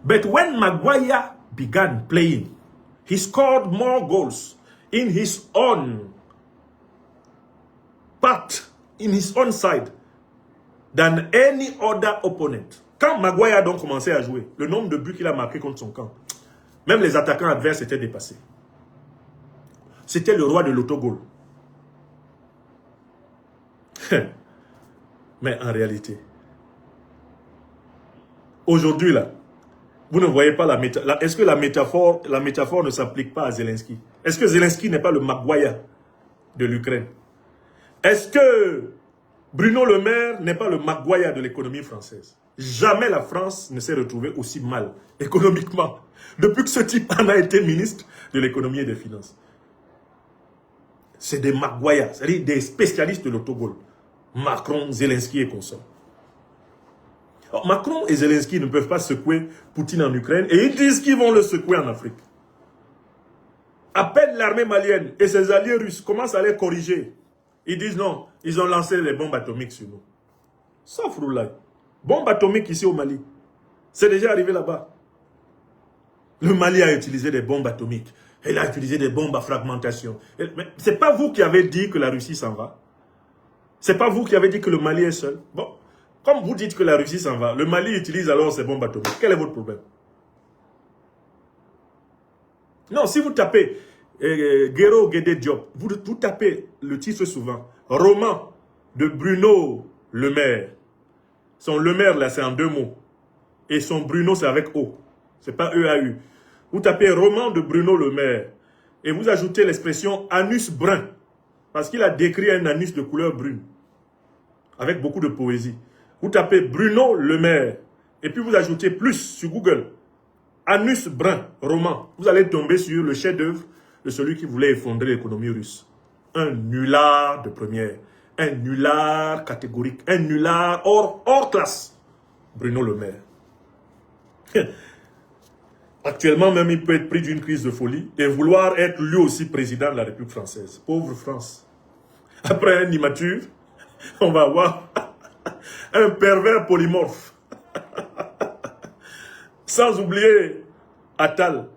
But when Maguire began playing, he scored more goals in his own part, in his own side, than any other opponent. Quand Maguire a donc commencé à jouer, le nombre de buts qu'il a marqué contre son camp, même les attaquants adverses étaient dépassés. C'était le roi de l'autogol. Mais en réalité, aujourd'hui là, vous ne voyez pas la métaphore. Est-ce que la métaphore ne s'applique pas à Zelensky? Est-ce que Zelensky n'est pas le Maguire de l'Ukraine? Est-ce que Bruno Le Maire n'est pas le Maguire de l'économie française? Jamais la France ne s'est retrouvée aussi mal économiquement depuis que ce type en a été ministre de l'économie et des finances. C'est des Maguire, c'est-à-dire des spécialistes de l'autogol. Macron, Zelensky et consorts. Macron et Zelensky ne peuvent pas secouer Poutine en Ukraine et ils disent qu'ils vont le secouer en Afrique. À peine l'armée malienne et ses alliés russes commencent à les corriger. Ils disent non, ils ont lancé les bombes atomiques sur nous. Sauf roulage. Bombes atomiques ici au Mali. C'est déjà arrivé là-bas. Le Mali a utilisé des bombes atomiques. Il a utilisé des bombes à fragmentation. Mais ce n'est pas vous qui avez dit que la Russie s'en va. Ce n'est pas vous qui avez dit que le Mali est seul. Bon, comme vous dites que la Russie s'en va, le Mali utilise alors ses bombes atomiques. Quel est votre problème? Non, si vous tapez Guéro Guédé Diop, vous tapez le titre souvent, roman de Bruno Le Maire. Son Le Maire là, c'est en 2 mots. Et son Bruno, c'est avec O. Ce n'est pas E-A-U. Vous tapez roman de Bruno Le Maire et vous ajoutez l'expression anus brun. Parce qu'il a décrit un anus de couleur brune. Avec beaucoup de poésie. Vous tapez Bruno Le Maire. Et puis vous ajoutez plus sur Google. Anus Brun, roman, vous allez tomber sur le chef-d'œuvre de celui qui voulait effondrer l'économie russe. Un nulard de première, un nulard catégorique, un nulard hors classe. Bruno Le Maire. Actuellement même, il peut être pris d'une crise de folie et vouloir être lui aussi président de la République française. Pauvre France. Après un immature, on va avoir un pervers polymorphe. Sans oublier Attal.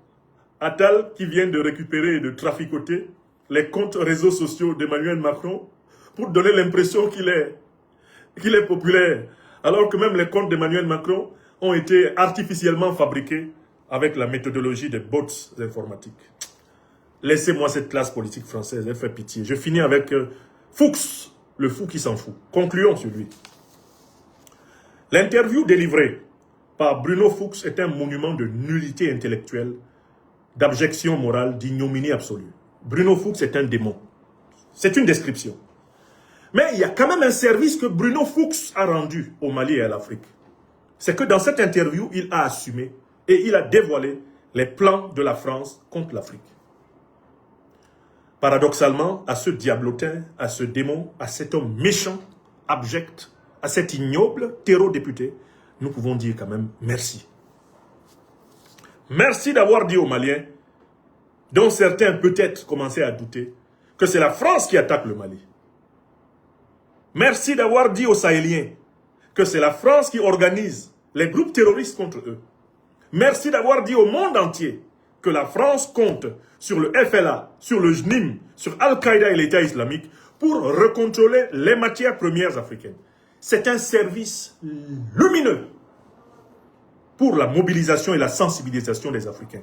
Attal qui vient de récupérer et de traficoter les comptes réseaux sociaux d'Emmanuel Macron pour donner l'impression qu'il est populaire. Alors que même les comptes d'Emmanuel Macron ont été artificiellement fabriqués avec la méthodologie des bots informatiques. Laissez-moi cette classe politique française, elle fait pitié. Je finis avec Fuchs, le fou qui s'en fout. Concluons sur lui. L'interview délivrée par Bruno Fuchs est un monument de nullité intellectuelle, d'abjection morale, d'ignominie absolue. Bruno Fuchs est un démon. C'est une description. Mais il y a quand même un service que Bruno Fuchs a rendu au Mali et à l'Afrique. C'est que dans cette interview, il a assumé et il a dévoilé les plans de la France contre l'Afrique. Paradoxalement, à ce diablotin, à ce démon, à cet homme méchant, abject, à cet ignoble terreau-député, nous pouvons dire quand même merci. Merci d'avoir dit aux Maliens, dont certains peut-être commençaient à douter, que c'est la France qui attaque le Mali. Merci d'avoir dit aux Sahéliens que c'est la France qui organise les groupes terroristes contre eux. Merci d'avoir dit au monde entier que la France compte sur le FLA, sur le JNIM, sur Al-Qaïda et l'État islamique pour recontrôler les matières premières africaines. C'est un service lumineux pour la mobilisation et la sensibilisation des Africains.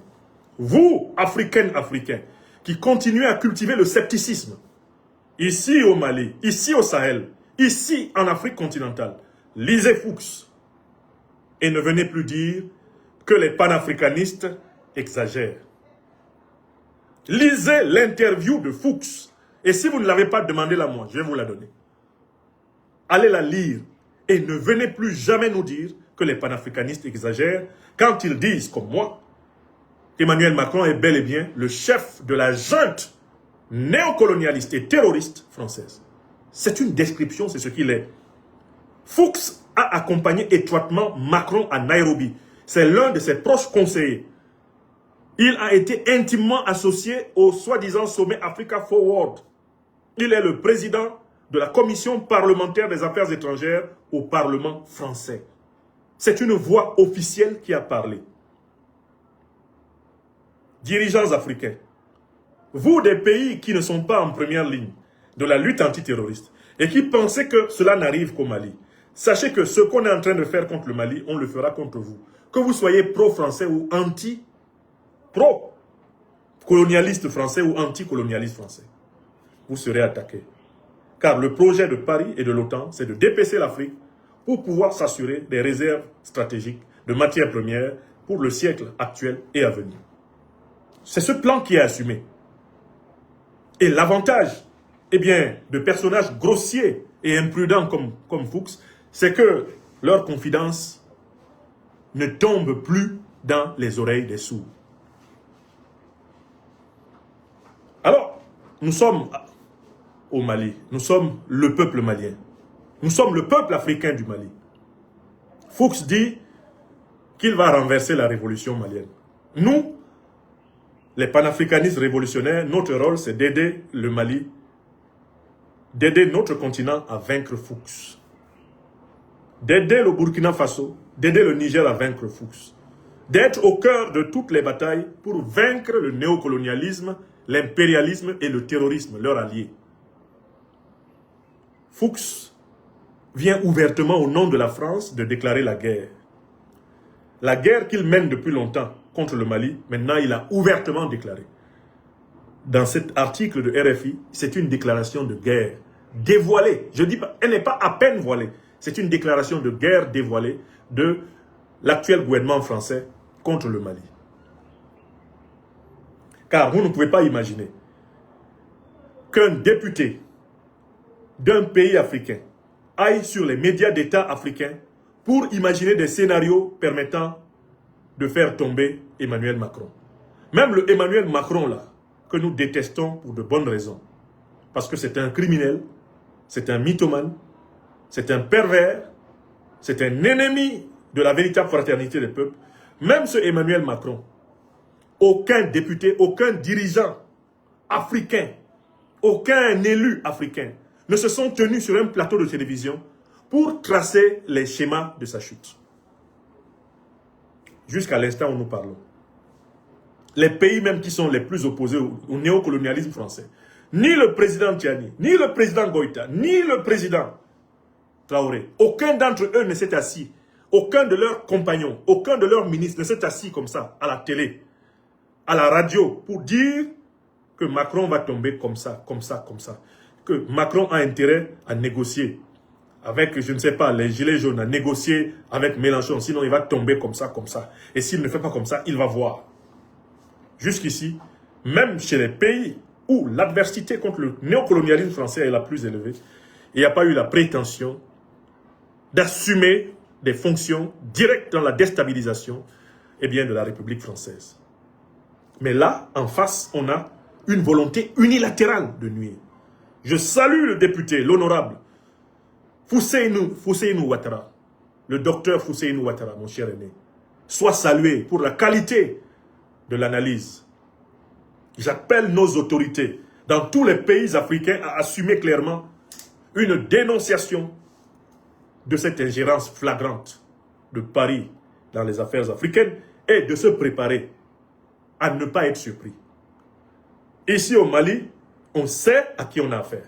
Vous, Africaines, Africains, qui continuez à cultiver le scepticisme, ici au Mali, ici au Sahel, ici en Afrique continentale, lisez Fuchs et ne venez plus dire que les panafricanistes exagèrent. Lisez l'interview de Fuchs et si vous ne l'avez pas, demandez-la moi, je vais vous la donner. Allez la lire et ne venez plus jamais nous dire que les panafricanistes exagèrent quand ils disent, comme moi, qu'Emmanuel Macron est bel et bien le chef de la junte néocolonialiste et terroriste française. C'est une description, c'est ce qu'il est. Fuchs a accompagné étroitement Macron à Nairobi. C'est l'un de ses proches conseillers. Il a été intimement associé au soi-disant sommet Africa Forward. Il est le président de la commission parlementaire des affaires étrangères au Parlement français. C'est une voix officielle qui a parlé. Dirigeants africains, vous des pays qui ne sont pas en première ligne de la lutte antiterroriste et qui pensez que cela n'arrive qu'au Mali, sachez que ce qu'on est en train de faire contre le Mali, on le fera contre vous. Que vous soyez pro-français ou pro-colonialiste français ou anti-colonialiste français, vous serez attaqués. Car le projet de Paris et de l'OTAN, c'est de dépêcher l'Afrique pour pouvoir s'assurer des réserves stratégiques de matières premières pour le siècle actuel et à venir. C'est ce plan qui est assumé. Et l'avantage, eh bien, de personnages grossiers et imprudents comme Fuchs, c'est que leur confidence ne tombe plus dans les oreilles des sourds. Alors, nous sommes au Mali, nous sommes le peuple malien. Nous sommes le peuple africain du Mali. Fuchs dit qu'il va renverser la révolution malienne. Nous, les panafricanistes révolutionnaires, notre rôle c'est d'aider le Mali, d'aider notre continent à vaincre Fuchs. D'aider le Burkina Faso, d'aider le Niger à vaincre Fuchs. D'être au cœur de toutes les batailles pour vaincre le néocolonialisme, l'impérialisme et le terrorisme, leurs alliés. Fuchs vient ouvertement au nom de la France de déclarer la guerre. La guerre qu'il mène depuis longtemps contre le Mali, maintenant il a ouvertement déclaré. Dans cet article de RFI, c'est une déclaration de guerre dévoilée. Je dis pas, elle n'est pas à peine voilée. C'est une déclaration de guerre dévoilée de l'actuel gouvernement français contre le Mali. Car vous ne pouvez pas imaginer qu'un député d'un pays africain aille sur les médias d'État africains pour imaginer des scénarios permettant de faire tomber Emmanuel Macron. Même le Emmanuel Macron là, que nous détestons pour de bonnes raisons. Parce que c'est un criminel, c'est un mythomane, c'est un pervers, c'est un ennemi de la véritable fraternité des peuples. Même ce Emmanuel Macron, aucun député, aucun dirigeant africain, aucun élu africain ne se sont tenus sur un plateau de télévision pour tracer les schémas de sa chute. Jusqu'à l'instant où nous parlons. Les pays même qui sont les plus opposés au néocolonialisme français, ni le président Tiani, ni le président Goïta, ni le président Traoré, aucun d'entre eux ne s'est assis, aucun de leurs compagnons, aucun de leurs ministres ne s'est assis comme ça, à la télé, à la radio, pour dire que Macron va tomber comme ça, comme ça, comme ça. Que Macron a intérêt à négocier avec, je ne sais pas, les gilets jaunes, à négocier avec Mélenchon, sinon il va tomber comme ça, comme ça. Et s'il ne fait pas comme ça, il va voir. Jusqu'ici, même chez les pays où l'adversité contre le néocolonialisme français est la plus élevée, il n'y a pas eu la prétention d'assumer des fonctions directes dans la déstabilisation de la République française. Mais là, en face, on a une volonté unilatérale de nuire. Je salue le député, l'honorable Fousséinou Ouattara, le docteur Fousséinou Ouattara, mon cher aîné. Soit salué pour la qualité de l'analyse. J'appelle nos autorités dans tous les pays africains à assumer clairement une dénonciation de cette ingérence flagrante de Paris dans les affaires africaines et de se préparer à ne pas être surpris. Ici au Mali, on sait à qui on a affaire.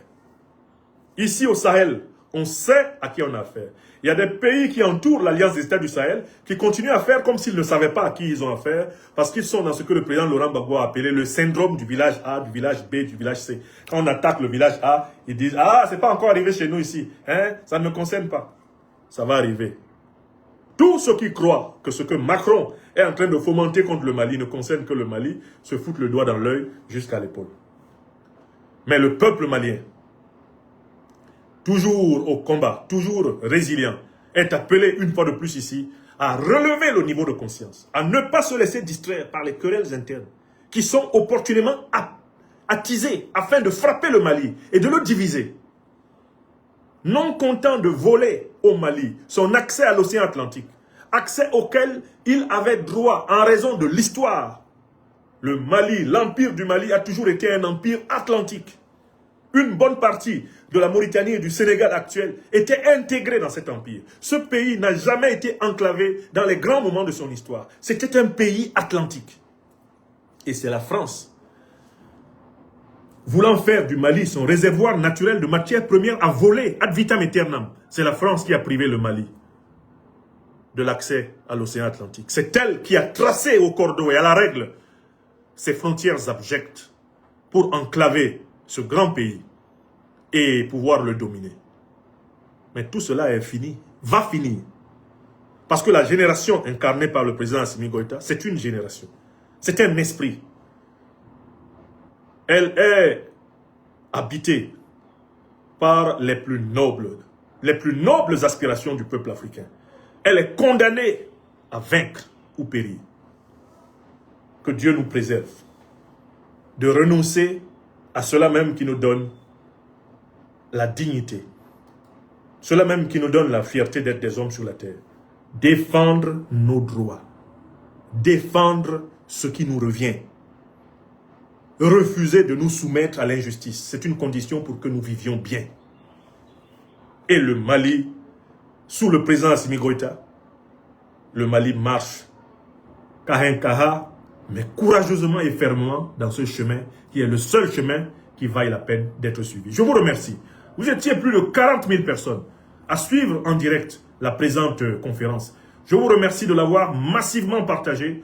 Ici au Sahel, on sait à qui on a affaire. Il y a des pays qui entourent l'Alliance des États du Sahel qui continuent à faire comme s'ils ne savaient pas à qui ils ont affaire parce qu'ils sont dans ce que le président Laurent Gbagbo a appelé le syndrome du village A, du village B, du village C. Quand on attaque le village A, ils disent « Ah, c'est pas encore arrivé chez nous ici. Hein? Ça ne me concerne pas. » Ça va arriver. Tous ceux qui croient que ce que Macron est en train de fomenter contre le Mali ne concerne que le Mali se foutent le doigt dans l'œil jusqu'à l'épaule. Mais le peuple malien, toujours au combat, toujours résilient, est appelé une fois de plus ici à relever le niveau de conscience, à ne pas se laisser distraire par les querelles internes qui sont opportunément attisées afin de frapper le Mali et de le diviser. Non content de voler au Mali son accès à l'océan Atlantique, accès auquel il avait droit en raison de l'histoire. Le Mali, l'empire du Mali a toujours été un empire atlantique. Une bonne partie de la Mauritanie et du Sénégal actuel était intégrée dans cet empire. Ce pays n'a jamais été enclavé dans les grands moments de son histoire. C'était un pays atlantique. Et c'est la France, voulant faire du Mali son réservoir naturel de matières premières à voler ad vitam aeternam. C'est la France qui a privé le Mali de l'accès à l'océan Atlantique. C'est elle qui a tracé au cordeau et à la règle ses frontières abjectes pour enclaver ce grand pays et pouvoir le dominer. Mais tout cela est fini, va finir. Parce que la génération incarnée par le président Assimi Goïta, c'est une génération. C'est un esprit. Elle est habitée par les plus nobles aspirations du peuple africain. Elle est condamnée à vaincre ou périr. Que Dieu nous préserve de renoncer à cela même qui nous donne la dignité, cela même qui nous donne la fierté d'être des hommes sur la terre. Défendre nos droits, défendre ce qui nous revient, refuser de nous soumettre à l'injustice. C'est une condition pour que nous vivions bien. Et le Mali, sous le président Assimi Goïta, le Mali marche kaha, mais courageusement et fermement dans ce chemin qui est le seul chemin qui vaille la peine d'être suivi. Je vous remercie. Vous étiez plus de 40 000 personnes à suivre en direct la présente conférence. Je vous remercie de l'avoir massivement partagée